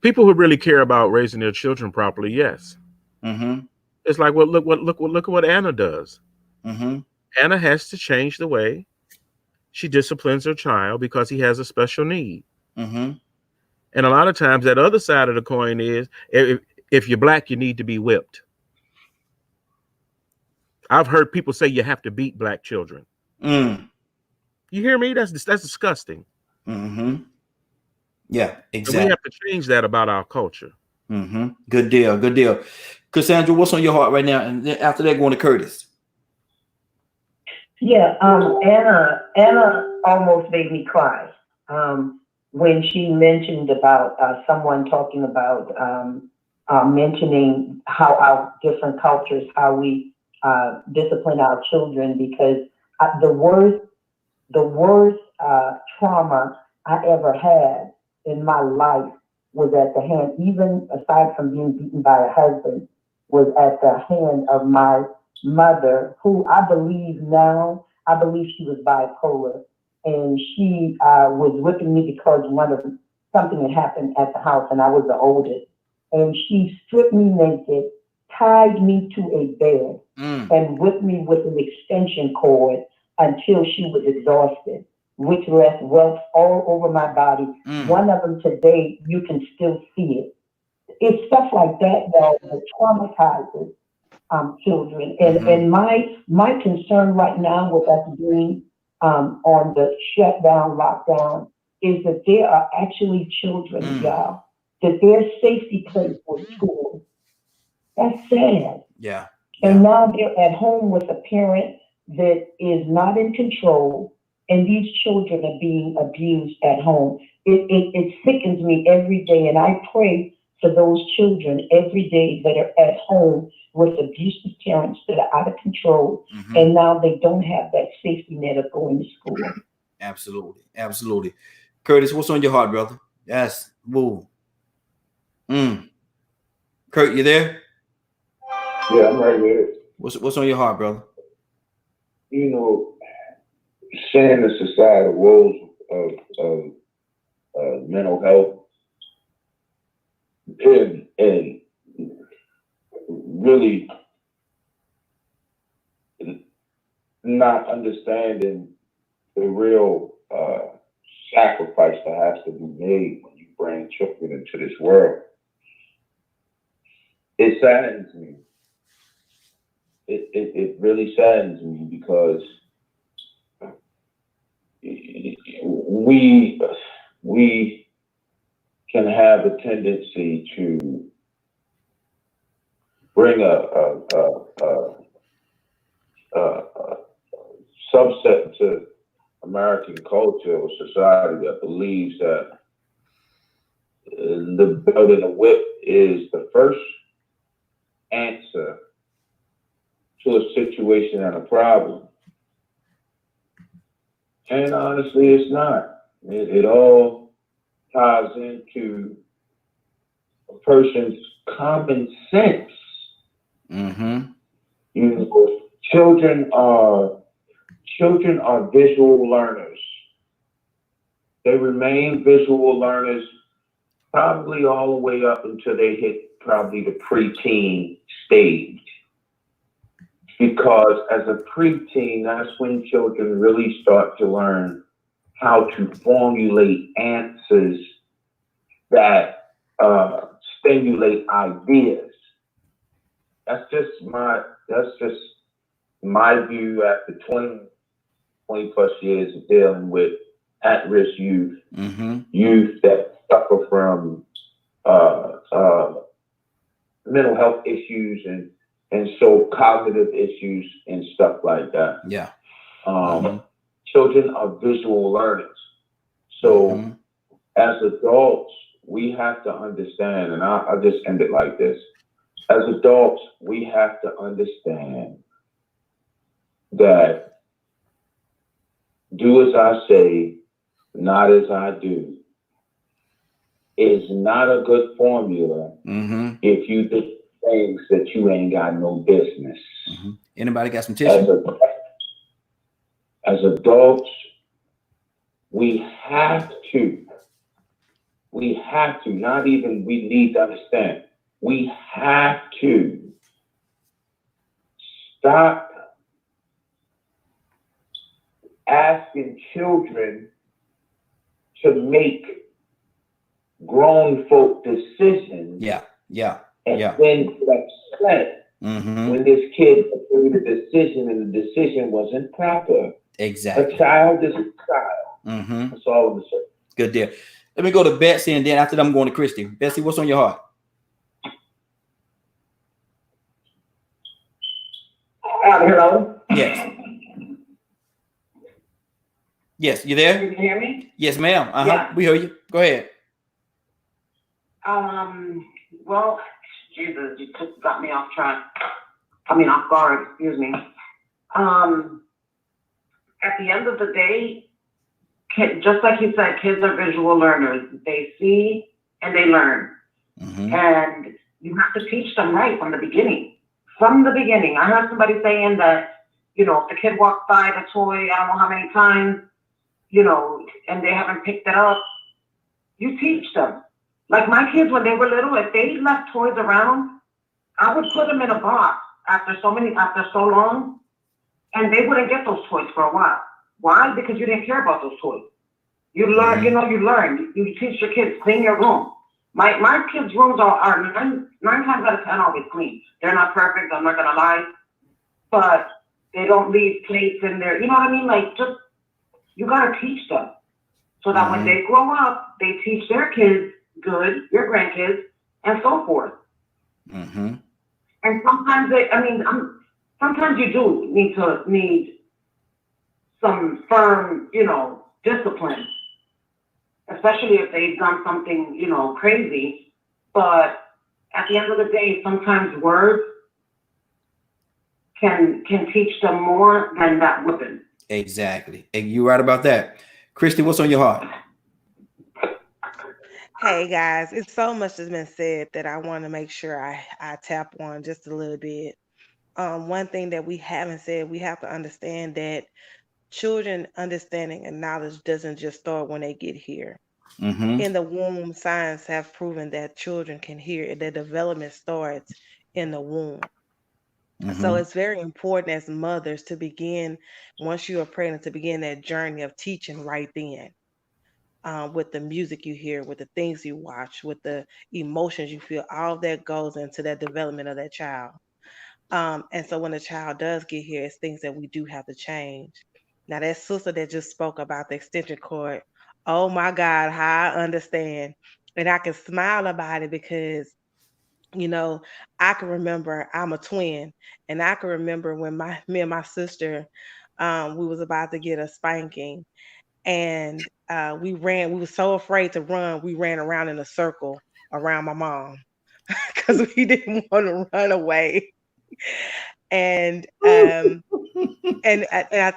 people who really care about raising their children properly, yes. It's like, well, look at what Anna does. Anna has to change the way she disciplines her child because he has a special need. Mm-hmm. And a lot of times that other side of the coin is if you're black, you need to be whipped. I've heard people say you have to beat black children. Mm. You hear me? That's disgusting. Mm-hmm. Yeah, exactly. And we have to change that about our culture. Mm-hmm. Good deal. Good deal. Cassandra, what's on your heart right now? And then after that, going to Curtis. Yeah, Anna almost made me cry when she mentioned about someone talking about mentioning how our different cultures, how we discipline our children, because the worst trauma I ever had in my life was at the hand, even aside from being beaten by a husband, was at the hand of my mother, who I believe she was bipolar, and she was whipping me because something had happened at the house, and I was the oldest, and she stripped me naked, tied me to a bed, and whipped me with an extension cord until she was exhausted, which left welts all over my body. One of them today, you can still see it. It's stuff like that, y'all, that traumatizes children. And my concern right now with us being on the shutdown, lockdown, is that there are actually children, y'all, that their safety place was schools. That's sad. Yeah. And now they're at home with a parent that is not in control, and these children are being abused at home. It sickens me every day, and I pray for those children every day that are at home with abusive parents that are out of control, and now they don't have that safety net of going to school. Absolutely. Absolutely. Curtis, what's on your heart, brother? Yes. Woo. Kurt, you there? Yeah, I'm right here. What's on your heart, brother? You know, seeing the societal roles of mental health and really not understanding the real sacrifice that has to be made when you bring children into this world. It saddens me. It really saddens me because we can have a tendency to bring a subset to American culture or society that believes that the belt and the whip is the first answer to a situation and a problem. And honestly, it's not. It all ties into a person's common sense. You know, children are visual learners. They remain visual learners probably all the way up until they hit probably the preteen stage. Because as a preteen, that's when children really start to learn how to formulate answers that stimulate ideas. That's just my view after 20 plus years of dealing with at-risk youth, youth that suffer from mental health issues and so cognitive issues and stuff like that. Yeah. Children are visual learners. So as adults, we have to understand, and I'll just end it like this. As adults, we have to understand that do as I say, not as I do, is not a good formula if you do things that you ain't got no business. Anybody got some tissue? As adults, we have to, not even we need to understand, we have to stop asking children to make grown folk decisions. And then get upset when this kid made a decision and the decision wasn't proper. Exactly. A child is a child. That's all I'm saying. Good deal. Let me go to Betsy, and then after that, I'm going to Christy. Betsy, what's on your heart? Hello? Yes. Yes, you there? Can you hear me? Yes, ma'am. Yeah. We hear you. Go ahead. Well, Jesus, you just got me off track. Off guard, excuse me. At the end of the day, just like you said, kids are visual learners. They see and they learn. And you have to teach them right from the beginning. From the beginning. I heard somebody saying that, if the kid walks by the toy, I don't know how many times, and they haven't picked it up, you teach them. Like my kids, when they were little, if they left toys around, I would put them in a box after so long, and they wouldn't get those toys for a while. Why? Because you didn't care about those toys. You learn, you learn. You teach your kids, clean your room. My kids' rooms are 9 times out of 10 always clean. They're not perfect, I'm not gonna lie, but they don't leave plates in there. You know what I mean? Like, just, you gotta teach them so that when they grow up, they teach their kids good, your grandkids, and so forth. And sometimes sometimes you do need some firm, discipline, especially if they've done something, crazy. But at the end of the day, sometimes words can teach them more than that whipping. Exactly. And you're right about that. Christy, what's on your heart? Hey guys, it's so much that's been said that I want to make sure I tap on just a little bit. One thing that we haven't said, we have to understand that children understanding and knowledge doesn't just start when they get here. In the womb, science have proven that children can hear. Their development starts in the womb. So it's very important as mothers to begin, once you are pregnant, to begin that journey of teaching right then. With the music you hear, with the things you watch, with the emotions you feel, all of that goes into that development of that child. And so when the child does get here, it's things that we do have to change. Now that sister that just spoke about the extension cord, oh my God, how I understand. And I can smile about it because, I can remember, I'm a twin, and I can remember when me and my sister, we was about to get a spanking, and we were so afraid to run, we ran around in a circle around my mom because we didn't want to run away. And I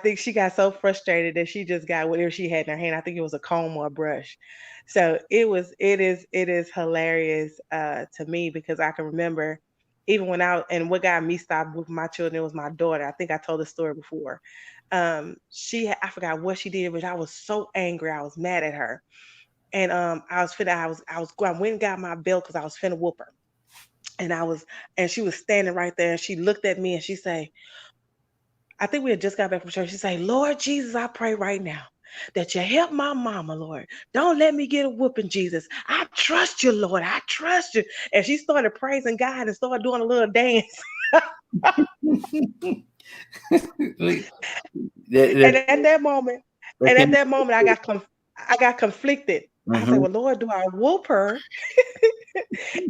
think she got so frustrated that she just got whatever she had in her hand. I think it was a comb or a brush. So it is hilarious to me because I can remember even and what got me stopped with my children was my daughter. I think I told this story before. I forgot what she did, but I was so angry. I was mad at her. And I went and got my belt because I was finna whoop her. And she was standing right there and she looked at me and she say, I think we had just got back from church. She say, Lord Jesus, I pray right now that you help my mama, Lord. Don't let me get a whooping, Jesus. I trust you, Lord. I trust you. And she started praising God and started doing a little dance. And at that moment, I got conflicted. I said, well, Lord, do I whoop her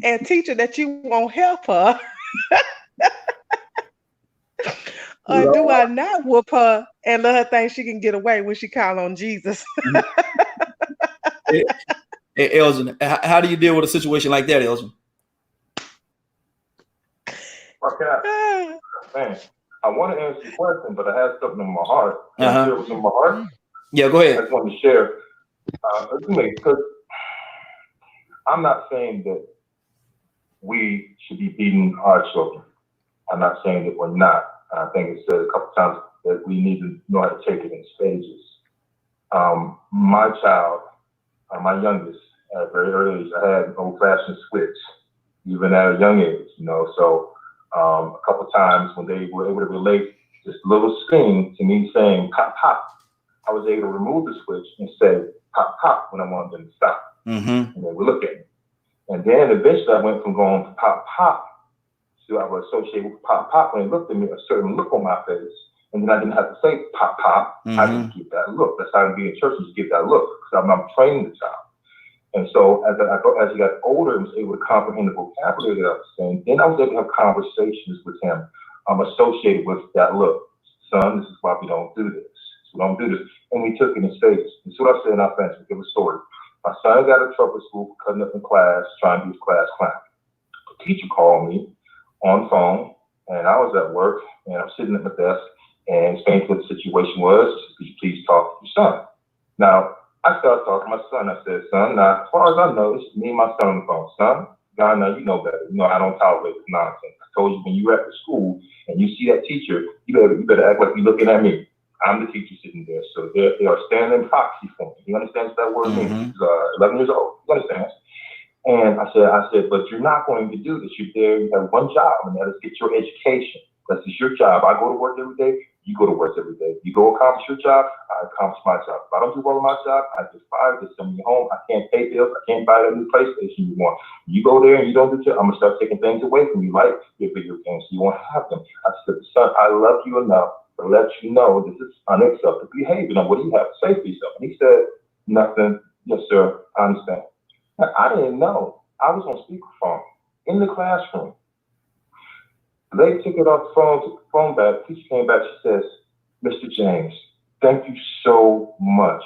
and teach her that you won't help her? Or do I not whoop her and let her think she can get away when she call on Jesus? Hey, Elgin, how do you deal with a situation like that, Elgin? Okay, man, I want to answer your question, but I have something in my heart. Can I share what's in my heart? Yeah, go ahead. I just want to share. Because I'm not saying that we should be beating our children. I'm not saying that we're not. I think it's said a couple times that we need to know how to take it in stages. My child, my youngest, at a very early age, I had an old-fashioned switch, even at a young age, So a couple times when they were able to relate this little scream to me saying "pop, pop," I was able to remove the switch and say pop, pop when I wanted them to stop. And they would look at me. And then eventually I went from going pop, pop to I was associated with pop, pop. When they looked at me, a certain look on my face. And then I didn't have to say pop, pop. I just give that look. That's how I be in church, just give that look. Because I'm training the child. And so as he got older and was able to comprehend the vocabulary that I was saying, then I was able to have conversations with him associated with that look. Son, this is why we don't do this. We don't do this. And we took it in stages. And so what I said in our family, give a story. My son got in trouble at school for cutting up in class, trying to do his class clown. The teacher called me on the phone, and I was at work, and I'm sitting at my desk, and explained what the situation was. Could you please talk to your son? Now, I started talking to my son. I said, son, now, as far as I know, this is me and my son on the phone. Son, God, now you know better. You know I don't tolerate this nonsense. I told you when you were at the school and you see that teacher, you better act like you're looking at me. I'm the teacher sitting there. So they are standing in proxy for me. You understand what that word means? He's 11 years old. You understand? And I said, but you're not going to do this. You're there. You have one job, and that is get your education. That's just your job. I go to work every day. You go to work every day. You go accomplish your job. I accomplish my job. If I don't do well in my job, I get fired. They send me home. I can't pay bills. I can't buy that new PlayStation you want. You go there and you don't do it. I'm going to start taking things away from you, like your video games. You won't have them. I said, son, I love you enough to let you know this is unacceptable behavior. Now, what do you have to say for yourself? And he said, nothing. Yes, sir. I understand. Now, I didn't know. I was on speakerphone in the classroom. The lady took it off the phone, took the phone back. The teacher came back. She says, Mr. James, thank you so much.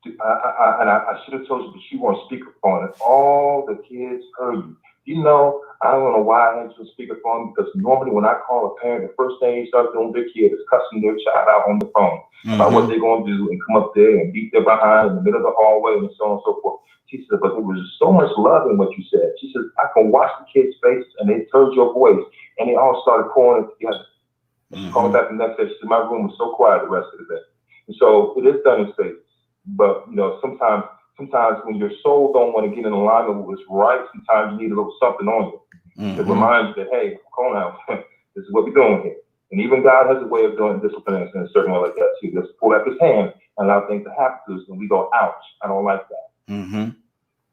I should have told you, but you were on speakerphone, and all the kids heard you. You know, I don't know why I had you on speakerphone, because normally when I call a parent, the first thing they start doing with their kid is cussing their child out on the phone about what they're going to do and come up there and beat their behind in the middle of the hallway and so on and so forth. She said, but there was so much love in what you said. She said, I can watch the kids' faces, and they heard your voice, and they all started pouring it together. She called back the next day. She said, my room was so quiet the rest of the day. And so it is done in stages. But, you know, sometimes when your soul don't want to get in alignment with what's right, sometimes you need a little something on you to remind you that, hey, come on now, this is what we're doing here. And even God has a way of doing discipline in a certain way like that too. Just pull up his hand and allow things to happen to us, and we go, ouch, I don't like that.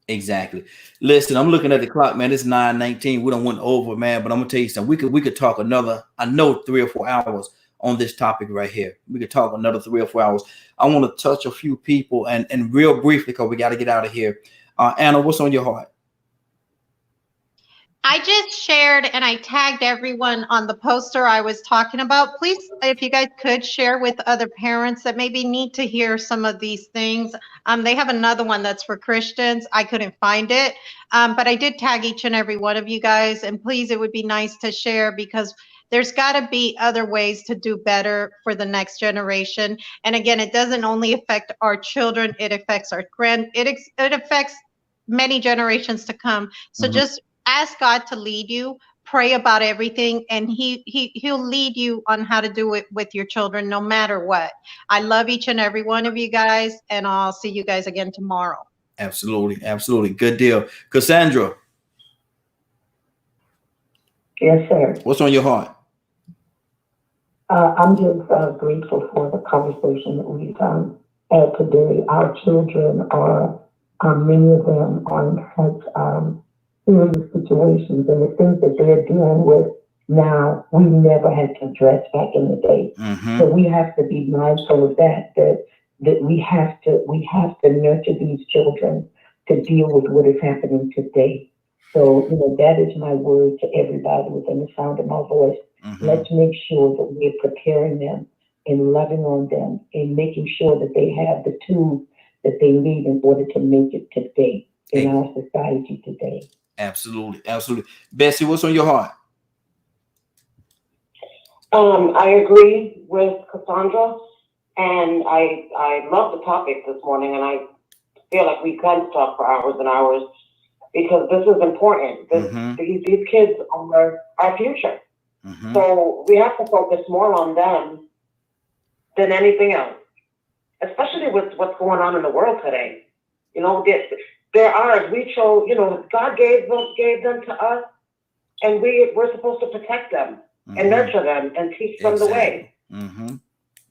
Exactly. Listen, I'm looking at the clock, man. It's 9:19. We don't went over, man. But I'm gonna tell you something. We could talk another, I know, 3 or 4 hours on this topic right here. We could talk another 3 or 4 hours. I want to touch a few people and real briefly, because we got to get out of here. Anna, what's on your heart? I just shared and I tagged everyone on the poster I was talking about. Please, if you guys could share with other parents that maybe need to hear some of these things. They have another one that's for Christians. I couldn't find it, but I did tag each and every one of you guys. And please, it would be nice to share, because there's got to be other ways to do better for the next generation. And again, it doesn't only affect our children, it affects our it affects many generations to come. So just ask God to lead you, pray about everything, and he'll lead you on how to do it with your children, no matter what. I love each and every one of you guys, and I'll see you guys again tomorrow. Absolutely. Absolutely. Good deal. Cassandra. Yes, sir. What's on your heart? I'm just grateful for the conversation that we've had today. Our children are, many of them are in such serious situations, and the things that they're dealing with now, we never had to address back in the day. So we have to be mindful of that we have to nurture these children to deal with what is happening today. So, you know, that is my word to everybody within the sound of my voice. Let's make sure that we're preparing them and loving on them and making sure that they have the tools that they need in order to make it today in our society today. Absolutely. Absolutely. Bessie, what's on your heart? I agree with Cassandra, and I love the topic this morning, and I feel like we can talk for hours and hours, because this is important. These kids are our future. So we have to focus more on them than anything else, especially with what's going on in the world today. You know, they're ours. We chose, you know, God gave them to us, and we're supposed to protect them and nurture them and teach them the way.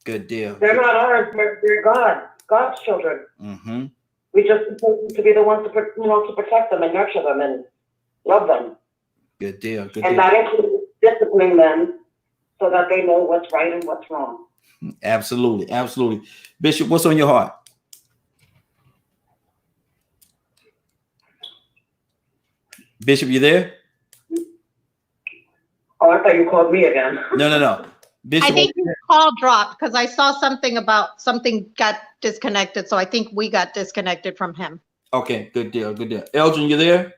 Good deal. They're not ours. They're God's children. Mm-hmm. We just supposed to be the ones to protect them and nurture them and love them. Good deal. Good and deal. that includes disciplining them so that they know what's right and what's wrong. Absolutely. Absolutely. Bishop, what's on your heart? Bishop, you there? Oh, I thought you called me again. No. Bishop, I think your call dropped because I saw something about something got disconnected. So I think we got disconnected from him. Okay, good deal. Good deal. Elgin, you there?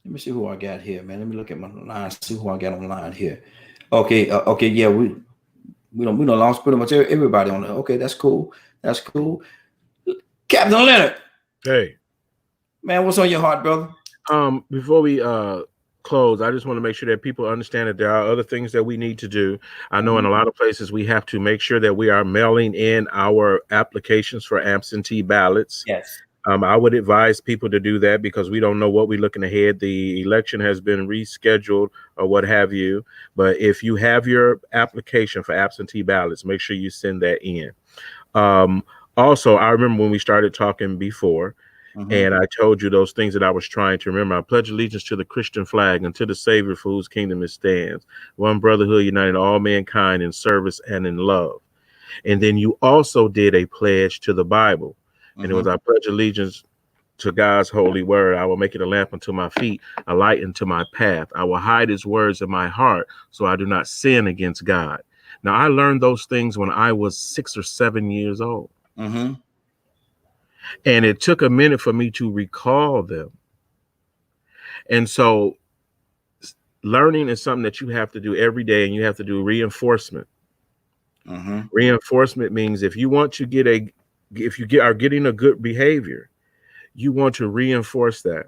Let me see who I got here, man. Let me look at my line, see who I got on the line here. Okay, okay, yeah, we don't lost pretty much everybody on there. Okay, that's cool. That's cool. Captain Leonard. Hey. Man, what's on your heart, brother? Before we close, I just want to make sure that people understand that there are other things that we need to do. I know in a lot of places we have to make sure that we are mailing in our applications for absentee ballots. Yes. I would advise people to do that because we don't know what we're looking ahead. The election has been rescheduled or what have you. But if you have your application for absentee ballots, make sure you send that in. Also, I remember when we started talking before, and I told you those things that I was trying to remember. I pledge allegiance to the Christian flag and to the Savior for whose kingdom it stands. One brotherhood united all mankind in service and in love. And then you also did a pledge to the Bible. And it was, I pledge allegiance to God's holy word. I will make it a lamp unto my feet, a light unto my path. I will hide his words in my heart so I do not sin against God. Now, I learned those things when I was 6 or 7 years old. And it took a minute for me to recall them. And so learning is something that you have to do every day, and you have to do reinforcement. Reinforcement means if you want to are getting a good behavior, you want to reinforce that.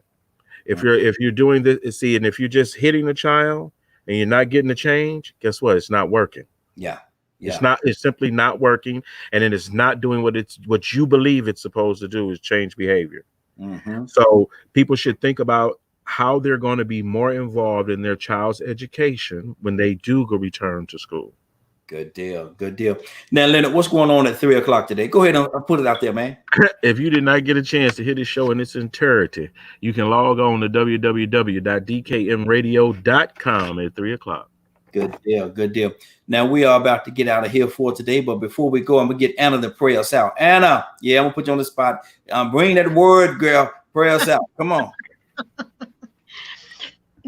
If you're doing this, and if you're just hitting a child and you're not getting a change, guess what? It's not working. Yeah. It's simply not working, and it is not doing what you believe it's supposed to do, is change behavior. So people should think about how they're going to be more involved in their child's education when they do go return to school. Good deal. Good deal. Now, Leonard, what's going on at 3 o'clock today? Go ahead and put it out there, man. If you did not get a chance to hear this show in its entirety, you can log on to www.dkmradio.com at 3 o'clock. Good deal. Good deal. Now, we are about to get out of here for today, but before we go, I'm going to get Anna to pray us out. Anna, yeah, I'm going to put you on the spot. Bring that word, girl. Pray us out. Come on.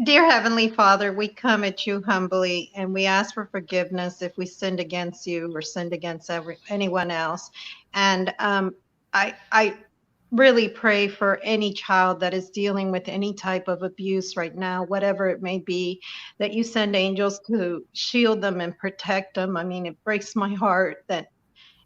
Dear Heavenly Father, we come at you humbly and we ask for forgiveness if we sinned against you or sinned against anyone else. And I really pray for any child that is dealing with any type of abuse right now, whatever it may be, that you send angels to shield them and protect them. I mean, it breaks my heart that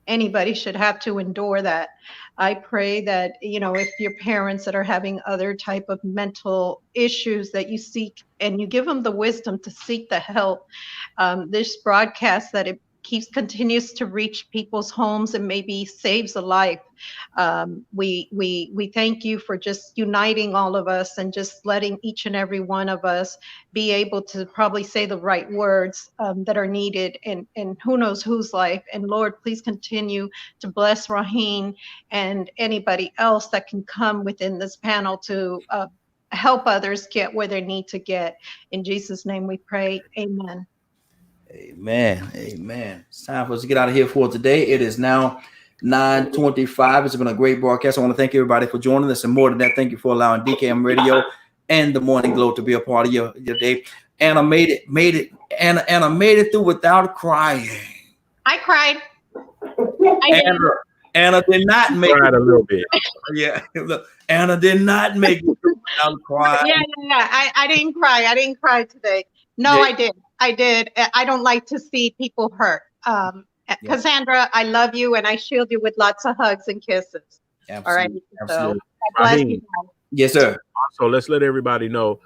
anybody should have to endure that. I pray that, if your parents that are having other type of mental issues, that you seek and you give them the wisdom to seek the help. This broadcast, that it continues to reach people's homes and maybe saves a life. We thank you for just uniting all of us and just letting each and every one of us be able to probably say the right words that are needed in who knows whose life. And Lord, please continue to bless Raheen and anybody else that can come within this panel to help others get where they need to get. In Jesus' name we pray. Amen. Amen. Amen. It's time for us to get out of here for today. It is now 9:25. It's been a great broadcast. I want to thank everybody for joining us, and more than that, thank you for allowing DKM Radio and the Morning Glow to be a part of your day. Anna made it. Anna made it through without crying. I cried. Anna did not make it a little bit. Yeah, look, Anna did not make it through without crying. Yeah. I didn't cry. I didn't cry today. No, yeah. I did. I don't like to see people hurt. Cassandra, I love you, and I shield you with lots of hugs and kisses. Absolutely. All right. Absolutely. So, bless you. Yes, sir. Also, let's let everybody know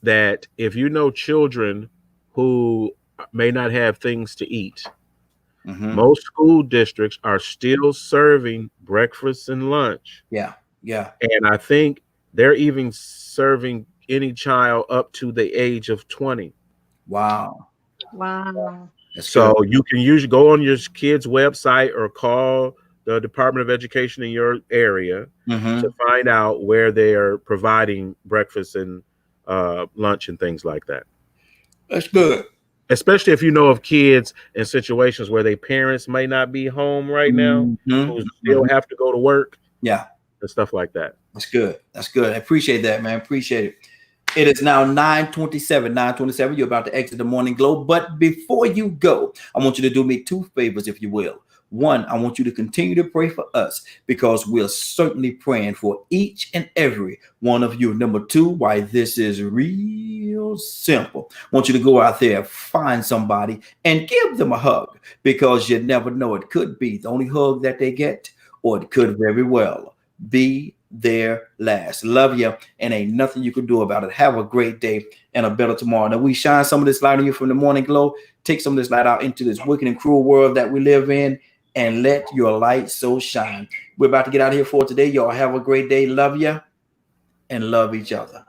that if you know children who may not have things to eat, most school districts are still serving breakfast and lunch. Yeah. And I think they're even serving any child up to the age of 20. Wow. Wow. So you can usually go on your kid's website or call the Department of Education in your area to find out where they are providing breakfast and lunch and things like that. That's good. Especially if you know of kids in situations where their parents may not be home right now, who still have to go to work. Yeah. And stuff like that. That's good. That's good. I appreciate that, man. Appreciate it. It is now 9:27. You're about to exit the Morning Glow. But before you go, I want you to do me two favors, if you will. One, I want you to continue to pray for us because we're certainly praying for each and every one of you. Number two, why this is real simple. I want you to go out there, find somebody and give them a hug because you never know. It could be the only hug that they get, or it could very well be their last. Love you, and ain't nothing you can do about it. Have a great day and a better tomorrow. Now we shine some of this light on you from the Morning Glow. Take some of this light out into this wicked and cruel world that we live in, and let your light so shine. We're about to get out of here for today. Y'all have a great day. Love you and love each other.